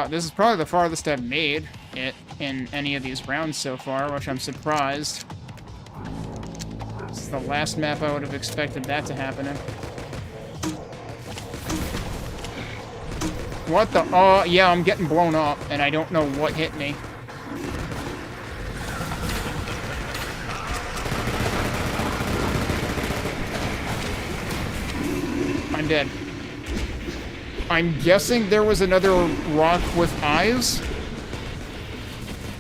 This is probably the farthest I've made it in any of these rounds so far, which I'm surprised. This is the last map I would have expected that to happen in. What the? Oh, yeah, I'm getting blown up, and I don't know what hit me. I'm dead. I'm guessing there was another rock with eyes.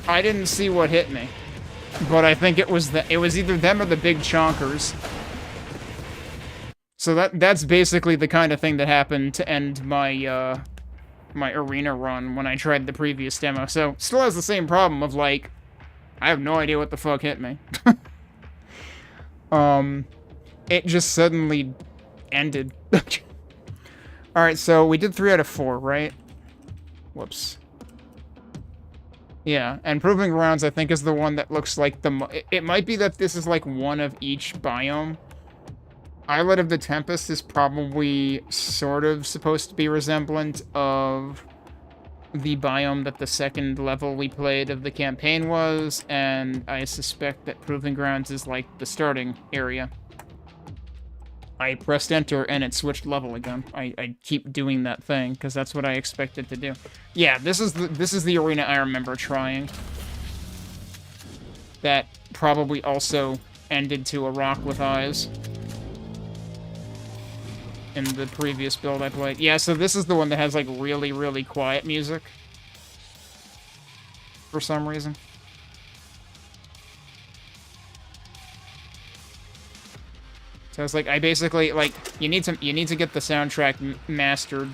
I didn't see what hit me, but I think it was either them or the big chonkers. So that's basically the kind of thing that happened to end my my arena run when I tried the previous demo. So still has the same problem of like, I have no idea what the fuck hit me. It just suddenly ended. Alright, so we did 3 out of 4, right? Whoops. Yeah, and Proving Grounds, I think, is the one that looks like the... It might be that this is, like, one of each biome. Islet of the Tempest is probably sort of supposed to be resemblant of the biome that the second level we played of the campaign was, and I suspect that Proving Grounds is, like, the starting area. I pressed enter and it switched level again. I keep doing that thing because that's what I expected to do. Yeah, this is the arena I remember trying. That probably also ended to a rock with eyes in the previous build I played. Yeah, so this is the one that has like really, really quiet music for some reason. So it's like, I basically, like, you need to get the soundtrack mastered,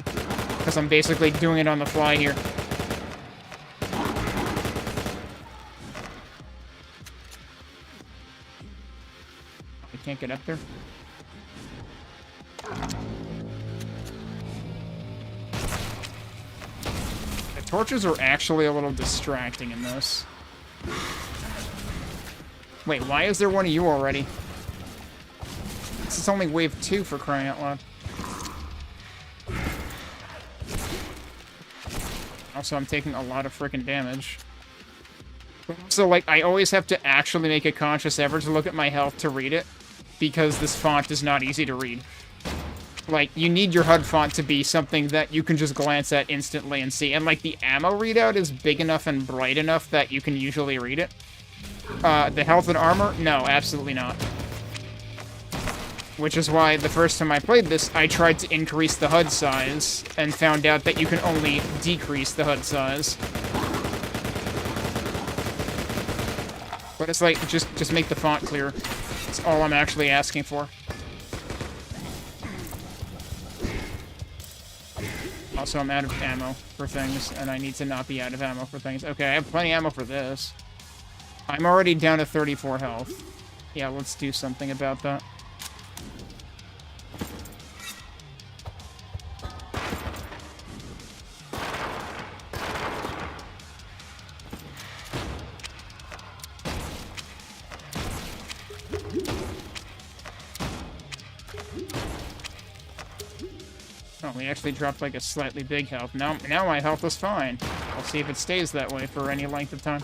because I'm basically doing it on the fly here. I can't get up there. The torches are actually a little distracting in this. Wait, why is there one of you already? This is only wave 2 for crying out loud. Also, I'm taking a lot of freaking damage. So, like, I always have to actually make a conscious effort to look at my health to read it, because this font is not easy to read. Like, you need your HUD font to be something that you can just glance at instantly and see. And, like, the ammo readout is big enough and bright enough that you can usually read it. The health and armor? No, absolutely not. Which is why the first time I played this, I tried to increase the HUD size, and found out that you can only decrease the HUD size. But it's like, just make the font clear. That's all I'm actually asking for. also I'm out of ammo for things, and I need to not be out of ammo for things. Okay, I have plenty of ammo for this. I'm already down to 34 health. Yeah, let's do something about that. Oh, we actually dropped like a slightly big health. Now my health is fine. I'll see if it stays that way for any length of time.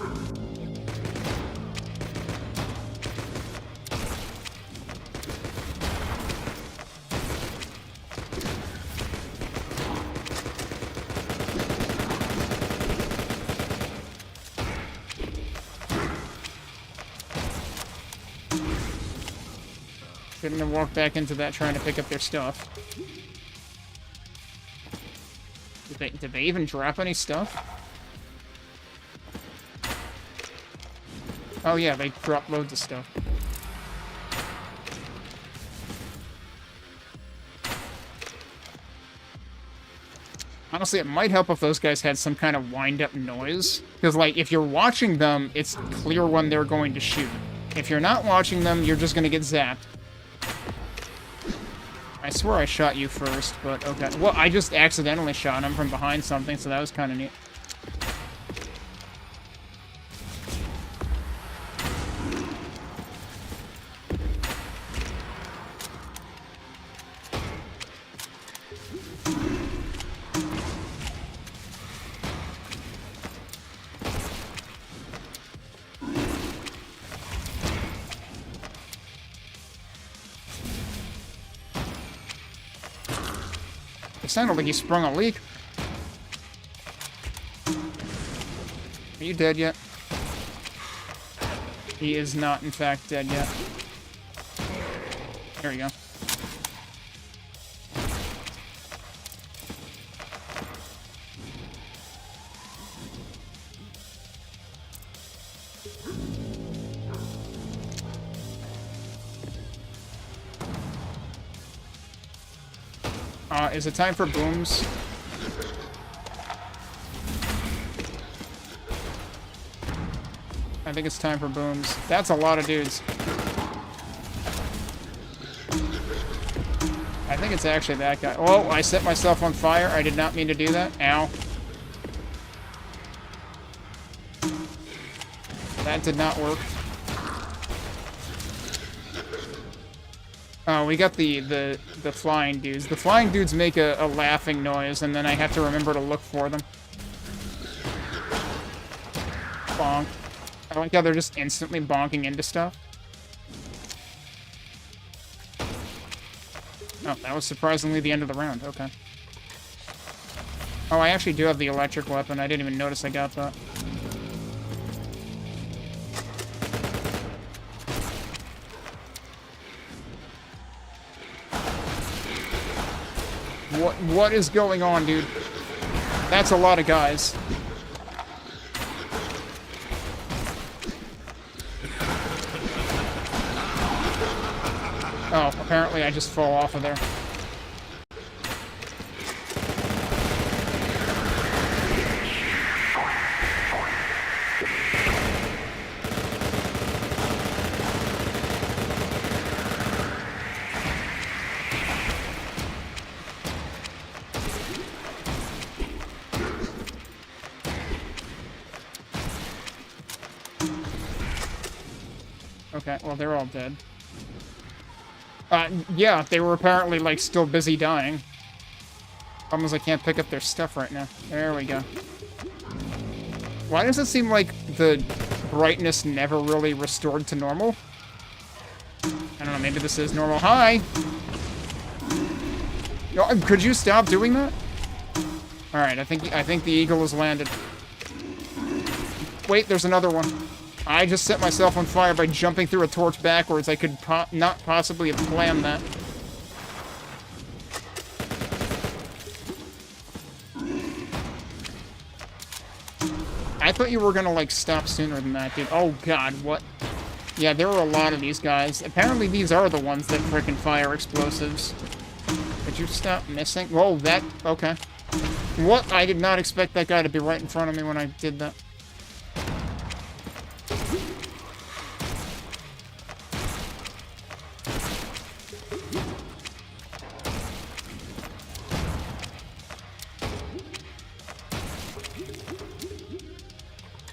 Shouldn't have walked back into that trying to pick up their stuff. Did they even drop any stuff? Oh yeah, they dropped loads of stuff. Honestly, it might help if those guys had some kind of wind-up noise. Because, like, if you're watching them, it's clear when they're going to shoot. If you're not watching them, you're just going to get zapped. I swear I shot you first, but okay. Well, I just accidentally shot him from behind something, so that was kind of neat. It sounded like he sprung a leak. Are you dead yet? He is not, in fact, dead yet. There we go. Is it time for booms? I think it's time for booms. That's a lot of dudes. I think it's actually that guy. Oh, I set myself on fire. I did not mean to do that. Ow. That did not work. Oh, we got the flying dudes. The flying dudes make a laughing noise, and then I have to remember to look for them. Bonk. I like how they're just instantly bonking into stuff. Oh, that was surprisingly the end of the round. Okay. Oh, I actually do have the electric weapon. I didn't even notice I got that. What is going on, dude? That's a lot of guys. Oh, apparently I just fall off of there. Okay, well, they're all dead. Yeah, they were apparently, like, still busy dying. Problem is I can't pick up their stuff right now. There we go. Why does it seem like the brightness never really restored to normal? I don't know, maybe this is normal. Hi! Yo, could you stop doing that? Alright, I think the eagle has landed. Wait, there's another one. I just set myself on fire by jumping through a torch backwards. I could not possibly have planned that. I thought you were gonna, like, stop sooner than that, dude. Oh, God, what? Yeah, there were a lot of these guys. Apparently these are the ones that frickin' fire explosives. Could you stop missing? Whoa, that... Okay. What? I did not expect that guy to be right in front of me when I did that.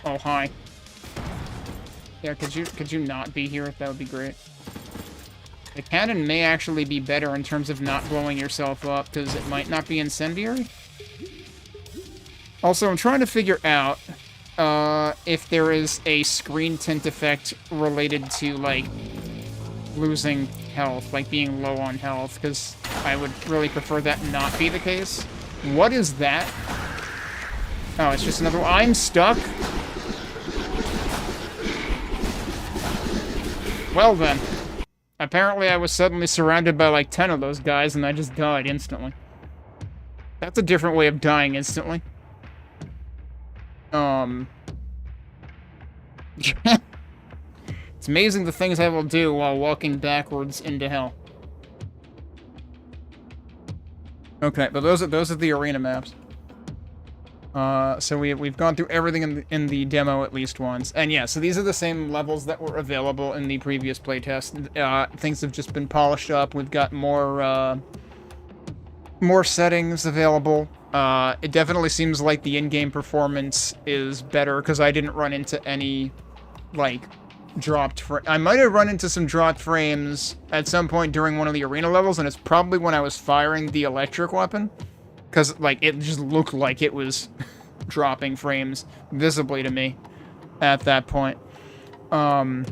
Oh, hi. Yeah, could you not be here? That would be great. The cannon may actually be better in terms of not blowing yourself up, because it might not be incendiary. Also, I'm trying to figure out if there is a screen tint effect related to, like, losing health, like being low on health, because I would really prefer that not be the case. What is that? Oh, it's just another one. I'm stuck? Well then. Apparently I was suddenly surrounded by like 10 of those guys and I just died instantly. That's a different way of dying instantly. It's amazing the things I will do while walking backwards into hell. Okay, but those are the arena maps. So we've gone through everything in the demo at least once. And yeah, so these are the same levels that were available in the previous playtest. Things have just been polished up. We've got more settings available. It definitely seems like the in-game performance is better, because I didn't run into any, like, I might have run into some dropped frames at some point during one of the arena levels, and it's probably when I was firing the electric weapon. Because, like, it just looked like it was dropping frames visibly to me at that point. But,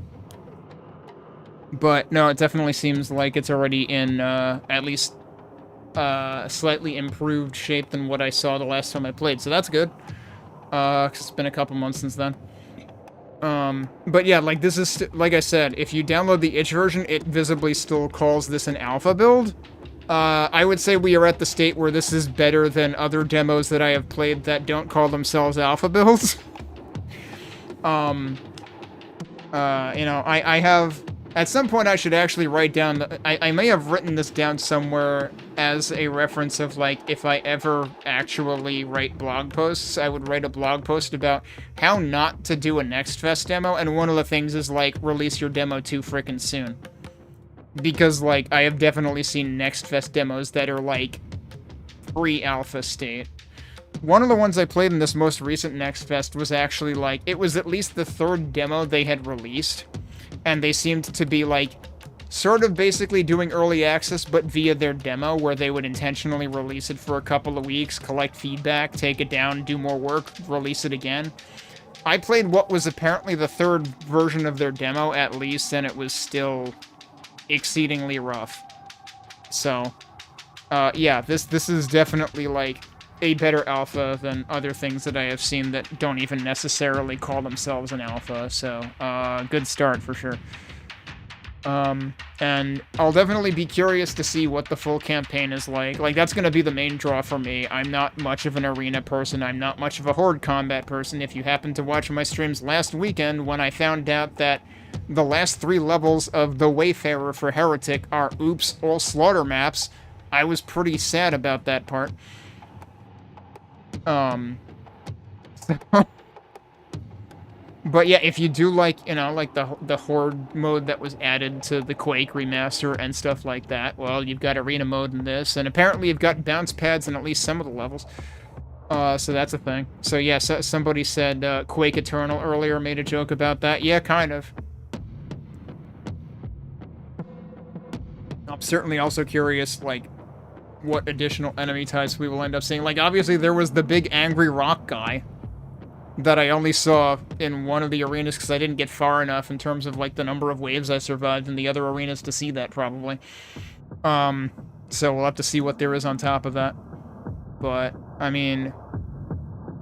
no, it definitely seems like it's already in, at least, slightly improved shape than what I saw the last time I played. So that's good. 'Cause it's been a couple months since then. But yeah, like, this is, like I said, if you download the itch version, it visibly still calls this an alpha build. I would say we are at the state where this is better than other demos that I have played that don't call themselves alpha builds. You know, I have... At some point, I should actually write down... I may have written this down somewhere as a reference of, like, if I ever actually write blog posts, I would write a blog post about how not to do a Next Fest demo, and one of the things is, like, release your demo too frickin' soon. Because, like, I have definitely seen Next Fest demos that are, like, pre-alpha state. One of the ones I played in this most recent Next Fest was actually, like, it was at least the third demo they had released. And they seemed to be, like, sort of basically doing early access, but via their demo, where they would intentionally release it for a couple of weeks, collect feedback, take it down, do more work, release it again. I played what was apparently the third version of their demo, at least, and it was still exceedingly rough. So, yeah, this is definitely, like, a better alpha than other things that I have seen that don't even necessarily call themselves an alpha, so, good start for sure. And I'll definitely be curious to see what the full campaign is like. Like, that's gonna be the main draw for me. I'm not much of an arena person, I'm not much of a horde combat person. If you happened to watch my streams last weekend when I found out that the last 3 levels of the Wayfarer for Heretic are oops, all slaughter maps, I was pretty sad about that part. But yeah, if you do like, you know, like the Horde mode that was added to the Quake remaster and stuff like that, well, you've got arena mode in this, and apparently you've got bounce pads in at least some of the levels. So that's a thing. So yeah, somebody said Quake Eternal earlier, made a joke about that. Yeah, kind of. I'm certainly also curious, like, what additional enemy types we will end up seeing. Like, obviously there was the big angry rock guy that I only saw in one of the arenas because I didn't get far enough in terms of, like, the number of waves I survived in the other arenas to see that, probably. So we'll have to see what there is on top of that. But, I mean,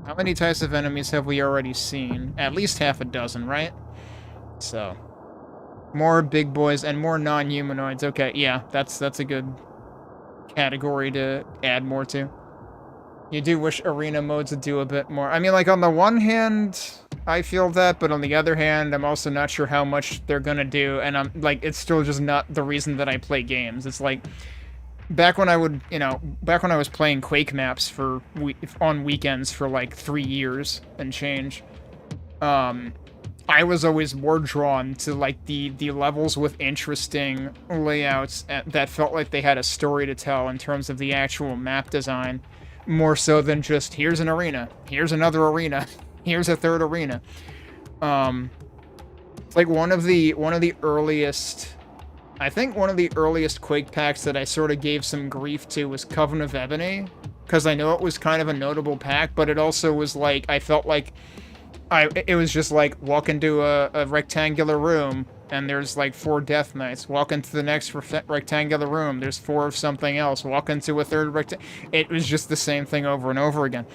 how many types of enemies have we already seen? At least half a dozen, right? So, more big boys and more non-humanoids. Okay, yeah, that's a good category to add more to. You do wish arena modes would do a bit more. I mean, like, on the one hand, I feel that, but on the other hand, I'm also not sure how much they're gonna do, and I'm, like, it's still just not the reason that I play games. It's like, back when I would, back when I was playing Quake maps on weekends for like 3 years and change, um, I was always more drawn to like the levels with interesting layouts that felt like they had a story to tell in terms of the actual map design, more so than just here's an arena, here's another arena, here's a third arena. Um, like one of the earliest. I think one of the earliest Quake packs that I sort of gave some grief to was Coven of Ebony, because I know it was kind of a notable pack, but it also was like, I felt like it was just like, walk into a rectangular room, and there's like 4 Death Knights. Walk into the next rectangular room, there's 4 of something else. Walk into a third it was just the same thing over and over again.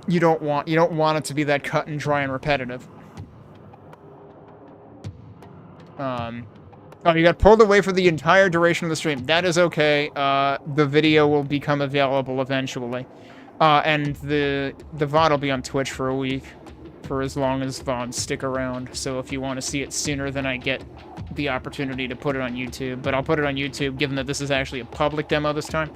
You don't want it to be that cut and dry and repetitive. Oh, you got pulled away for the entire duration of the stream. That is okay. The video will become available eventually. And the VOD will be on Twitch for a week, for as long as VODs stick around. So if you want to see it sooner than I get the opportunity to put it on YouTube. But I'll put it on YouTube, given that this is actually a public demo this time.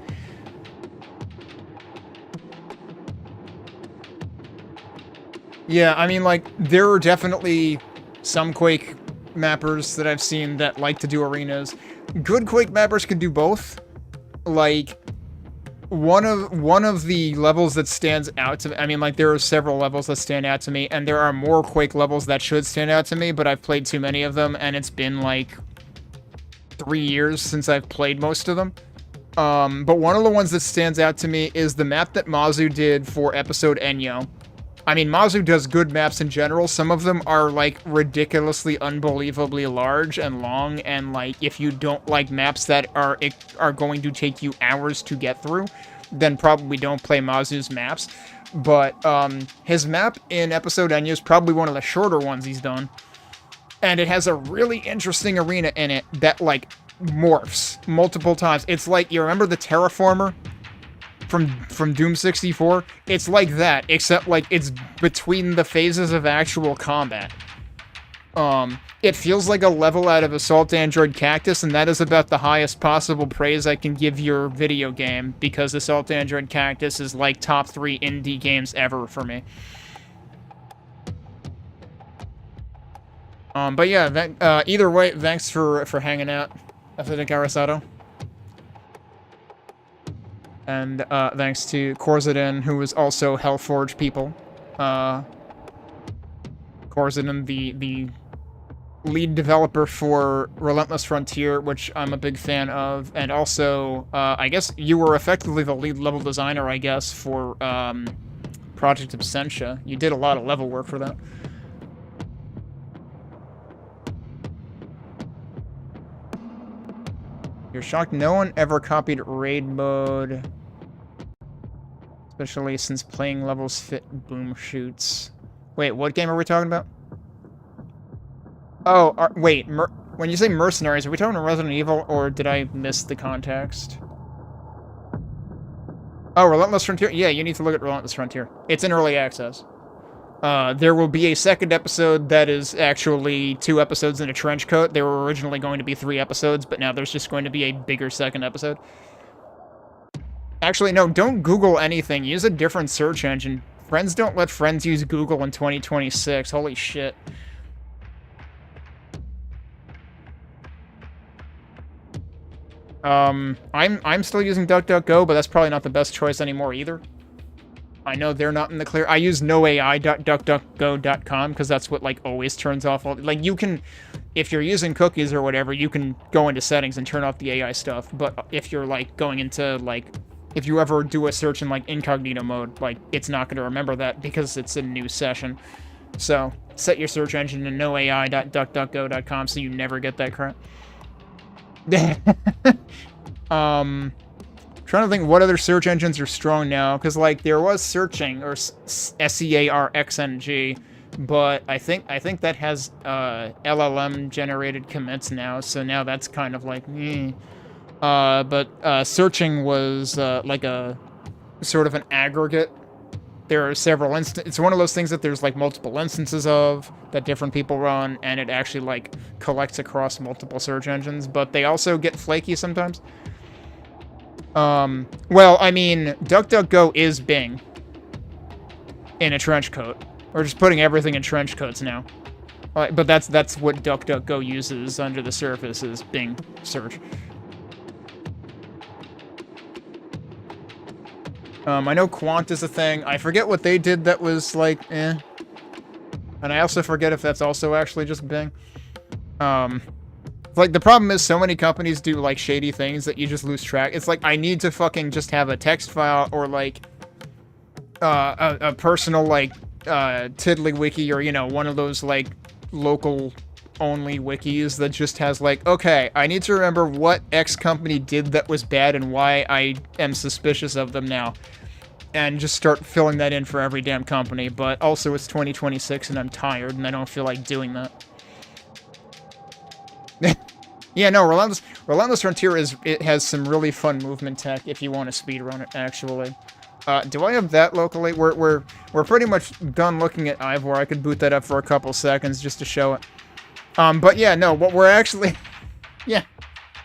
Yeah, I mean, like, there are definitely some Quake mappers that I've seen that like to do arenas. Good Quake mappers can do both. Like, one of the levels that stands out to me, I mean, like, there are several levels that stand out to me, and there are more Quake levels that should stand out to me, but I've played too many of them, and it's been like 3 years since I've played most of them. But one of the ones that stands out to me is the map that Mazu did for episode Enyo. I mean, Mazu does good maps in general. Some of them are, like, ridiculously, unbelievably large and long, and, like, if you don't like maps that are going to take you hours to get through, then probably don't play Mazu's maps. But, his map in episode Enyo is probably one of the shorter ones he's done. And it has a really interesting arena in it that, like, morphs multiple times. It's like, you remember the Terraformer from Doom 64? It's like that, except like it's between the phases of actual combat. It feels like a level out of Assault Android Cactus, and that is about the highest possible praise I can give your video game, because Assault Android Cactus is like top 3 indie games ever for me. But yeah, either way, thanks for hanging out, Athletic Arisato. And thanks to Corzadin, who is also Hellforge people. Corzadin, the lead developer for Relentless Frontier, which I'm a big fan of, and also, I guess you were effectively the lead level designer, I guess, for Project Absentia. You did a lot of level work for that. You're shocked no one ever copied raid mode, especially since playing levels fit boom shoots. Wait, what game are we talking about? Oh, wait, when you say mercenaries, are we talking about Resident Evil, or did I miss the context? Oh, Relentless Frontier? Yeah, you need to look at Relentless Frontier. It's in early access. There will be a second episode that is actually 2 episodes in a trench coat. There were originally going to be 3 episodes, but now there's just going to be a bigger second episode. Actually, no, don't Google anything. Use a different search engine. Friends don't let friends use Google in 2026. Holy shit. I'm still using DuckDuckGo, but that's probably not the best choice anymore either. I know they're not in the clear. I use noai.duckduckgo.com because that's what, like, always turns off all... Like, you can... If you're using cookies or whatever, you can go into settings and turn off the AI stuff. But if you're, like, going into, like... If you ever do a search in, like, incognito mode, like, it's not going to remember that because it's a new session. So, set your search engine to noai.duckduckgo.com so you never get that crap. Trying to think what other search engines are strong now, because, like, there was searching, or SEARXNG, but I think that has LLM generated commits now, so now that's kind of like but searching was like a sort of an aggregate. There are several it's one of those things that there's like multiple instances of that different people run, and it actually like collects across multiple search engines, but they also get flaky sometimes. Well, I mean, DuckDuckGo is Bing in a trench coat. We're just putting everything in trench coats now. But that's what DuckDuckGo uses under the surface is Bing search. I know Quant is a thing. I forget what they did that was like, eh. And I also forget if that's also actually just Bing. Like, the problem is so many companies do, like, shady things that you just lose track. It's like, I need to fucking just have a text file or, like, a personal, like, Tiddlywiki or, you know, one of those, like, local-only wikis that just has, like, okay, I need to remember what X company did that was bad and why I am suspicious of them now. And just start filling that in for every damn company. But also, it's 2026 and I'm tired and I don't feel like doing that. Yeah, no, Relentless Frontier it has some really fun movement tech if you want to speedrun it, actually. Do I have that locally? We're pretty much done looking at Ivor. I could boot that up for a couple seconds just to show it. But yeah, no, what we're actually... yeah.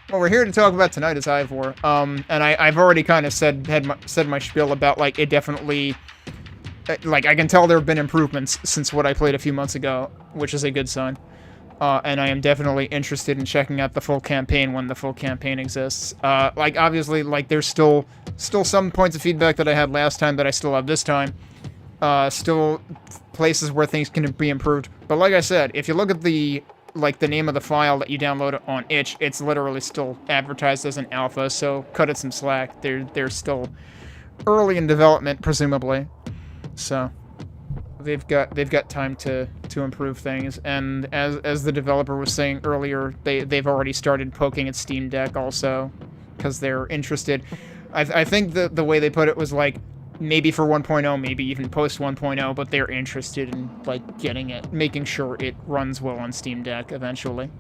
What we're here to talk about tonight is Ivor. And I've already kind of said my spiel about, like, it definitely... like, I can tell there have been improvements since what I played a few months ago, which is a good sign. And I am definitely interested in checking out the full campaign when the full campaign exists. Like, obviously, like, there's still some points of feedback that I had last time that I still have this time. Still places where things can be improved. But like I said, if you look at the name of the file that you download on itch, it's literally still advertised as an alpha, so cut it some slack. They're still early in development, presumably. So... They've got time to improve things, and as the developer was saying earlier, they've already started poking at Steam Deck also, because they're interested. I think the way they put it was like maybe for 1.0, maybe even post 1.0, but they're interested in like getting it, making sure it runs well on Steam Deck eventually.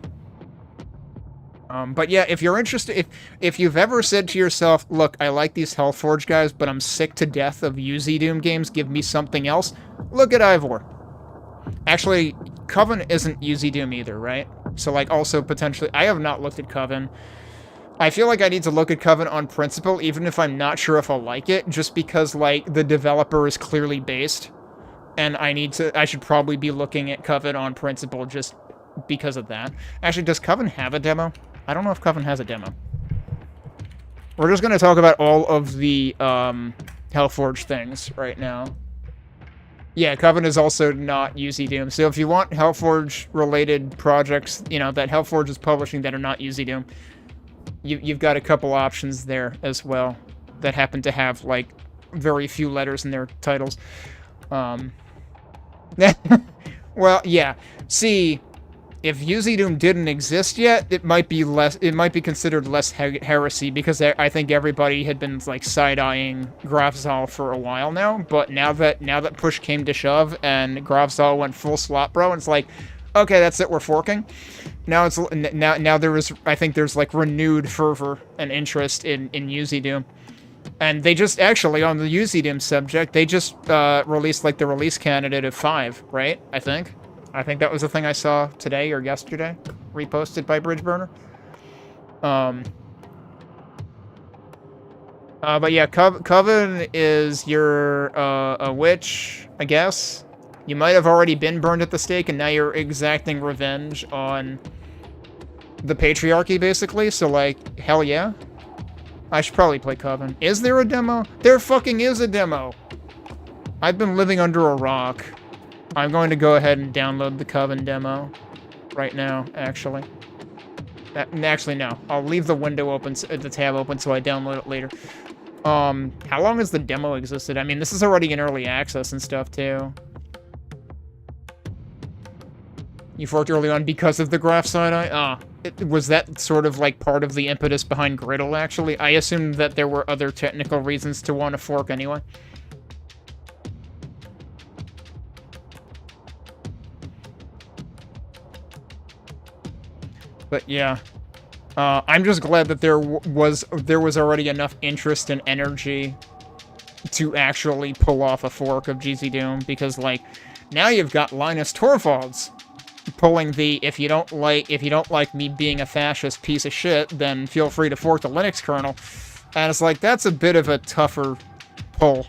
But yeah, if you're interested, if you've ever said to yourself, look, I like these Hellforge guys, but I'm sick to death of UZ Doom games, give me something else, look at Ivor. Actually, Coven isn't UZ Doom either, right? So, like, also potentially, I have not looked at Coven. I feel like I need to look at Coven on principle, even if I'm not sure if I'll like it, just because, like, the developer is clearly based, and I should probably be looking at Coven on principle just because of that. Actually, does Coven have a demo? I don't know if Coven has a demo. We're just going to talk about all of the Hellforge things right now. Yeah, Coven is also not UZ Doom. So if you want Hellforge-related projects, you know, that Hellforge is publishing that are not UZ Doom, you've got a couple options there as well that happen to have, like, very few letters in their titles. Well, yeah. See... If UZ Doom didn't exist yet, it might be considered less heresy, because I think everybody had been, like, side-eyeing Grafzal for a while now, but now that push came to shove, and Grafzal went full slot bro, and it's like, okay, that's it, we're forking. Now I think there's, like, renewed fervor and interest in UZ Doom. And they just, actually, on the UZ Doom subject, they just, released, like, the release candidate of 5, right? I think that was the thing I saw today or yesterday, reposted by Bridgeburner. But yeah, Coven is your, a witch, I guess. You might have already been burned at the stake, and now you're exacting revenge on the Patriarchy, basically. So, like, hell yeah. I should probably play Coven. Is there a demo? There fucking is a demo! I've been living under a rock. I'm going to go ahead and download the Coven demo right now, actually. Actually, no. I'll leave the window open, the tab open, so I download it later. How long has the demo existed? I mean, this is already in early access and stuff, too. You forked early on because of the graph side-eye? Was that sort of, like, part of the impetus behind Griddle, actually? I assumed that there were other technical reasons to want to fork anyway. But yeah, I'm just glad that there was already enough interest and energy to actually pull off a fork of GZ Doom, because, like, now you've got Linus Torvalds pulling the if you don't like me being a fascist piece of shit, then feel free to fork the Linux kernel. And it's like, that's a bit of a tougher pull.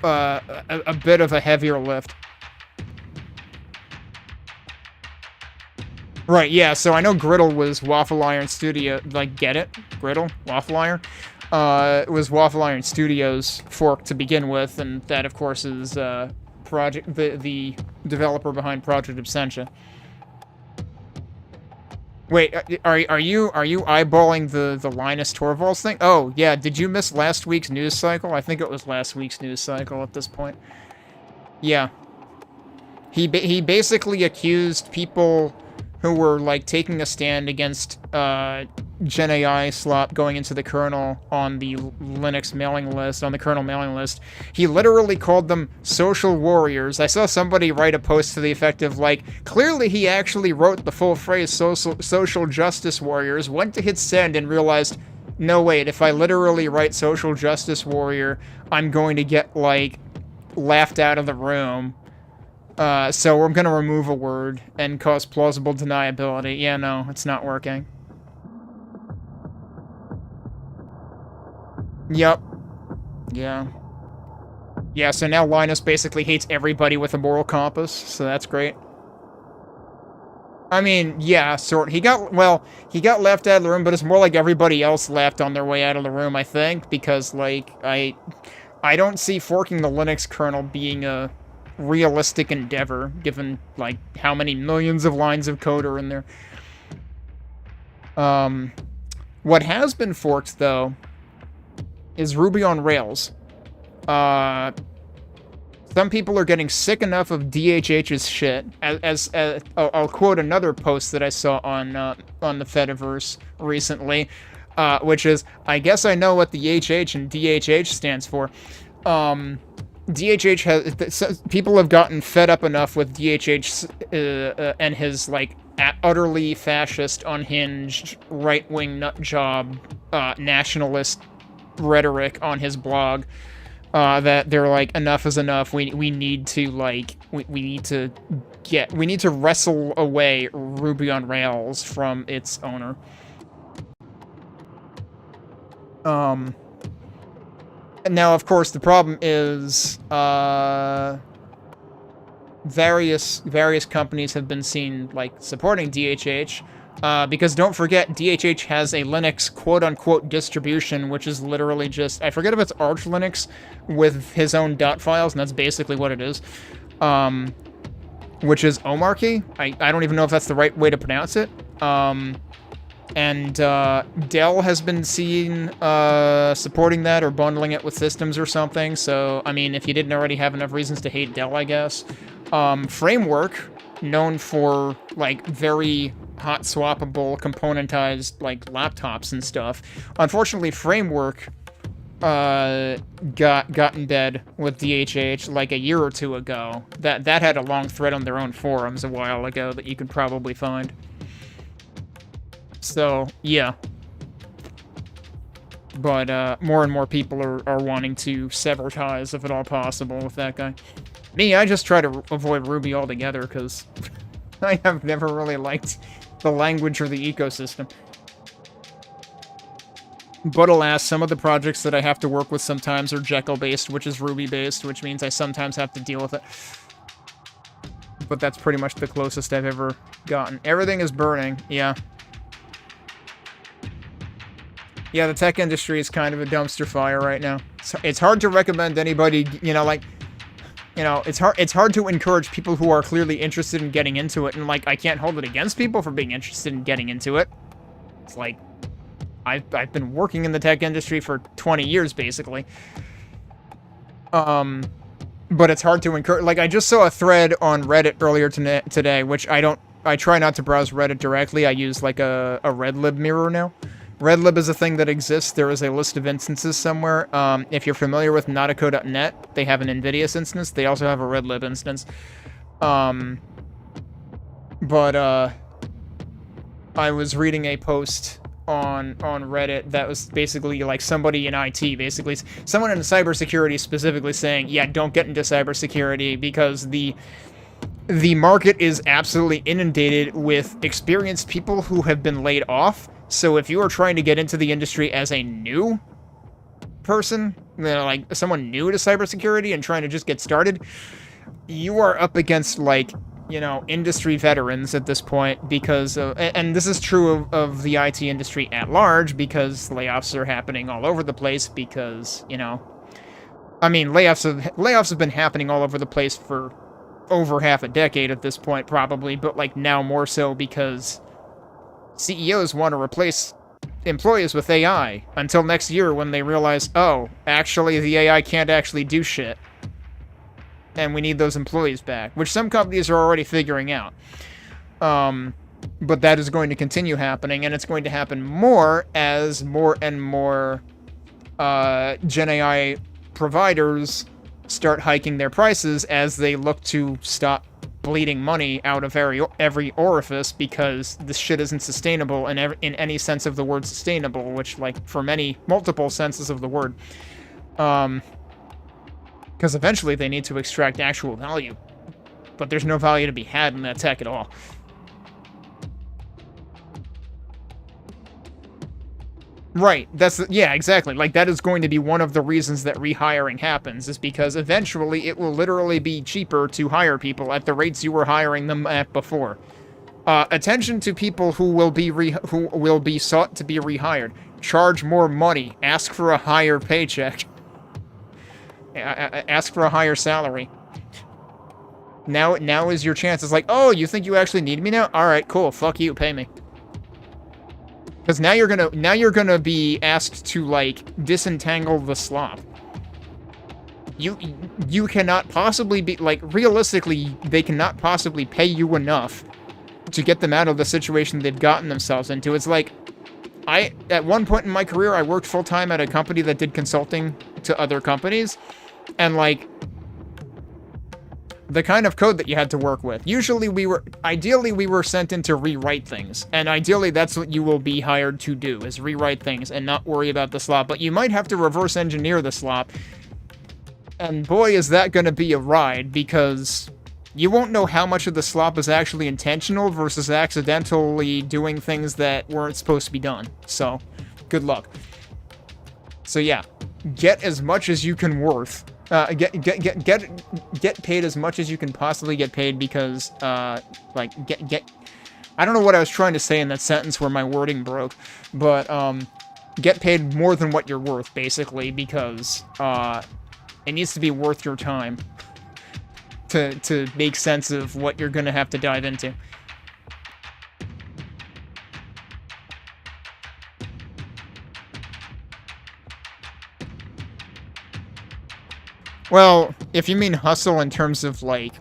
A bit of a heavier lift. Right, yeah, so I know Griddle was Waffle Iron Studio, like, get it? Griddle? Waffle Iron? It was Waffle Iron Studios fork to begin with, and that, of course, is, the developer behind Project Absentia. Wait, are you eyeballing the Linus Torvalds thing? Oh, yeah, did you miss last week's news cycle? I think it was last week's news cycle at this point. Yeah. He basically accused people who were, like, taking a stand against, Gen AI slop going into the kernel on the Linux mailing list, on the kernel mailing list. He literally called them social warriors. I saw somebody write a post to the effect of, like, clearly he actually wrote the full phrase social justice warriors, went to hit send and realized, no wait, if I literally write social justice warrior, I'm going to get, like, laughed out of the room. So we're gonna remove a word and cause plausible deniability. Yeah, no, it's not working. Yep. Yeah. Yeah, so now Linus basically hates everybody with a moral compass, so that's great. I mean, yeah, he got left out of the room, but it's more like everybody else left on their way out of the room, I think, because, like, I don't see forking the Linux kernel being a realistic endeavor, given, like, how many millions of lines of code are in there. What has been forked, though, is Ruby on Rails. Some people are getting sick enough of DHH's shit, as I'll quote another post that I saw on the Fediverse recently, which is, I guess I know what the HH and DHH stands for. DHH has... people have gotten fed up enough with DHH and his, like, utterly fascist, unhinged, right-wing nutjob, nationalist rhetoric on his blog, that they're like, enough is enough. We need to, like, we need to wrestle away Ruby on Rails from its owner. Now, of course, the problem is, various companies have been seen, like, supporting DHH, because don't forget, DHH has a Linux quote-unquote distribution, which is literally just, I forget if it's Arch Linux with his own .dot files, and that's basically what it is, which is Omarchy. I don't even know if that's the right way to pronounce it. And Dell has been seen supporting that or bundling it with systems or something, so, I mean, if you didn't already have enough reasons to hate Dell, I guess. Framework, known for, like, very hot swappable, componentized, like, laptops and stuff. Unfortunately, Framework got in bed with DHH, like, a year or two ago. That had a long thread on their own forums a while ago that you could probably find. So, yeah. But, more and more people are wanting to sever ties, if at all possible, with that guy. Me, I just try to avoid Ruby altogether, because I have never really liked the language or the ecosystem. But alas, some of the projects that I have to work with sometimes are Jekyll-based, which is Ruby-based, which means I sometimes have to deal with it. But that's pretty much the closest I've ever gotten. Everything is burning, yeah. Yeah, the tech industry is kind of a dumpster fire right now. So it's hard to recommend anybody, you know, like... You know, it's hard to encourage people who are clearly interested in getting into it, and, like, I can't hold it against people for being interested in getting into it. It's like, I've been working in the tech industry for 20 years, basically. But it's hard to encourage... Like, I just saw a thread on Reddit earlier today, which I try not to browse Reddit directly. I use, like, a Redlib mirror now. Redlib is a thing that exists. There is a list of instances somewhere. If you're familiar with Nautico.net, they have an Invidious instance. They also have a Redlib instance. I was reading a post on Reddit that was basically like somebody in IT, basically someone in cybersecurity specifically saying, yeah, don't get into cybersecurity because the the market is absolutely inundated with experienced people who have been laid off. So if you are trying to get into the industry as a new person, like someone new to cybersecurity and trying to just get started, you are up against, like, industry veterans at this point, because and this is true of the IT industry at large, because layoffs are happening all over the place, because, I mean, layoffs have been happening all over the place for over half a decade at this point, probably, but, like, now more so because CEOs want to replace employees with AI until next year, when they realize, oh, actually, the AI can't actually do shit, and we need those employees back, which some companies are already figuring out. But that is going to continue happening, and it's going to happen more as more and more Gen AI providers start hiking their prices as they look to stop bleeding money out of every orifice, because this shit isn't sustainable in any sense of the word sustainable, which, like, for multiple senses of the word. Because eventually they need to extract actual value, but there's no value to be had in that tech at all. Right, yeah, exactly. Like, that is going to be one of the reasons that rehiring happens, is because eventually it will literally be cheaper to hire people at the rates you were hiring them at before. Attention to people who will be sought to be rehired. Charge more money. Ask for a higher paycheck. Ask for a higher salary. Now is your chance. It's like, oh, you think you actually need me now? All right, cool. Fuck you. Pay me. Because now you're gonna be asked to, like, disentangle the slop. You cannot possibly be, like, realistically, they cannot possibly pay you enough to get them out of the situation they've gotten themselves into. It's like, at one point in my career, I worked full-time at a company that did consulting to other companies, and, like, the kind of code that you had to work with. Ideally, we were sent in to rewrite things, and ideally that's what you will be hired to do, is rewrite things and not worry about the slop, but you might have to reverse engineer the slop, and boy, is that going to be a ride, because you won't know how much of the slop is actually intentional versus accidentally doing things that weren't supposed to be done, so good luck. So yeah, get as much as you can worth. Get paid as much as you can possibly get paid, because, like, I don't know what I was trying to say in that sentence where my wording broke, but, get paid more than what you're worth, basically, because, it needs to be worth your time to make sense of what you're gonna have to dive into. Well, if you mean hustle in terms of, like,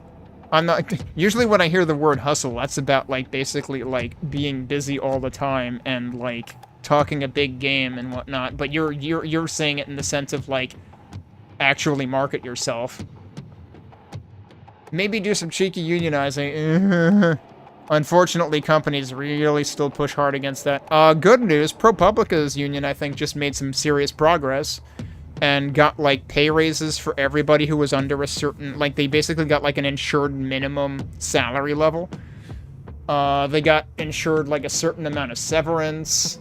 I'm not... Usually when I hear the word hustle, that's about, like, basically, like, being busy all the time and, like, talking a big game and whatnot, but you're saying it in the sense of, like, actually market yourself. Maybe do some cheeky unionizing. Unfortunately, companies really still push hard against that. Good news, ProPublica's union, I think, just made some serious progress and got, like, pay raises for everybody who was under a certain... Like, they basically got, like, an insured minimum salary level. They got insured, like, a certain amount of severance.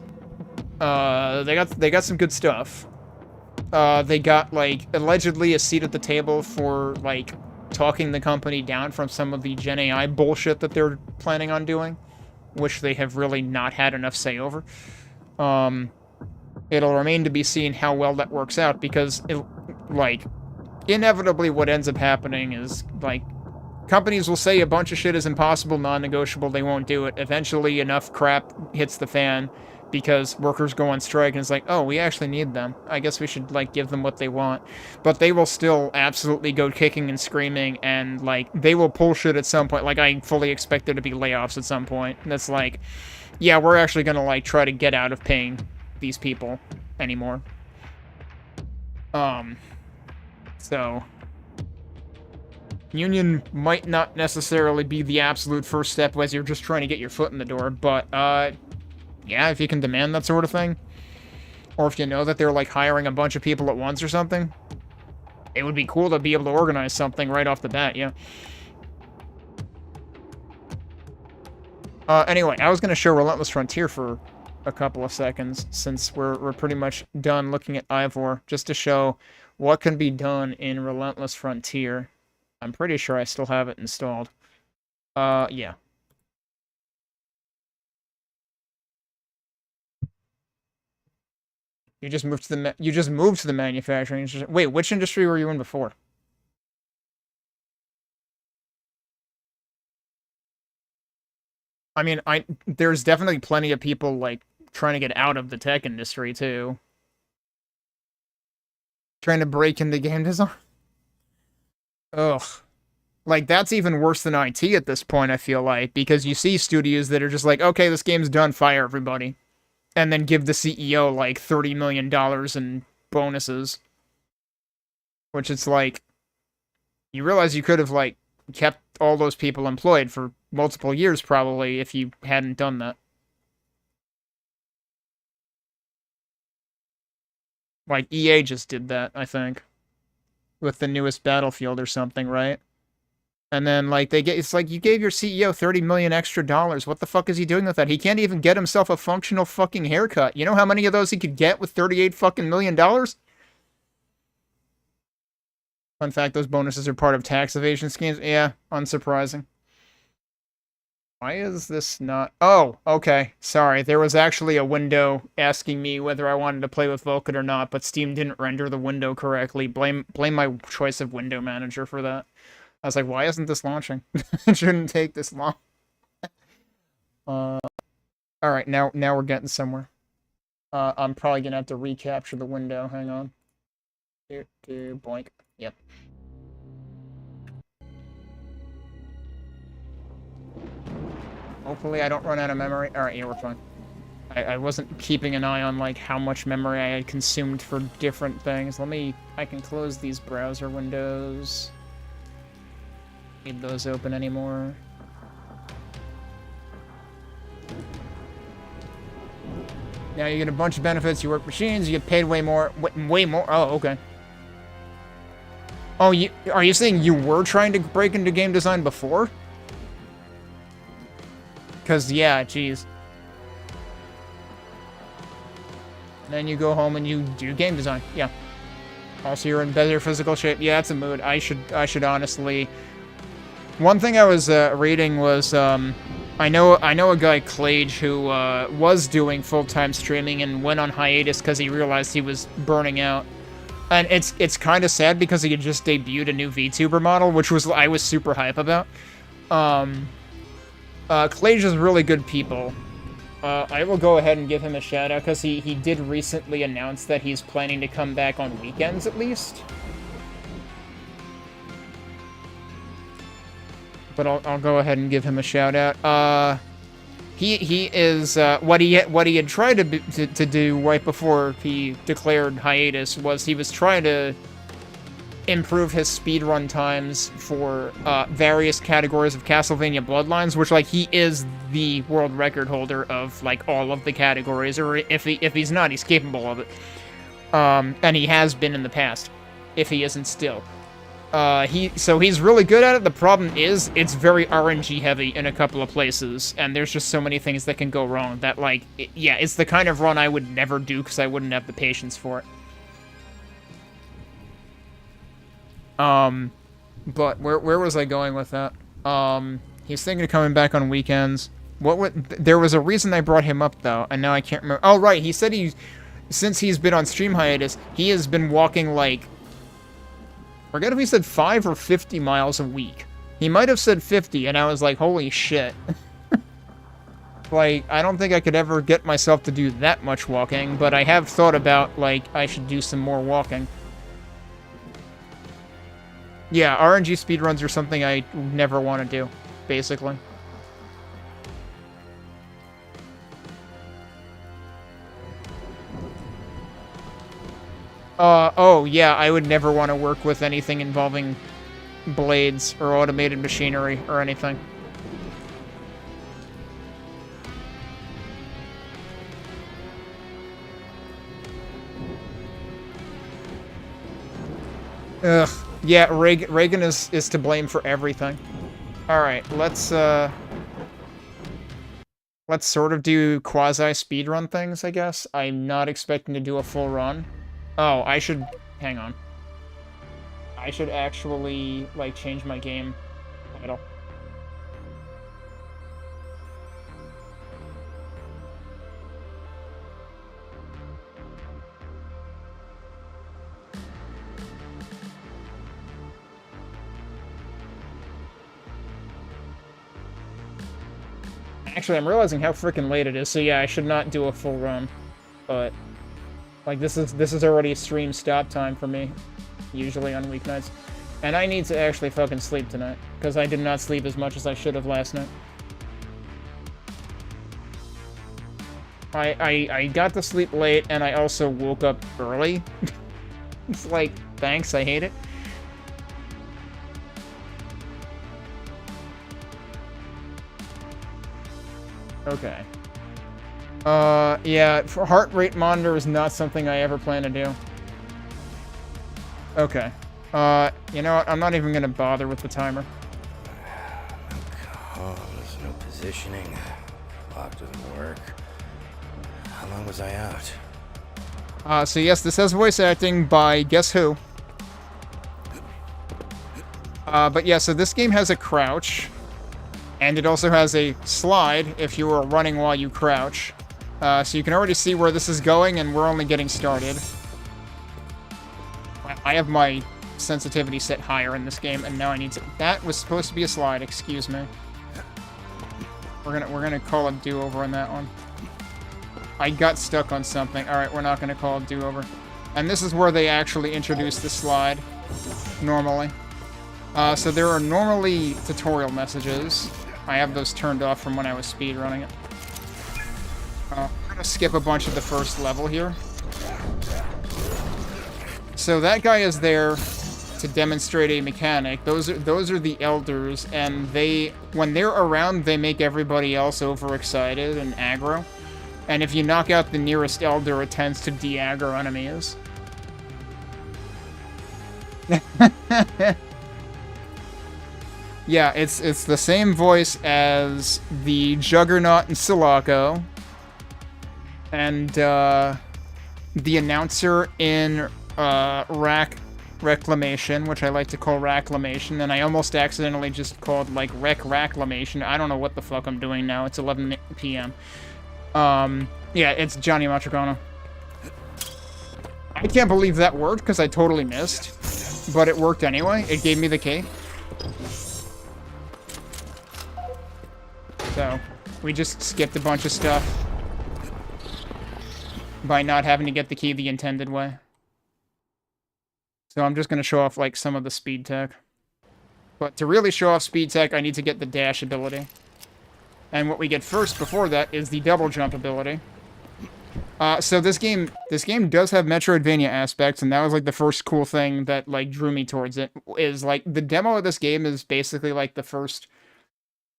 They got some good stuff. They got, like, allegedly a seat at the table for, like, talking the company down from some of the Gen AI bullshit that they're planning on doing, which they have really not had enough say over. It'll remain to be seen how well that works out, because, inevitably what ends up happening is, like, companies will say a bunch of shit is impossible, non-negotiable, they won't do it. Eventually, enough crap hits the fan because workers go on strike, and it's like, oh, we actually need them. I guess we should, like, give them what they want. But they will still absolutely go kicking and screaming, and, like, they will pull shit at some point. Like, I fully expect there to be layoffs at some point. That's like, yeah, we're actually gonna, like, try to get out of paying these people anymore. So union might not necessarily be the absolute first step as you're just trying to get your foot in the door, but, yeah, if you can demand that sort of thing, or if you know that they're, like, hiring a bunch of people at once or something, it would be cool to be able to organize something right off the bat, yeah. Anyway, I was gonna show Relentless Frontier for a couple of seconds, since we're pretty much done looking at Ivor, just to show what can be done in Relentless Frontier. I'm pretty sure I still have it installed. Yeah. You just moved to the manufacturing industry. Wait, which industry were you in before? I mean, there's definitely plenty of people like trying to get out of the tech industry too. Trying to break into game design. Ugh. Like, that's even worse than IT at this point, I feel like, because you see studios that are just like, okay, this game's done, fire everybody. And then give the CEO, like, $30 million in bonuses. Which it's like, you realize you could have, like, kept all those people employed for multiple years, probably, if you hadn't done that. Like, EA just did that, I think. With the newest Battlefield or something, right? And then, like, it's like, you gave your CEO $30 million extra dollars. What the fuck is he doing with that? He can't even get himself a functional fucking haircut. You know how many of those he could get with $38 fucking million? Fun fact, those bonuses are part of tax evasion schemes. Yeah, unsurprising. Why is this not... Oh, okay. Sorry. There was actually a window asking me whether I wanted to play with Vulkan or not, but Steam didn't render the window correctly. Blame my choice of window manager for that. I was like, why isn't this launching? It shouldn't take this long. Alright, now we're getting somewhere. I'm probably gonna have to recapture the window. Hang on. Boink. Yep. Hopefully I don't run out of memory. Alright, yeah, we're fine. I wasn't keeping an eye on, like, how much memory I had consumed for different things. I can close these browser windows. Need those open anymore. Now you get a bunch of benefits. You work machines. You get paid way more. Way more. Oh, okay. Oh, are you saying you were trying to break into game design before? Because, yeah, geez. Then you go home and you do game design. Yeah. Also, you're in better physical shape. Yeah, it's a mood. I should honestly... One thing I was reading was, I know a guy, Clage, who was doing full-time streaming and went on hiatus because he realized he was burning out. And it's kind of sad because he had just debuted a new VTuber model, which I was super hype about. Clage is really good people. I will go ahead and give him a shout-out because he did recently announce that he's planning to come back on weekends, at least. But I'll go ahead and give him a shout out. He is what he had tried to do right before he declared hiatus was he was trying to improve his speedrun times for various categories of Castlevania Bloodlines, which, like, he is the world record holder of, like, all of the categories, or if he's not, he's capable of it. And he has been in the past, if he isn't still. So he's really good at it. The problem is, it's very RNG heavy in a couple of places, and there's just so many things that can go wrong that, like, it's the kind of run I would never do because I wouldn't have the patience for it. But where was I going with that? He's thinking of coming back on weekends. There was a reason I brought him up, though, and now I can't remember. Oh, right, he said since he's been on stream hiatus, he has been walking, like, forget if he said 5 or 50 miles a week. He might have said 50, and I was like, holy shit. Like, I don't think I could ever get myself to do that much walking, but I have thought about, like, I should do some more walking. Yeah, RNG speedruns are something I never want to do, basically. Oh, yeah, I would never want to work with anything involving blades or automated machinery or anything. Ugh. Yeah, Reagan is to blame for everything. Alright, let's, let's sort of do quasi-speedrun things, I guess. I'm not expecting to do a full run. Oh, I should... Hang on. I should actually, like, change my game title. Actually, I'm realizing how freaking late it is, so yeah, I should not do a full run. But, like, this is already stream stop time for me, usually on weeknights. And I need to actually fucking sleep tonight, because I did not sleep as much as I should have last night. I got to sleep late, and I also woke up early. It's like, thanks, I hate it. Okay. Yeah, for heart rate monitor is not something I ever plan to do. Okay. You know what? I'm not even gonna bother with the timer. Oh, there's no positioning. Lock doesn't work. How long was I out? So yes, this has voice acting by guess who? But yeah, so this game has a crouch. And it also has a slide if you are running while you crouch. So you can already see where this is going, and we're only getting started. I have my sensitivity set higher in this game, and now I need to... That was supposed to be a slide, excuse me. We're gonna call a do-over on that one. I got stuck on something. Alright, we're not gonna call a do-over. And this is where they actually introduce the slide, normally. So there are normally tutorial messages. I have those turned off from when I was speedrunning it. I'm gonna skip a bunch of the first level here. So that guy is there to demonstrate a mechanic. Those are the elders, and when they're around, they make everybody else overexcited and aggro. And if you knock out the nearest elder, it tends to de-aggro enemies. Yeah, it's the same voice as the Juggernaut and Sulaco, and the announcer in Reclamation, which I like to call Reclamation, and I almost accidentally just called, like, Reclamation. I don't know what the fuck I'm doing now. It's 11 p.m. Yeah, it's Johnny Matricano. I can't believe that worked, because I totally missed, but it worked anyway. It gave me the key. So, we just skipped a bunch of stuff by not having to get the key the intended way. So I'm just going to show off, like, some of the speed tech. But to really show off speed tech, I need to get the dash ability. And what we get first before that is the double jump ability. So this game does have Metroidvania aspects, and that was, like, the first cool thing that, like, drew me towards it. Is, like, the demo of this game is basically, like, the first...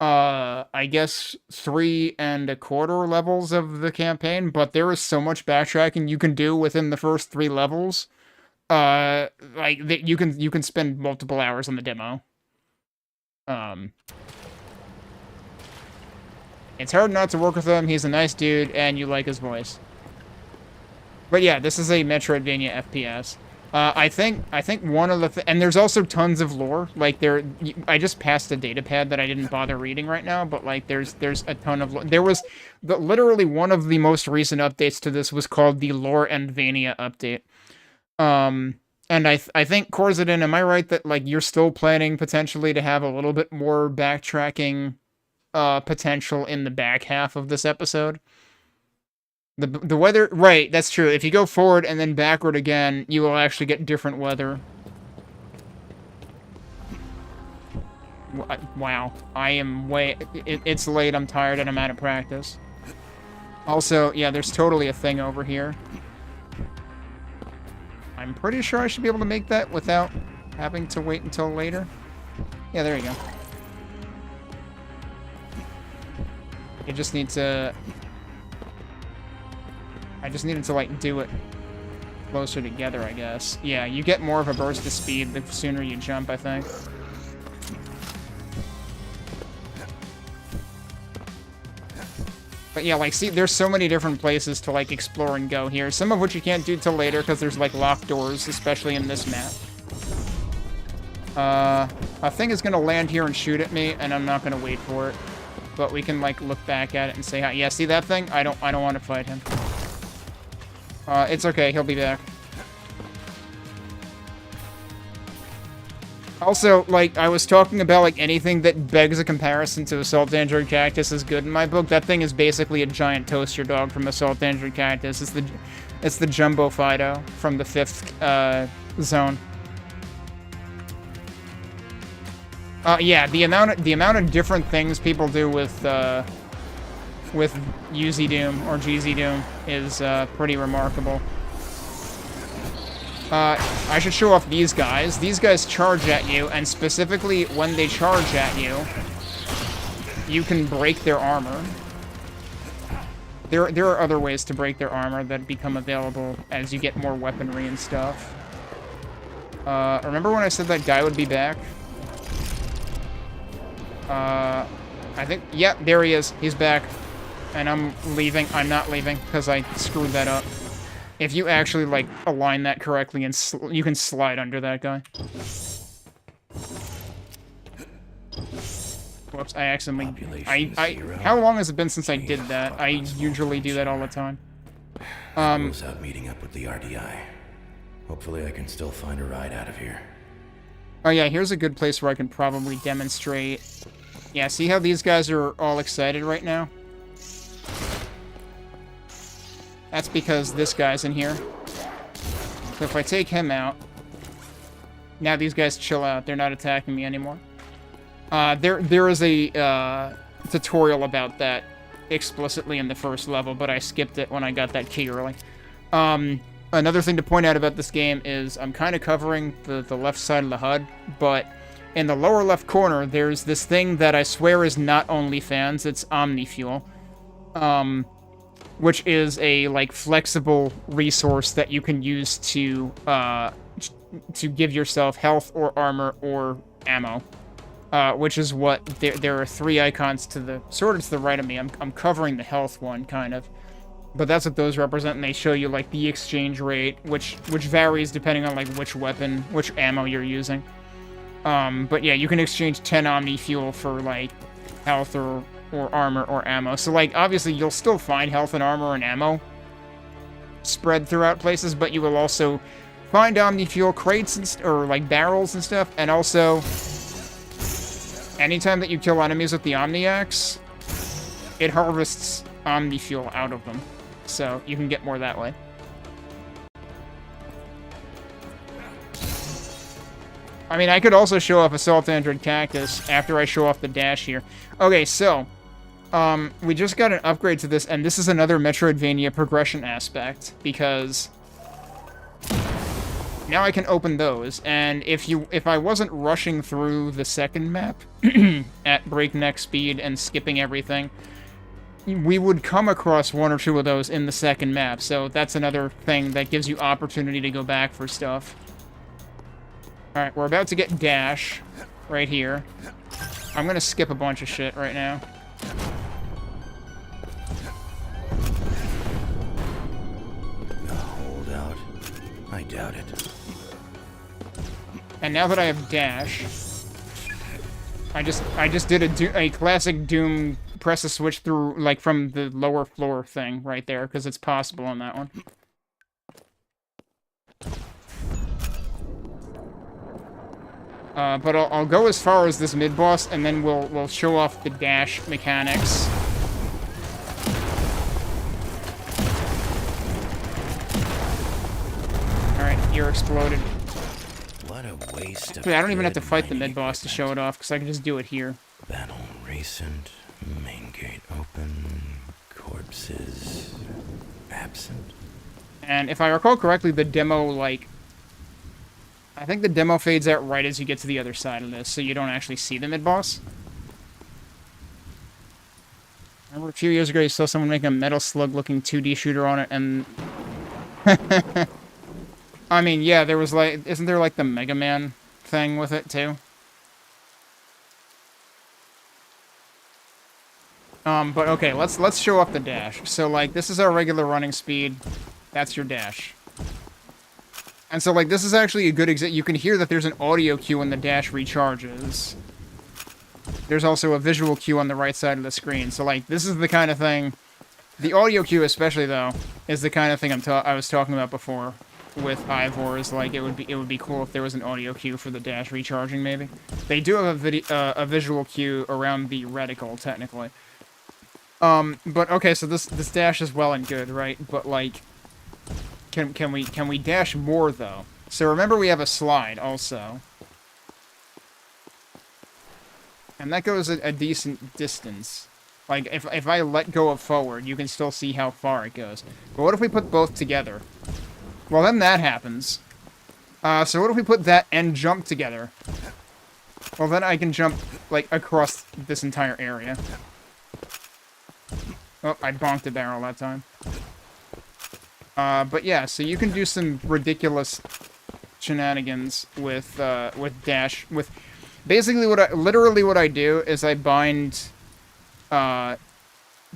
I guess 3 1/4 levels of the campaign, but there is so much backtracking you can do within the first 3 levels. Like you can spend multiple hours on the demo. It's hard not to work with him. He's a nice dude, and you like his voice. But yeah, this is a Metroidvania FPS. I think one of the and there's also tons of lore. Like I just passed a data pad that I didn't bother reading right now, but like there's a ton of lore. There was literally one of the most recent updates to this was called the Lore and Vania update. And I think Corzadin, am I right that like you're still planning potentially to have a little bit more backtracking potential in the back half of this episode? The weather, right, that's true. If you go forward and then backward again, you will actually get different weather. Wow. I am it's late, I'm tired, and I'm out of practice. Also, yeah, there's totally a thing over here. I'm pretty sure I should be able to make that without having to wait until later. Yeah, there you go. You just need to... I just needed to, like, do it closer together, I guess. Yeah, you get more of a burst of speed the sooner you jump, I think. But yeah, like, see, there's so many different places to, like, explore and go here. Some of which you can't do till later because there's, like, locked doors, especially in this map. A thing is gonna land here and shoot at me, and I'm not gonna wait for it. But we can, like, look back at it and say hi. Yeah, see that thing? I don't want to fight him. It's okay, he'll be back. Also, like, I was talking about, like, anything that begs a comparison to Assault Android Cactus is good in my book. That thing is basically a giant toaster dog from Assault Android Cactus. It's the Jumbo Fido from the 5th, zone. Yeah, the amount of different things people do with UZ Doom or GZ Doom is, pretty remarkable. I should show off these guys. These guys charge at you, and specifically when they charge at you, you can break their armor. There are other ways to break their armor that become available as you get more weaponry and stuff. Remember when I said that guy would be back? I think, yeah, there he is. He's back. And I'm leaving. I'm not leaving, because I screwed that up. If you actually, like, align that correctly, and you can slide under that guy. Whoops, I accidentally... how long has it been since I did that? I usually do that all the time. Close out meeting up with the RDI. Hopefully I can still find a ride out of here. Oh yeah, here's a good place where I can probably demonstrate. Yeah, see how these guys are all excited right now? That's because this guy's in here. So if I take him out, now these guys chill out. They're not attacking me anymore. There is a tutorial about that explicitly in the first level, but I skipped it when I got that key early. Another thing to point out about this game is I'm kind of covering the left side of the HUD, but in the lower left corner, there's this thing that I swear is not OnlyFans, it's OmniFuel. Which is a, like, flexible resource that you can use to give yourself health or armor or ammo. Which is what, there are 3 icons to the, sort of to the right of me. I'm covering the health one, kind of. But that's what those represent, and they show you, like, the exchange rate, which varies depending on, like, which weapon, which ammo you're using. But yeah, you can exchange 10 Omni Fuel for, like, health or armor or ammo. So, like, obviously you'll still find health and armor and ammo spread throughout places, but you will also find Omni Fuel crates and or, like, barrels and stuff, and also anytime that you kill enemies with the Omni Axe, it harvests Omni Fuel out of them. So you can get more that way. I mean, I could also show off Assault Android Cactus after I show off the dash here. Okay, so we just got an upgrade to this, and this is another Metroidvania progression aspect, because now I can open those, and if I wasn't rushing through the second map at breakneck speed and skipping everything, we would come across 1 or 2 of those in the second map, so that's another thing that gives you opportunity to go back for stuff. Alright, we're about to get dash right here. I'm gonna skip a bunch of shit right now. A holdout? I doubt it. And now that I have dash, I just did a classic Doom press a switch through, like, from the lower floor thing right there, because it's possible on that one. But I'll go as far as this mid-boss, and then we'll show off the dash mechanics. Alright, you're exploded. What a waste of I don't even have to fight the mining mid-boss to show it off, because I can just do it here. Battle recent, main gate open, corpses absent. And if I recall correctly, the demo, like, I think the demo fades out right as you get to the other side of this, so you don't actually see the mid-boss. Remember a few years ago you saw someone make a Metal Slug-looking 2D shooter on it, and... I mean, yeah, there was, like... Isn't there, like, the Mega Man thing with it, too? But okay, let's show off the dash. So, like, this is our regular running speed. That's your dash. And so, like, this is actually a good example. You can hear that there's an audio cue when the dash recharges. There's also a visual cue on the right side of the screen. So, like, this is the kind of thing... The audio cue, especially, though, is the kind of thing I was talking about before with IVOR. Is like, it would be cool if there was an audio cue for the dash recharging, maybe. They do have a visual cue around the reticle, technically. But okay, so this dash is well and good, right? But like, can we dash more though? So remember we have a slide also, and that goes a decent distance. Like if I let go of forward, you can still see how far it goes. But what if we put both together? Well, then that happens. So what if we put that and jump together? Well, then I can jump like across this entire area. Oh, I bonked a barrel that time. But yeah, so you can do some ridiculous shenanigans with dash. With basically literally what I do is I bind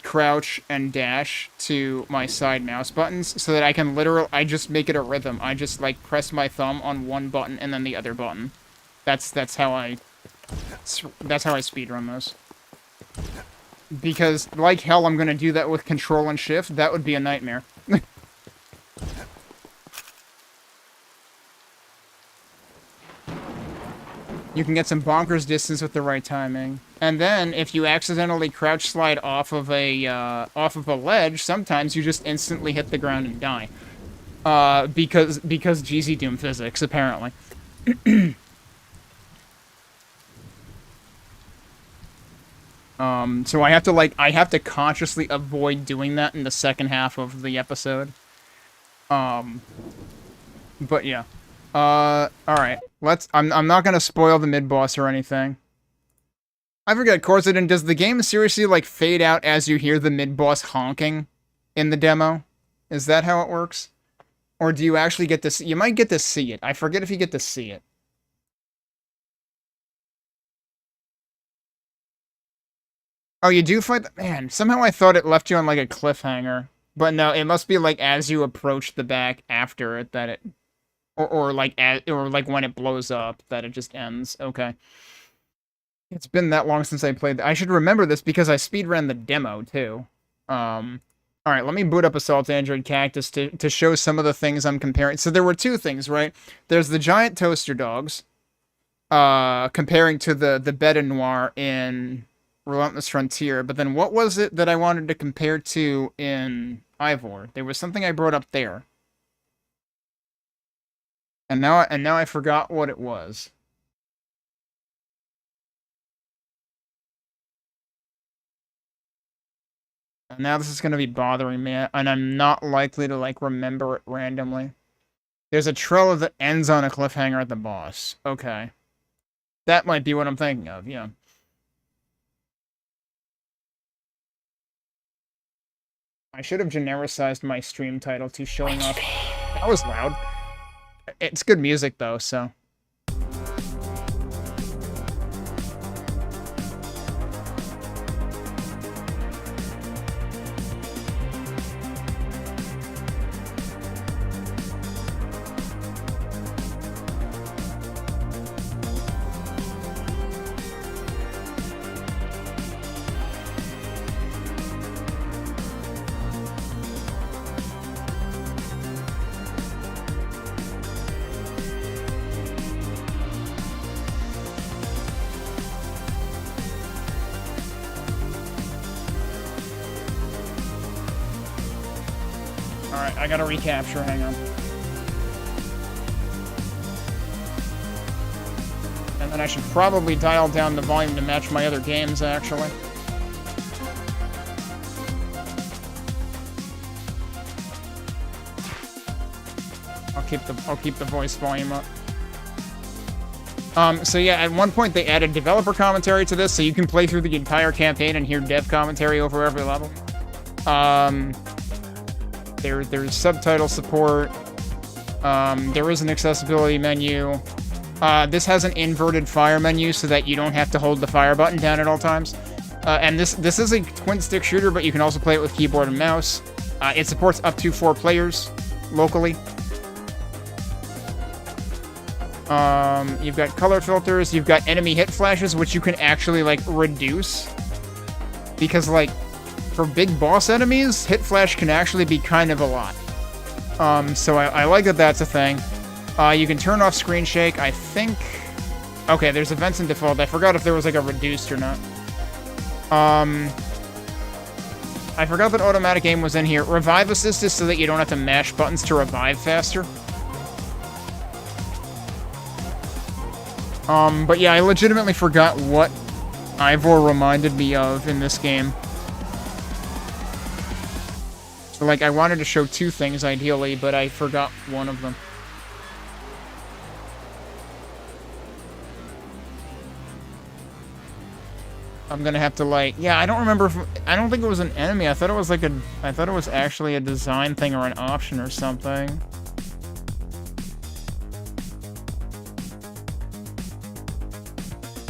crouch and dash to my side mouse buttons so that I can I just make it a rhythm. I just like press my thumb on one button and then the other button. That's how I speedrun those. Because, like hell, I'm gonna do that with control and shift. That would be a nightmare. You can get some bonkers distance with the right timing. And then, if you accidentally crouch slide off of a ledge, sometimes you just instantly hit the ground and die. Because GZ Doom physics, apparently. So I have to consciously avoid doing that in the second half of the episode. But yeah. Alright. I'm not gonna spoil the mid-boss or anything. I forget, Corsidon, does the game seriously, like, fade out as you hear the mid-boss honking in the demo? Is that how it works? Or do you actually get to see... You might get to see it. I forget if you get to see it. Oh, you do fight... Man, somehow I thought it left you on, like, a cliffhanger. But no, it must be, like, as you approach the back after it that it... Or like when it blows up, that it just ends. Okay. It's been that long since I played... I should remember this because I speedran the demo, too. Alright, let me boot up Assault Android Cactus to show some of the things I'm comparing. So there were two things, right? There's the giant toaster dogs, comparing to the Bête Noire in Relentless Frontier. But then what was it that I wanted to compare to in IVOR? There was something I brought up there. And now I forgot what it was. And now this is going to be bothering me, and I'm not likely to, like, remember it randomly. There's a trailer that ends on a cliffhanger at the boss. Okay. That might be what I'm thinking of, yeah. I should have genericized my stream title to showing off... That was loud. It's good music, though, so... Alright, I gotta recapture, hang on. And then I should probably dial down the volume to match my other games, actually. I'll keep the voice volume up. So yeah, at one point they added developer commentary to this, so you can play through the entire campaign and hear dev commentary over every level. There's subtitle support. There is an accessibility menu. This has an inverted fire menu so that you don't have to hold the fire button down at all times. And this is a twin-stick shooter, but you can also play it with keyboard and mouse. It supports up to 4 players locally. You've got color filters, you've got enemy hit flashes, which you can actually, like, reduce. Because, like, for big boss enemies, hit flash can actually be kind of a lot. So I like that that's a thing. You can turn off screen shake, I think... Okay, there's events in default. I forgot if there was, like, a reduced or not. I forgot that automatic aim was in here. Revive assist is so that you don't have to mash buttons to revive faster. But yeah, I legitimately forgot what IVOR reminded me of in this game. So, like, I wanted to show 2 things, ideally, but I forgot one of them. I'm gonna have to, like... Yeah, I don't remember if... I don't think it was an enemy. I thought it was, like, I thought it was actually a design thing or an option or something.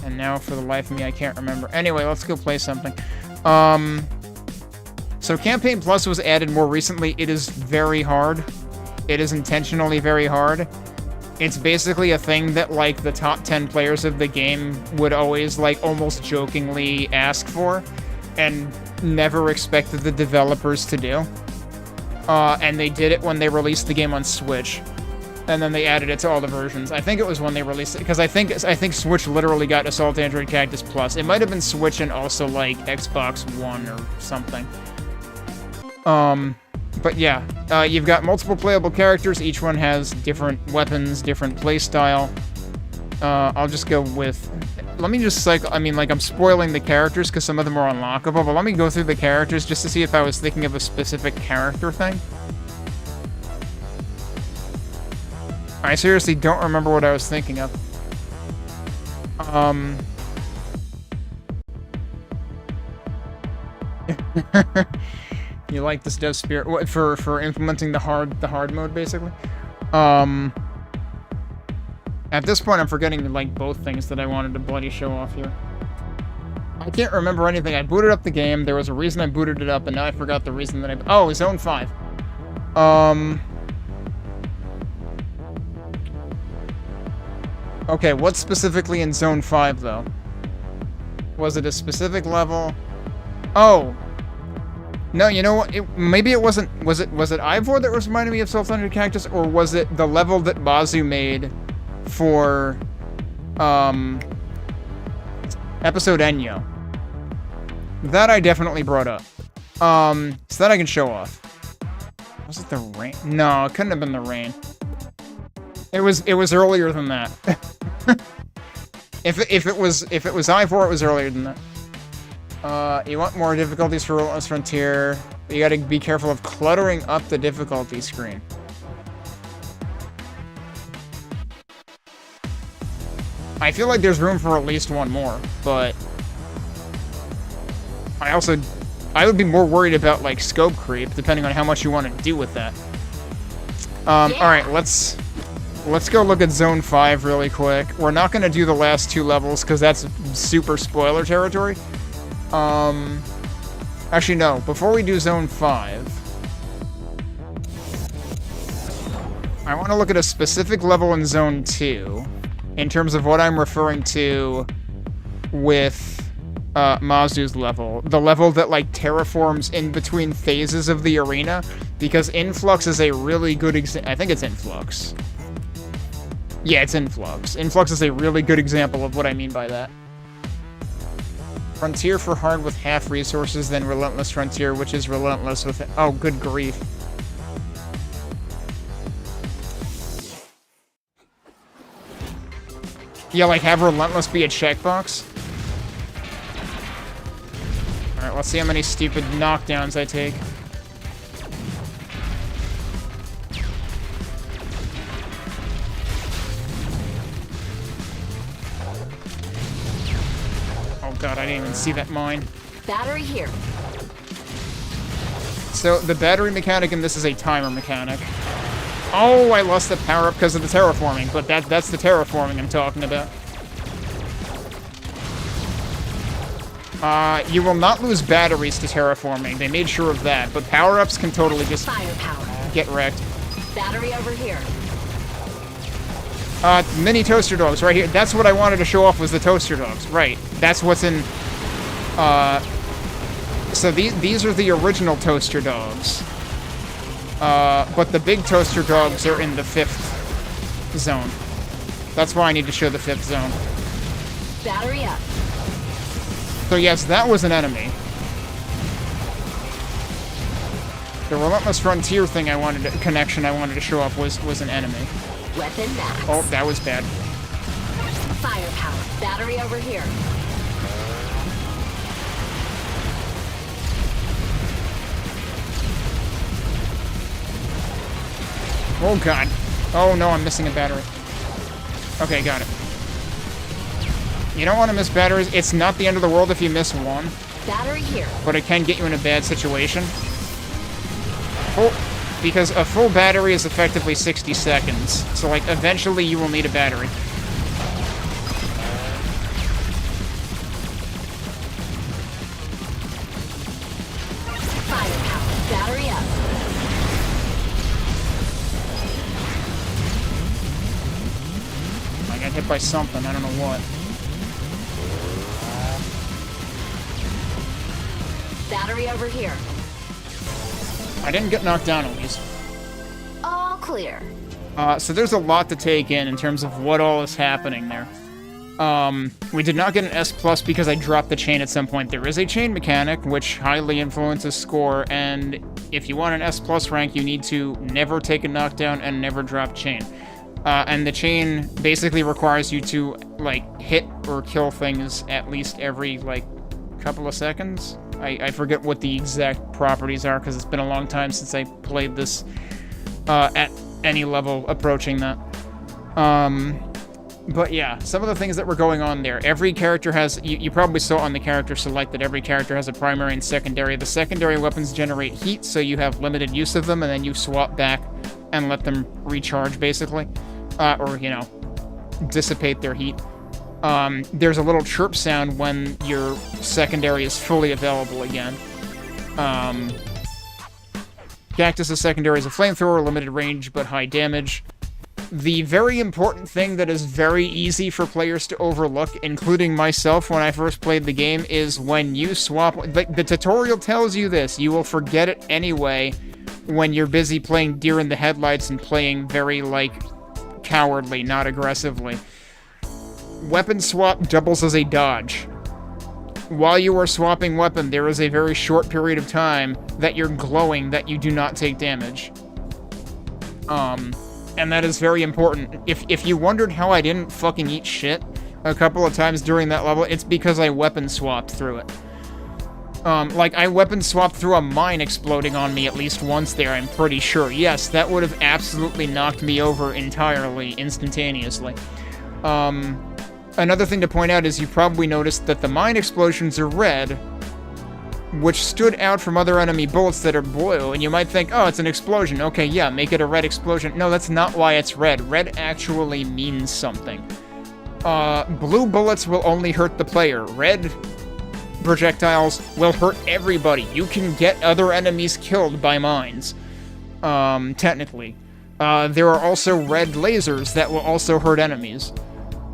And now, for the life of me, I can't remember. Anyway, let's go play something. So Campaign Plus was added more recently. It is very hard. It is intentionally very hard. It's basically a thing that, like, the top 10 players of the game would always, like, almost jokingly ask for, and never expected the developers to do. And they did it when they released the game on Switch. And then they added it to all the versions. I think it was when they released it, because I think Switch literally got Assault Android Cactus Plus. It might have been Switch and also, like, Xbox One or something. But yeah, you've got multiple playable characters. Each one has different weapons, different playstyle. I'll just go with... Let me just cycle... I mean, like, I'm spoiling the characters because some of them are unlockable, but let me go through the characters just to see if I was thinking of a specific character thing. I seriously don't remember what I was thinking of. You like this dev spirit what, for implementing the hard mode, basically? At this point, I'm forgetting, like, both things that I wanted to bloody show off here. I can't remember anything. I booted up the game. There was a reason I booted it up, and now I forgot the reason that I... Oh, Zone 5. Okay, what's specifically in Zone 5, though? Was it a specific level? Oh! No, you know what? Maybe it wasn't... Was it IVOR that was reminding me of Assault Android Cactus, or was it the level that Bazu made for, Episode Enyo? That I definitely brought up. So that I can show off. Was it the rain? No, it couldn't have been the rain. It was earlier than that. If it was IVOR, it was earlier than that. You want more difficulties for Relentless Frontier. You gotta be careful of cluttering up the difficulty screen. I feel like there's room for at least one more, but... I would be more worried about, like, scope creep, depending on how much you want to do with that. Alright, let's go look at Zone 5 really quick. We're not gonna do the last 2 levels, because that's super spoiler territory. Actually, no. Before we do Zone 5, I want to look at a specific level in Zone 2, in terms of what I'm referring to with, Mazu's level. The level that, like, terraforms in between phases of the arena, because Influx is a really good I think it's Influx. Yeah, it's Influx. Influx is a really good example of what I mean by that. Frontier for hard with half resources, then Relentless Frontier, which is relentless with... Oh, good grief. Yeah, like, have Relentless be a checkbox? Alright, let's see how many stupid knockdowns I take. God, I didn't even see that mine. Battery here. So, the battery mechanic in this is a timer mechanic. Oh, I lost the power-up because of the terraforming, but that's the terraforming I'm talking about. You will not lose batteries to terraforming. They made sure of that, but power-ups can totally just get wrecked. Battery over here. Mini toaster dogs right here. That's what I wanted to show off was the toaster dogs. Right. That's what's in, so these are the original toaster dogs. But the big toaster dogs are in the 5th zone. That's why I need to show the 5th zone. Battery up. So yes, that was an enemy. The Relentless Frontier thing connection I wanted to show off was an enemy. Weapon max. Oh, that was bad. Firepower. Battery over here. Oh god. Oh no, I'm missing a battery. Okay, got it. You don't want to miss batteries. It's not the end of the world if you miss one. Battery here. But it can get you in a bad situation. Oh, because a full battery is effectively 60 seconds. So, like, eventually you will need a battery. Firepower. Battery up. I got hit by something. I don't know what. Battery over here. I didn't get knocked down, at least. All clear. So there's a lot to take in terms of what all is happening there. We did not get an S+ because I dropped the chain at some point. There is a chain mechanic, which highly influences score, and if you want an S+ rank, you need to never take a knockdown and never drop chain. And the chain basically requires you to, like, hit or kill things at least every, like, couple of seconds. I forget what the exact properties are, because it's been a long time since I played this at any level approaching that. But yeah, some of the things that were going on there. Every character has... You probably saw on the character select that every character has a primary and secondary. The secondary weapons generate heat, so you have limited use of them, and then you swap back and let them recharge, basically. Or, you know, dissipate their heat. There's a little chirp sound when your secondary is fully available again. Cactus's secondary is a flamethrower, limited range but high damage. The very important thing that is very easy for players to overlook, including myself when I first played the game, is when you swap... Like, the tutorial tells you this, you will forget it anyway when you're busy playing deer in the headlights and playing very, like, cowardly, not aggressively. Weapon swap doubles as a dodge. While you are swapping weapon, there is a very short period of time that you're glowing that you do not take damage. And that is very important. If you wondered how I didn't fucking eat shit a couple of times during that level, it's because I weapon swapped through it. Like, I weapon swapped through a mine exploding on me at least once there, I'm pretty sure. Yes, that would have absolutely knocked me over entirely, instantaneously. Another thing to point out is you probably noticed that the mine explosions are red, which stood out from other enemy bullets that are blue, and you might think, oh, it's an explosion. Okay, yeah, make it a red explosion. No, that's not why it's red. Red actually means something. Blue bullets will only hurt the player. Red projectiles will hurt everybody. You can get other enemies killed by mines, technically. There are also red lasers that will also hurt enemies.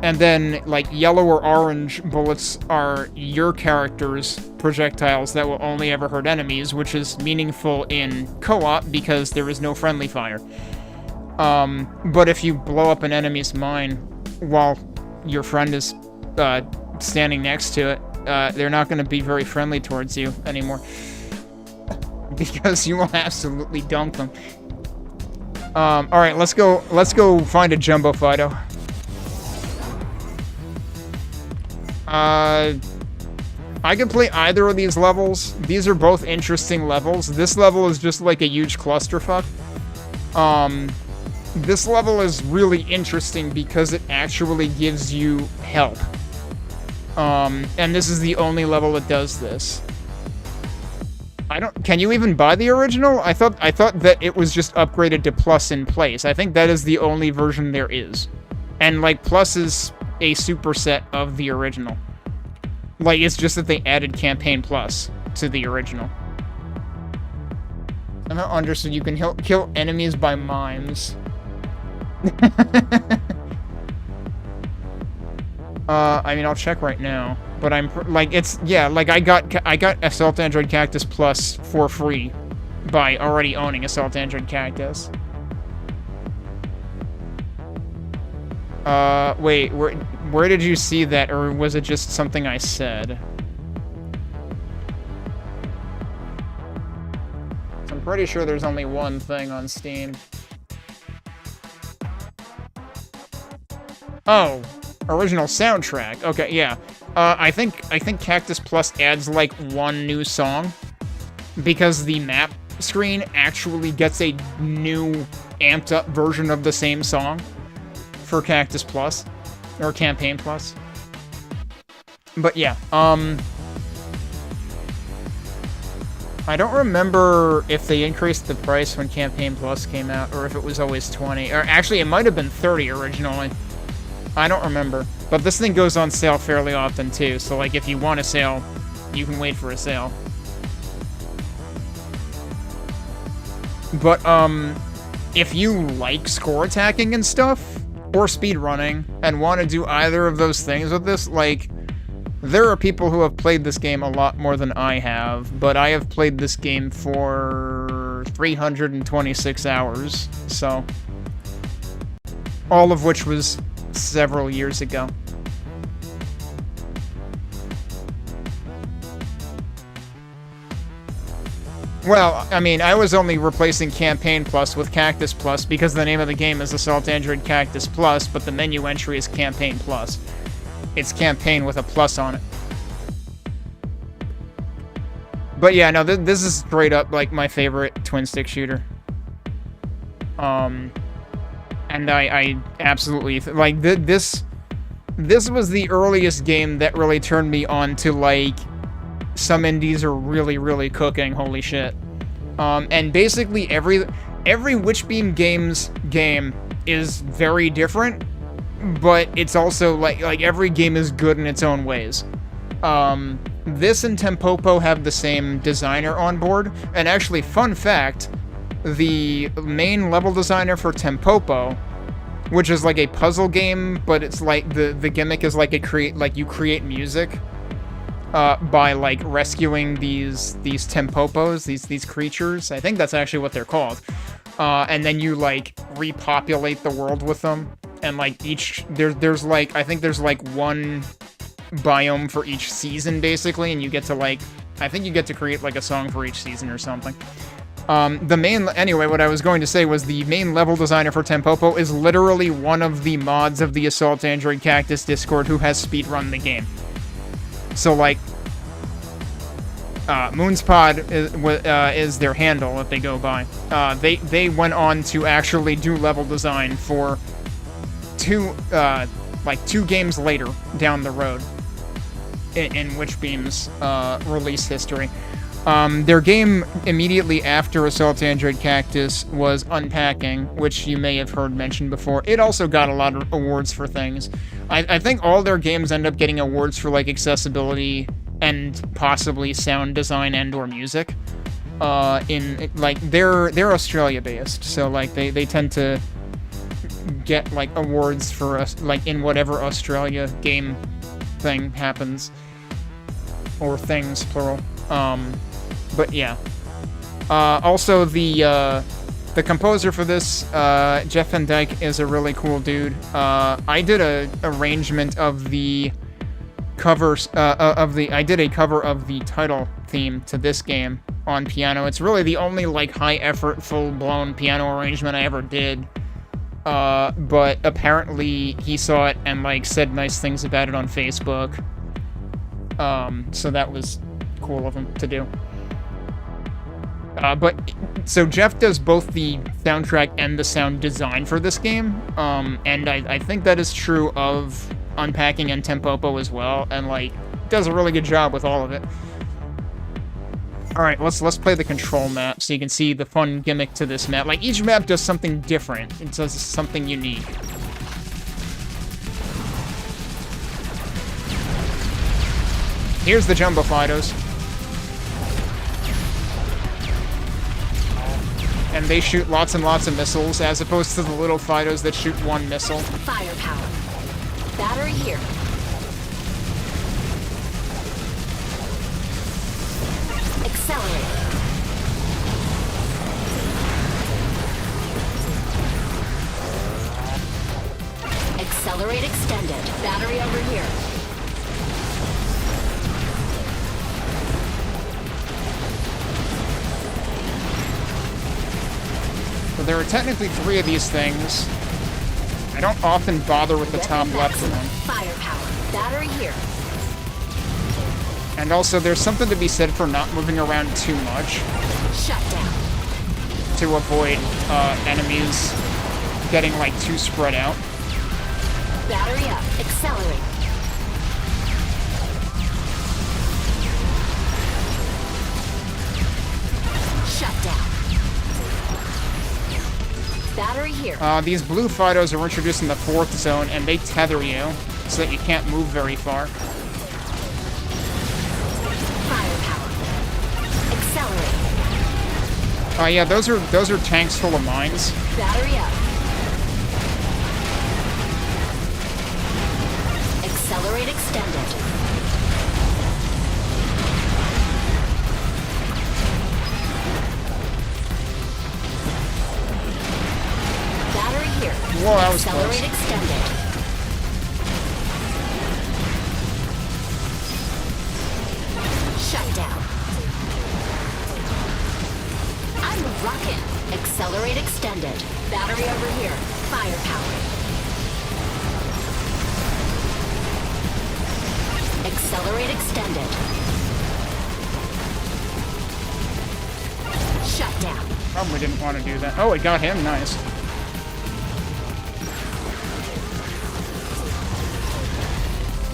And then, like, yellow or orange bullets are your character's projectiles that will only ever hurt enemies, which is meaningful in co-op because there is no friendly fire. But if you blow up an enemy's mine while your friend is standing next to it, they're not going to be very friendly towards you anymore. Because you will absolutely dunk them. Alright, let's go find a Jumbo Fido. I can play either of these levels. These are both interesting levels. This level is just like a huge clusterfuck. This level is really interesting because it actually gives you help. And this is the only level that does this. Can you even buy the original? I thought that it was just upgraded to Plus in place. I think that is the only version there is. And, like, Plus is a superset of the original. Like, it's just that they added Campaign Plus to the original. Somehow understood you can kill enemies by mimes. I mean, I'll check right now. But I'm, like, it's, yeah, like, I got Assault Android Cactus Plus for free by already owning Assault Android Cactus. Wait, where did you see that, or was it just something I said? I'm pretty sure there's only one thing on Steam. Oh, original soundtrack. Okay, yeah. I think Cactus Plus adds like one new song because the map screen actually gets a new amped up version of the same song for Cactus Plus or Campaign Plus. But yeah, I don't remember if they increased the price when Campaign Plus came out, or if it was always 20. Or actually, it might have been 30 originally. I don't remember. But this thing goes on sale fairly often, too. So, like, if you want a sale, you can wait for a sale. But, if you like score attacking and stuff, or speedrunning, and want to do either of those things with this, like, there are people who have played this game a lot more than I have, but I have played this game for 326 hours, so... all of which was several years ago. Well, I mean, I was only replacing Campaign Plus with Cactus Plus because the name of the game is Assault Android Cactus Plus, but the menu entry is Campaign Plus. It's Campaign with a plus on it. But yeah, no, this is straight up, like, my favorite twin-stick shooter. And I absolutely... like, this was the earliest game that really turned me on to, like... some indies are really, really cooking, holy shit. And basically every Witchbeam Games game is very different, but it's also, like every game is good in its own ways. This and Tempopo have the same designer on board, and actually, fun fact, the main level designer for Tempopo, which is like a puzzle game, but it's like, the gimmick is like you create music, by, like, rescuing these Tempopos, these creatures. I think that's actually what they're called. And then you, like, repopulate the world with them. And, like, there's like, I think there's, like, one biome for each season, basically, and you get to, like, I think you get to create, like, a song for each season or something. Anyway, what I was going to say was the main level designer for Tempopo is literally one of the mods of the Assault Android Cactus Discord who has speedrun the game. So, like, Moonspod is their handle that they go by. They went on to actually do level design for two games later down the road in Witchbeam's release history. Their game immediately after Assault Android Cactus was Unpacking, which you may have heard mentioned before. It also got a lot of awards for things. I think all their games end up getting awards for, like, accessibility and possibly sound design and or music. They're Australia-based, so, like, they tend to get, like, awards for us, like, in whatever Australia game thing happens. Or things, plural. But yeah. Also, the composer for this, Jeff Van Dyke, is a really cool dude. I did a arrangement of the covers, I did a cover of the title theme to this game on piano. It's really the only, like, high-effort, full-blown piano arrangement I ever did. But apparently he saw it and, like, said nice things about it on Facebook. So that was cool of him to do. So Jeff does both the soundtrack and the sound design for this game, and I think that is true of Unpacking and Tempopo as well, and, like, does a really good job with all of it. Alright, let's play the control map so you can see the fun gimmick to this map. Like, each map does something different. It does something unique. Here's the Jumbo Fidos. And they shoot lots and lots of missiles, as opposed to the little Fidos that shoot one missile. Firepower. Battery here. Accelerate. Accelerate extended. Battery over here. So there are technically 3 of these things. I don't often bother with the top left one. Firepower. Battery here. And also, there's something to be said for not moving around too much Shut down. to avoid enemies getting, like, too spread out. Battery up. Accelerate. Shut down. Battery here. These blue Fidos are introduced in the 4th zone, and they tether you so that you can't move very far. Firepower. Accelerate. Yeah, those are tanks full of mines. Battery up. Accelerate extended. Battery here. Whoa, that was Accelerate close. extended. Shut down. I'm rocking. Accelerate extended. Battery over here. Firepower. Accelerate extended. Shut down. Probably didn't want to do that. Oh, it got him. Nice.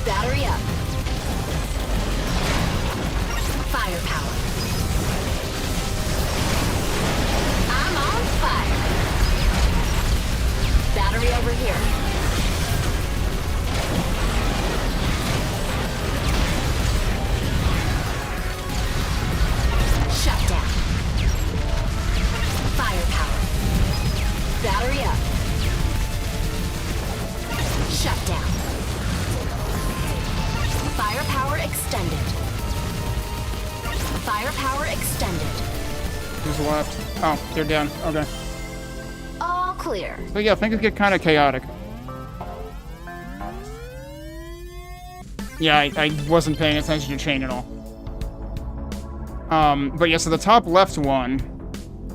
Battery up. Firepower. I'm on fire. Battery over here. Shut down. Firepower. Battery up. Shut down. Firepower extended. Firepower extended. Who's left? Oh, they're down. Okay. All clear. So yeah, things get kind of chaotic. Yeah, I wasn't paying attention to chain at all. But yeah, so the top left one,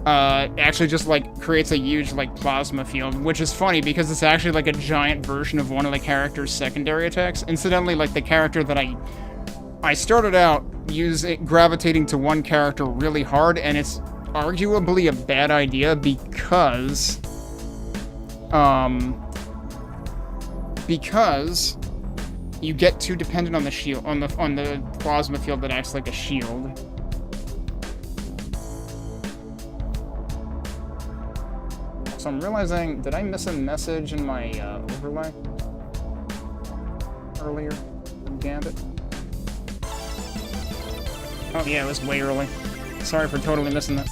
actually just, like, creates a huge, like, plasma field, which is funny because it's actually, like, a giant version of one of the character's secondary attacks. Incidentally, like, the character that I started out gravitating to one character really hard, and it's arguably a bad idea because you get too dependent on the shield, on the plasma field that acts like a shield. So I'm realizing, did I miss a message in my overlay earlier from Gambit? Oh yeah, it was way early. Sorry for totally missing that.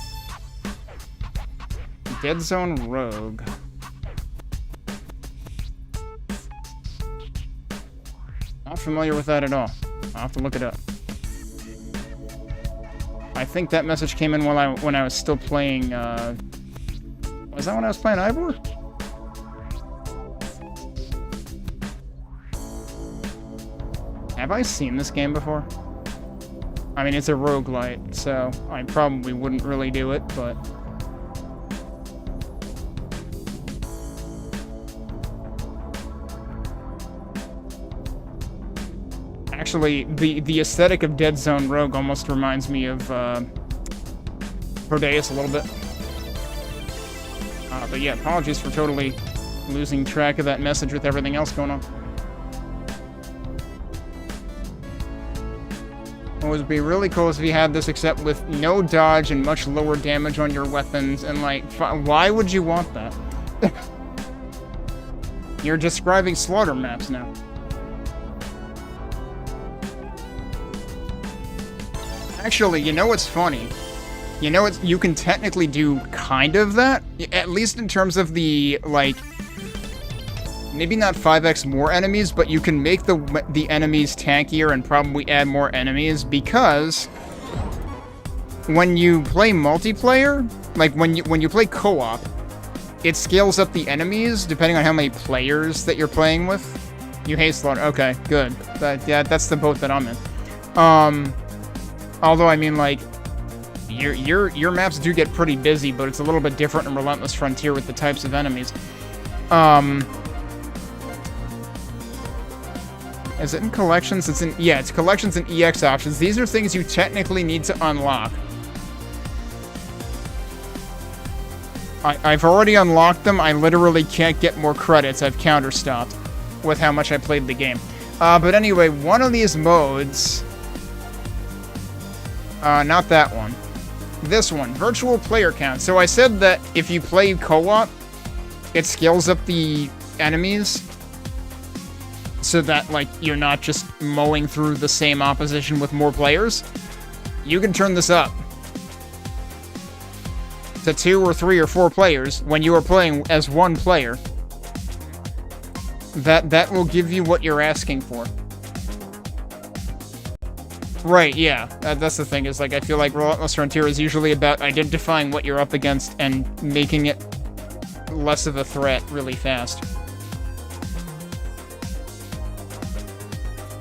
Dead Zone Rogue. Not familiar with that at all. I'll have to look it up. I think that message came in when I was still playing, was that when I was playing IVOR? Have I seen this game before? I mean, it's a roguelite, so I probably wouldn't really do it, but... Actually, the aesthetic of Dead Zone Rogue almost reminds me of Prodeus a little bit. But yeah, apologies for totally losing track of that message with everything else going on. It would be really cool if you had this except with no dodge and much lower damage on your weapons, and like, why would you want that? You're describing slaughter maps now. Actually, you know what's funny? You know, you can technically do kind of that, at least in terms of the, like, maybe not 5x more enemies, but you can make the enemies tankier and probably add more enemies, because when you play multiplayer, like when you play co-op, it scales up the enemies depending on how many players that you're playing with. You hate slaughter. Okay, good. Yeah, that's the boat that I'm in. Although I mean, like, your maps do get pretty busy, but it's a little bit different in Relentless Frontier with the types of enemies. Is it in collections? It's collections and EX options. These are things you technically need to unlock. I've already unlocked them. I literally can't get more credits. I've counter-stopped with how much I played the game. But anyway, one of these modes... not that one. This one, virtual player count. So I said that if you play co-op, it scales up the enemies so that, like, you're not just mowing through the same opposition with more players. You can turn this up to 2 or 3 or 4 players when you are playing as one player. That will give you what you're asking for. Right, yeah. That's the thing, is, like, I feel like Relentless Frontier is usually about identifying what you're up against and making it less of a threat really fast.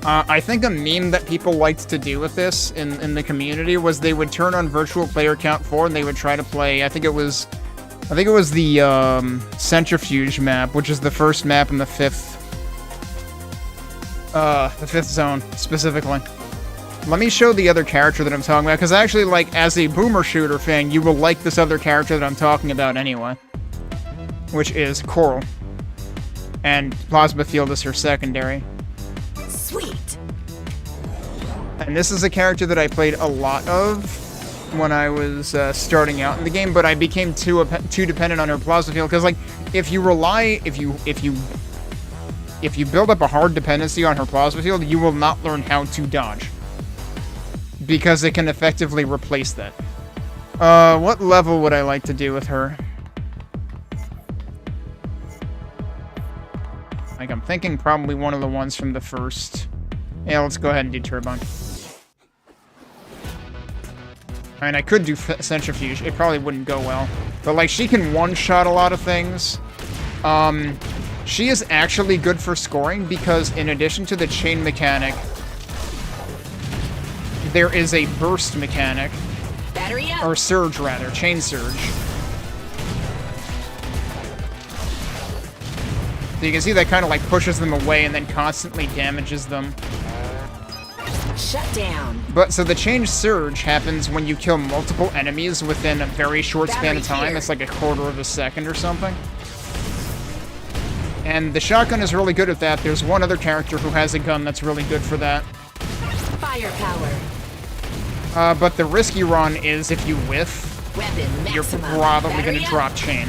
I think a meme that people liked to do with this in the community was they would turn on virtual player count 4 and they would try to play, I think it was the Centrifuge map, which is the first map in the fifth zone, specifically. Let me show the other character that I'm talking about, because actually, like, as a boomer shooter fan, you will like this other character that I'm talking about anyway. Which is Coral. And Plasma Field is her secondary. Sweet. And this is a character that I played a lot of when I was starting out in the game, but I became too dependent on her Plasma Field, because, like, if you build up a hard dependency on her Plasma Field, you will not learn how to dodge, because it can effectively replace that. What level would I like to do with her? Like, I'm thinking probably one of the ones from the first... Yeah, let's go ahead and do Turbine. I mean, I could do Centrifuge. It probably wouldn't go well. But, like, she can one-shot a lot of things. She is actually good for scoring, because in addition to the chain mechanic, there is a burst mechanic. Battery up. Or surge, rather. Chain surge. So you can see that kind of, like, pushes them away and then constantly damages them. Shut down. But, so the chain surge happens when you kill multiple enemies within a very short span of time. Here. It's like a quarter of a second or something. And the shotgun is really good at that. There's one other character who has a gun that's really good for that. Firepower. But the risky run is if you whiff, Weapon maximum. you're probably going to Battery up. drop chain.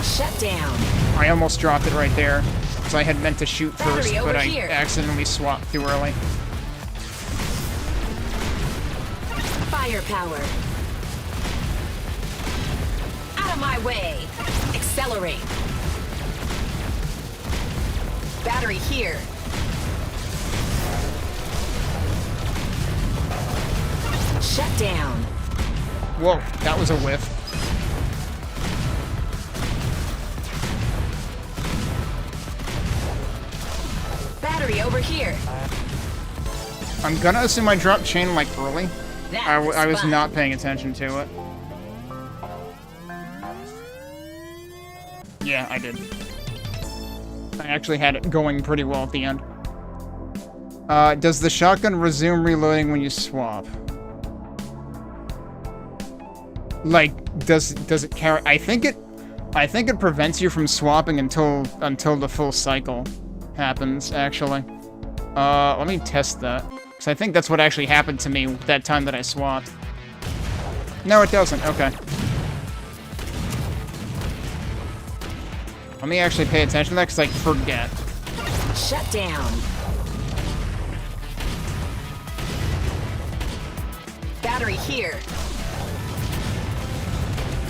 Shut down. I almost dropped it right there, because I had meant to shoot Battery first, over but I here. accidentally swapped too early. Firepower. Out of my way. Accelerate. Battery here. Shut down. Whoa, that was a whiff. Battery over here. I'm gonna assume I dropped chain, like, early. I was fun. not paying attention to it. Yeah, I did. I actually had it going pretty well at the end. Does the shotgun resume reloading when you swap? Like, does it carry? I think it prevents you from swapping until the full cycle happens, actually. Let me test that, because I think that's what actually happened to me that time that I swapped. No, it doesn't. Okay. Let me actually pay attention to that, because I forget. Shut down. Battery here.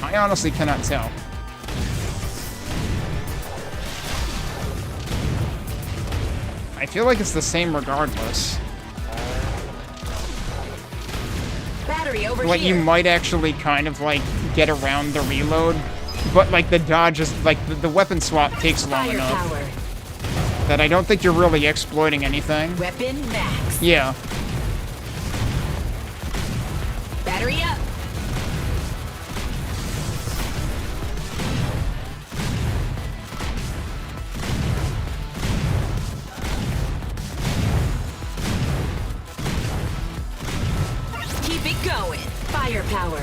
I honestly cannot tell. I feel like it's the same regardless. Battery over Like, here. you might actually kind of, like, get around the reload, but, like, the dodge is, like, the weapon swap takes long enough Firepower. that I don't think you're really exploiting anything. Weapon max. Yeah. Battery up. Keep it going. Firepower.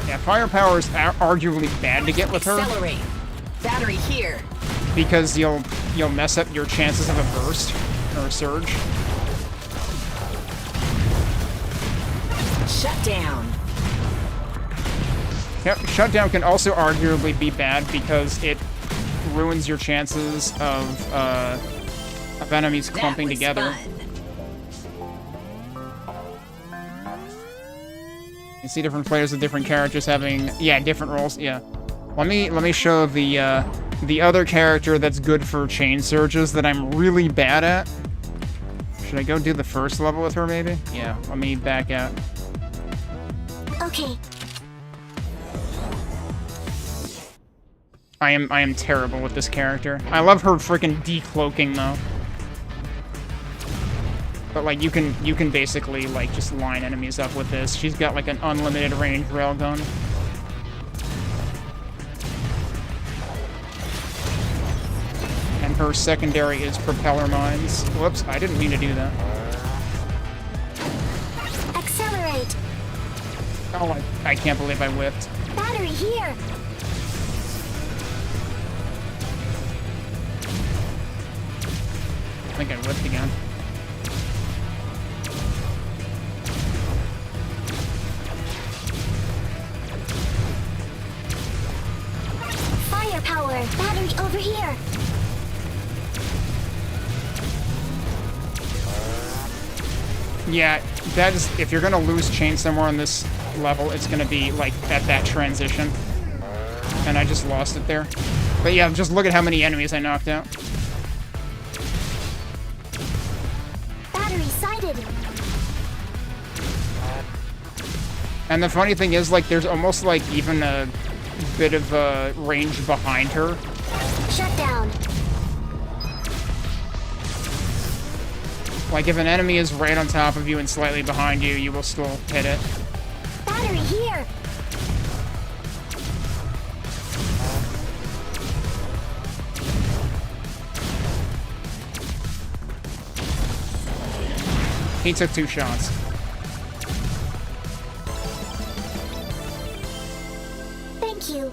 Yeah, firepower is arguably bad to get with her, Accelerate. Battery here. because you'll mess up your chances of a burst or a surge. Shut down. Yep, shutdown can also arguably be bad because it ruins your chances of enemies That clumping was together. fun. You see different players with different characters having, yeah, different roles. Yeah. Let me show the other character that's good for chain surges that I'm really bad at. Should I go do the first level with her, maybe? Yeah. Let me back out. Okay. I am terrible with this character. I love her freaking decloaking though. But like you can basically like just line enemies up with this. She's got like an unlimited range railgun. And her secondary is propeller mines. Whoops, I didn't mean to do that. Accelerate. Oh, I can't believe I whipped. Battery here. I think I whipped again. Firepower. Battery over here. Yeah, that is, if you're gonna lose chain somewhere on this level, it's gonna be like at that transition. And I just lost it there. But yeah, just look at how many enemies I knocked out. Battery sighted. And the funny thing is, like, there's almost like even a bit of a range behind her. Shut down. Like, if an enemy is right on top of you and slightly behind you, you will still hit it. Battery here. He took 2 shots. Thank you.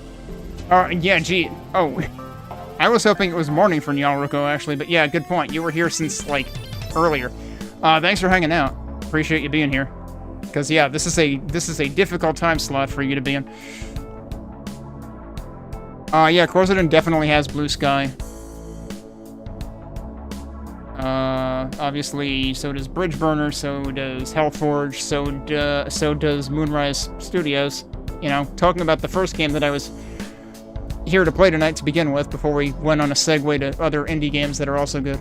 Yeah, gee. Oh, I was hoping it was morning for Nyaruko, actually, but yeah, good point. You were here since, like, earlier. Thanks for hanging out. Appreciate you being here. Because, yeah, this is a difficult time slot for you to be in. Yeah, Corsidon definitely has blue sky. Obviously, so does Bridgeburner, so does Hellforge, so does Moonrise Studios. You know, talking about the first game that I was here to play tonight to begin with, before we went on a segue to other indie games that are also good.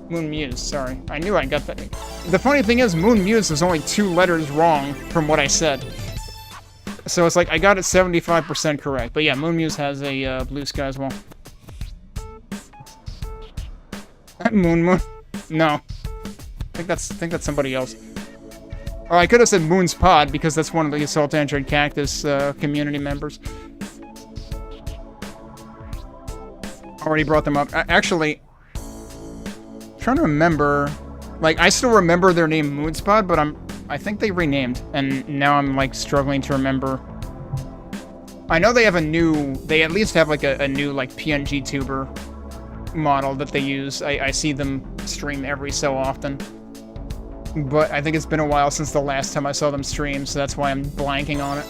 Moon Muse, sorry. I knew I got that. The funny thing is, Moon Muse is only 2 letters wrong from what I said. So it's like, I got it 75% correct. But yeah, Moon Muse has a blue sky as well. Moon. No. I think that's somebody else. Oh, I could have said Moon's Pod, because that's one of the Assault Android Cactus community members. Already brought them up. Actually, trying to remember Like, I still remember their name Moonspot, but I think they renamed, and now I'm, like, struggling to remember. I know they have they at least have, like, a new, like, PNG tuber model that they use. I see them stream every so often. But I think it's been a while since the last time I saw them stream, so that's why I'm blanking on it.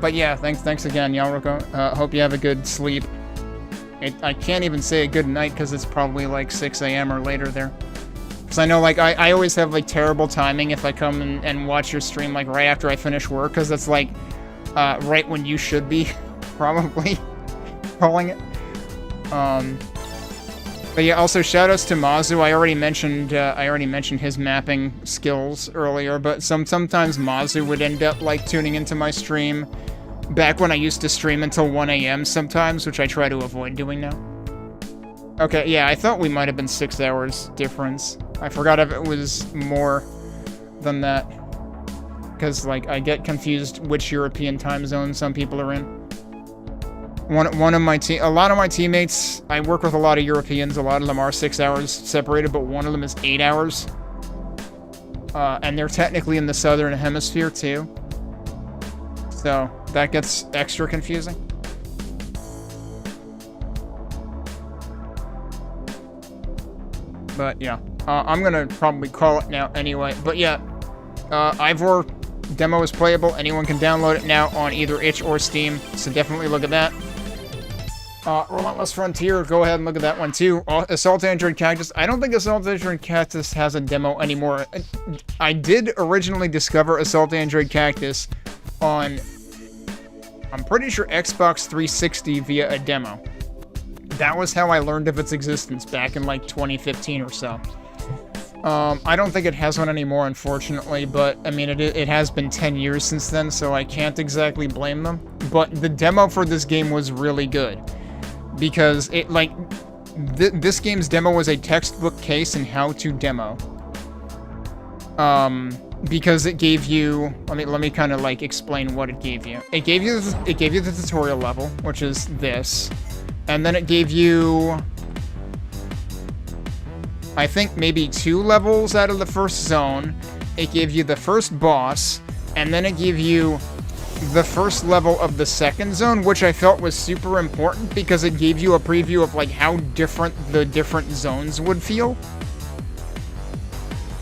But yeah, thanks again, Yalruko. Hope you have a good sleep. I can't even say a good night because it's probably like 6 a.m. or later there. Because I know, like, I always have, like, terrible timing if I come and watch your stream, like, right after I finish work, because that's, like, right when you should be, probably, calling it. But yeah, also shoutouts to Mazu. I already mentioned his mapping skills earlier, but sometimes Mazu would end up, like, tuning into my stream back when I used to stream until 1 a.m. sometimes, which I try to avoid doing now. Okay, yeah, I thought we might have been 6 hours difference. I forgot if it was more than that. Because, like, I get confused which European time zone some people are in. A lot of my teammates, I work with a lot of Europeans, a lot of them are 6 hours separated, but one of them is 8 hours. And they're technically in the southern hemisphere, too. So, that gets extra confusing. But, yeah. I'm gonna probably call it now anyway. But, yeah. IVOR demo is playable. Anyone can download it now on either itch or Steam, so definitely look at that. Relentless Frontier, go ahead and look at that one too. Assault Android Cactus. I don't think Assault Android Cactus has a demo anymore. I did originally discover Assault Android Cactus on, I'm pretty sure, Xbox 360 via a demo. That was how I learned of its existence back in like 2015 or so. I don't think it has one anymore, unfortunately, but, I mean, it has been 10 years since then, so I can't exactly blame them. But the demo for this game was really good. Because it, like, this game's demo was a textbook case in how to demo. Because it gave you, let me kind of, like, explain what it gave you. It gave you the tutorial level, which is this. And then it gave you, I think, maybe 2 levels out of the first zone. It gave you the first boss, and then it gave you the first level of the second zone, which I felt was super important because it gave you a preview of, like, how different the different zones would feel.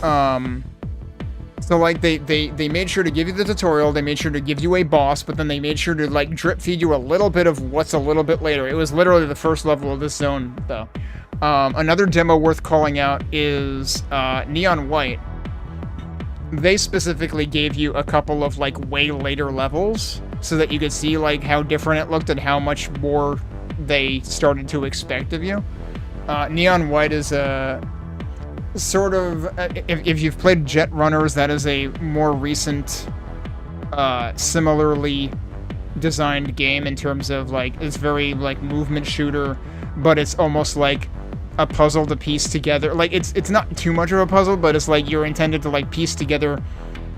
So, like, they made sure to give you the tutorial, they made sure to give you a boss, but then they made sure to, like, drip feed you a little bit of what's a little bit later. It was literally the first level of this zone, though. Another demo worth calling out is Neon White. They specifically gave you a couple of, like, way later levels so that you could see, like, how different it looked and how much more they started to expect of you. Neon White is a sort of, if you've played Jet Runners, that is a more recent, similarly designed game in terms of, like, it's very, like, movement shooter, but it's almost like a puzzle to piece together. Like, it's not too much of a puzzle, but it's like you're intended to, like, piece together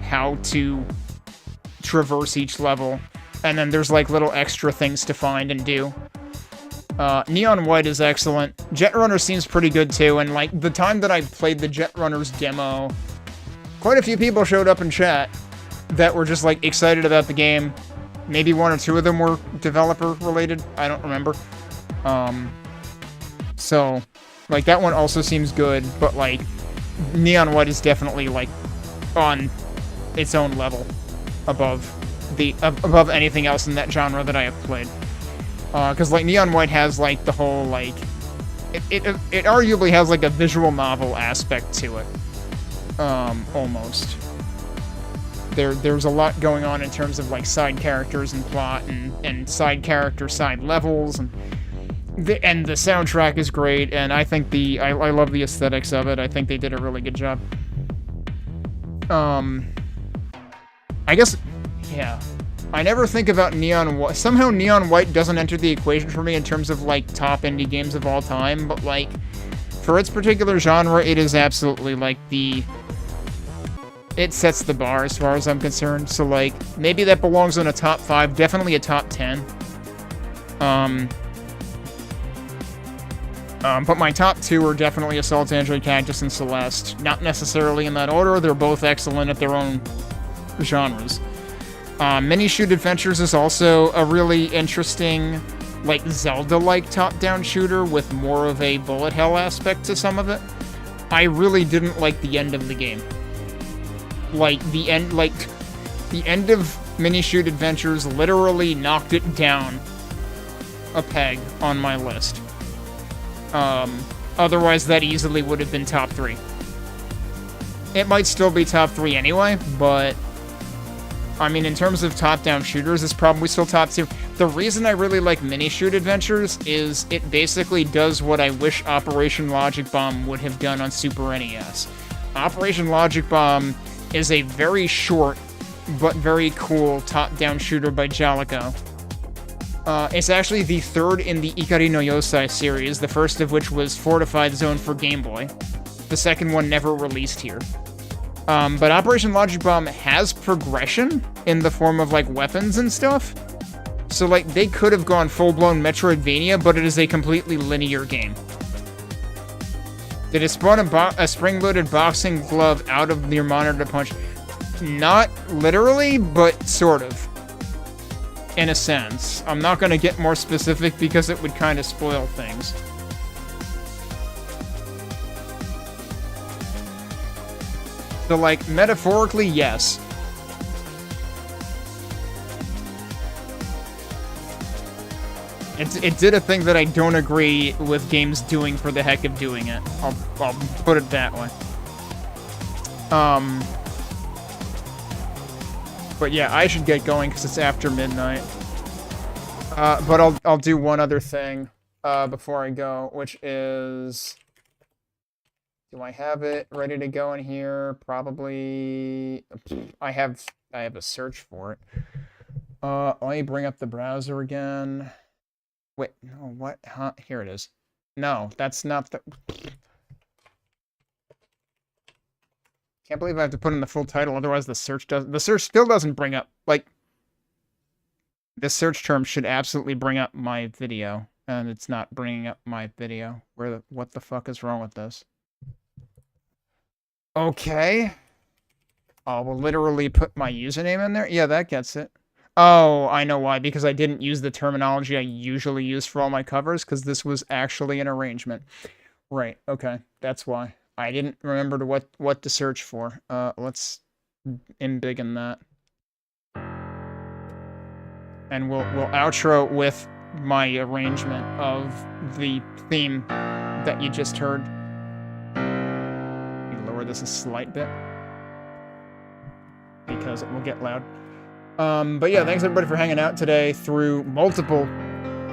how to traverse each level, and then there's, like, little extra things to find and do. Neon White is excellent. Jet Runner seems pretty good too, and, like, the time that I played the Jet Runners demo, quite a few people showed up in chat that were just, like, excited about the game. Maybe 1 or 2 of them were developer related. I don't remember. So, like, that one also seems good, but, like, Neon White is definitely, like, on its own level above anything else in that genre that I have played. Because, like, Neon White has, like, the whole, like, it arguably has, like, a visual novel aspect to it. Almost. There's a lot going on in terms of, like, side characters and plot and side character side levels, and the soundtrack is great, and I think I love the aesthetics of it. I think they did a really good job. I guess, yeah. I never think about Neon White. Somehow Neon White doesn't enter the equation for me in terms of, like, top indie games of all time, but, like, for its particular genre, it is absolutely, like, it sets the bar as far as I'm concerned. So, like, maybe that belongs in a top 5, definitely a top 10. But my top two are definitely Assault Android Cactus and Celeste. Not necessarily in that order, they're both excellent at their own genres. Mini Shoot Adventures is also a really interesting, like, Zelda-like top-down shooter with more of a bullet hell aspect to some of it. I really didn't like the end of the game. The end of Mini Shoot Adventures literally knocked it down a peg on my list. Otherwise, that easily would have been top 3. It might still be top 3 anyway, but I mean, in terms of top-down shooters, it's probably still top 2. The reason I really like Mini Shoot Adventures is it basically does what I wish Operation Logic Bomb would have done on Super NES. Operation Logic Bomb is a very short, but very cool top-down shooter by Jaleco. It's actually the third in the Ikari no Yosai series, the first of which was Fortified Zone for Game Boy. The second one never released here. But Operation Logic Bomb has progression in the form of, like, weapons and stuff. So, like, they could have gone full-blown Metroidvania, but it is a completely linear game. Did it spawn a spring-loaded boxing glove out of your monitor to punch? Not literally, but sort of. In a sense. I'm not going to get more specific because it would kind of spoil things. So, like, metaphorically, yes. It did a thing that I don't agree with games doing for the heck of doing it. I'll put it that way. But yeah, I should get going because it's after midnight. But I'll do one other thing before I go, which is... Do I have it ready to go in here? Probably... I have a search for it. Let me bring up the browser again. Wait, no, what? Huh? Here it is. No, that's not the... Can't believe I have to put in the full title, otherwise the search still doesn't bring up, like... This search term should absolutely bring up my video, and it's not bringing up my video. What the fuck is wrong with this? Okay. Oh, we'll literally put my username in there? Yeah, that gets it. Oh, I know why. Because I didn't use the terminology I usually use for all my covers, because this was actually an arrangement. Right, okay. That's why. I didn't remember what to search for. Let's embiggen that. And we'll outro with my arrangement of the theme that you just heard. Lower this a slight bit because it will get loud. But yeah, thanks everybody for hanging out today through multiple,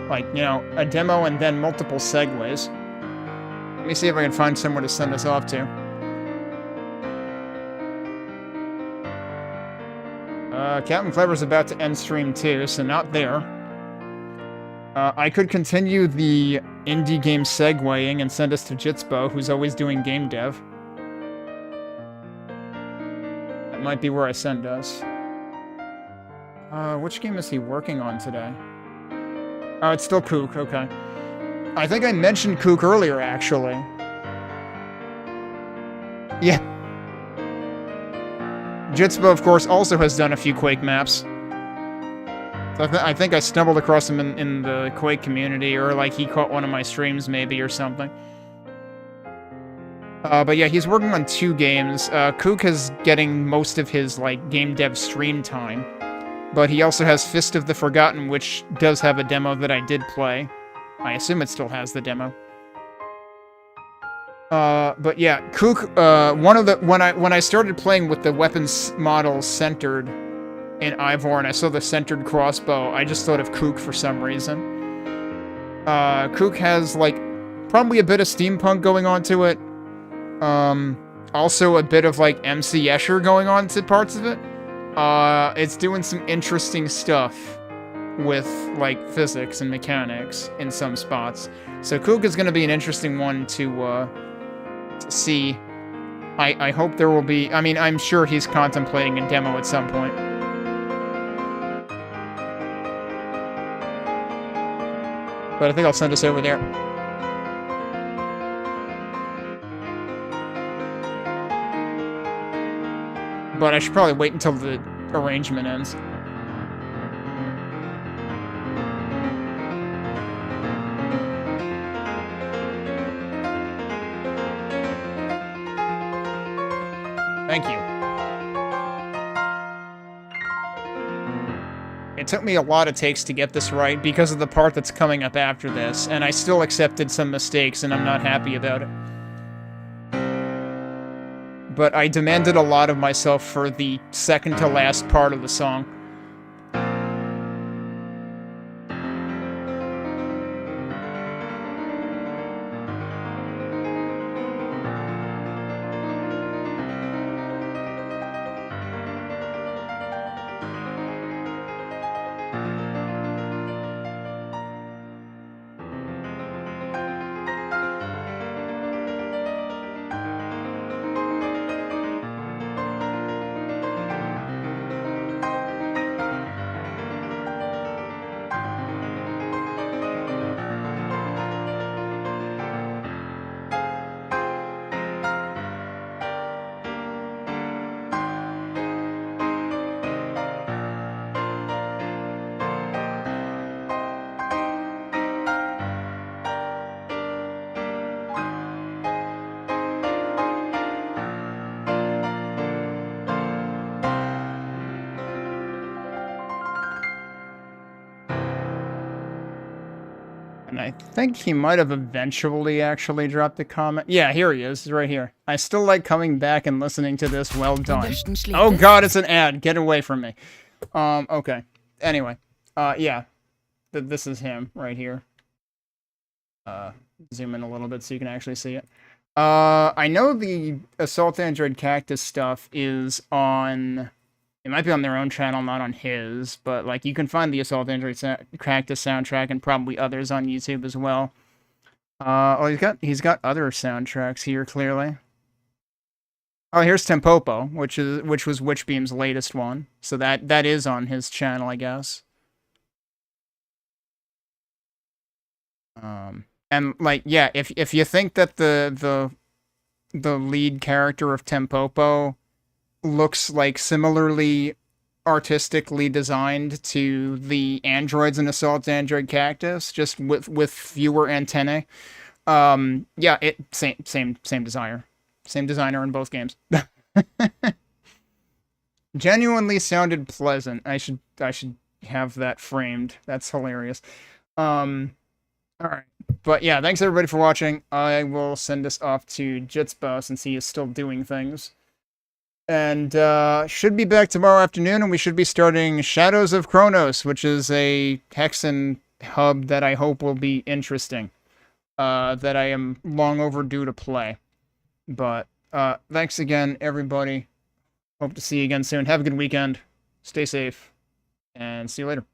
like, you know, a demo and then multiple segues. Let me see if I can find somewhere to send this off to. Captain Clever's about to end stream too, so not there. I could continue the indie game segueing and send us to Jitsbo, who's always doing game dev. That might be where I send us. Which game is he working on today? Oh, it's still Kook, okay. I think I mentioned Kook earlier, actually. Yeah. Jitsbo, of course, also has done a few Quake maps. So I think I stumbled across him in the Quake community, or like he caught one of my streams maybe or something. But yeah, he's working on 2 games. Kook is getting most of his like game dev stream time. But he also has Fist of the Forgotten, which does have a demo that I did play. I assume it still has the demo. But yeah, Kook, when I started playing with the weapons models centered in IVOR and I saw the centered crossbow, I just thought of Kook for some reason. Kook has, like, probably a bit of steampunk going on to it. Also a bit of, like, MC Escher going on to parts of it. It's doing some interesting stuff with, like, physics and mechanics in some spots. So Kook is going to be an interesting one to see. I hope there will be... I mean, I'm sure he's contemplating a demo at some point. But I think I'll send us over there. But I should probably wait until the arrangement ends. Thank you. It took me a lot of takes to get this right because of the part that's coming up after this, and I still accepted some mistakes, and I'm not happy about it. But I demanded a lot of myself for the second to last part of the song. And I think he might have eventually actually dropped a comment. Yeah, here he is, right here. I still like coming back and listening to this. Well done. Oh god, it's an ad. Get away from me. Okay. Anyway. Yeah. This is him right here. Zoom in a little bit so you can actually see it. I know the Assault Android Cactus stuff is on... It might be on their own channel, not on his, but, like, you can find the Assault Android Cactus soundtrack and probably others on YouTube as well. Oh, he's got other soundtracks here, clearly. Oh, here's Tempopo, which was Witchbeam's latest one. So that is on his channel, I guess. And, like, yeah, if you think that the lead character of Tempopo looks like similarly artistically designed to the androids in Assault Android Cactus, just with fewer antennae. Yeah, same designer. Same designer in both games. Genuinely sounded pleasant. I should have that framed. That's hilarious. Alright. But yeah, thanks everybody for watching. I will send this off to Jitsbo since he is still doing things. And should be back tomorrow afternoon, and we should be starting Shadows of Kronos, which is a Hexen hub that I hope will be interesting. That I am long overdue to play. But thanks again, everybody. Hope to see you again soon. Have a good weekend. Stay safe, and see you later.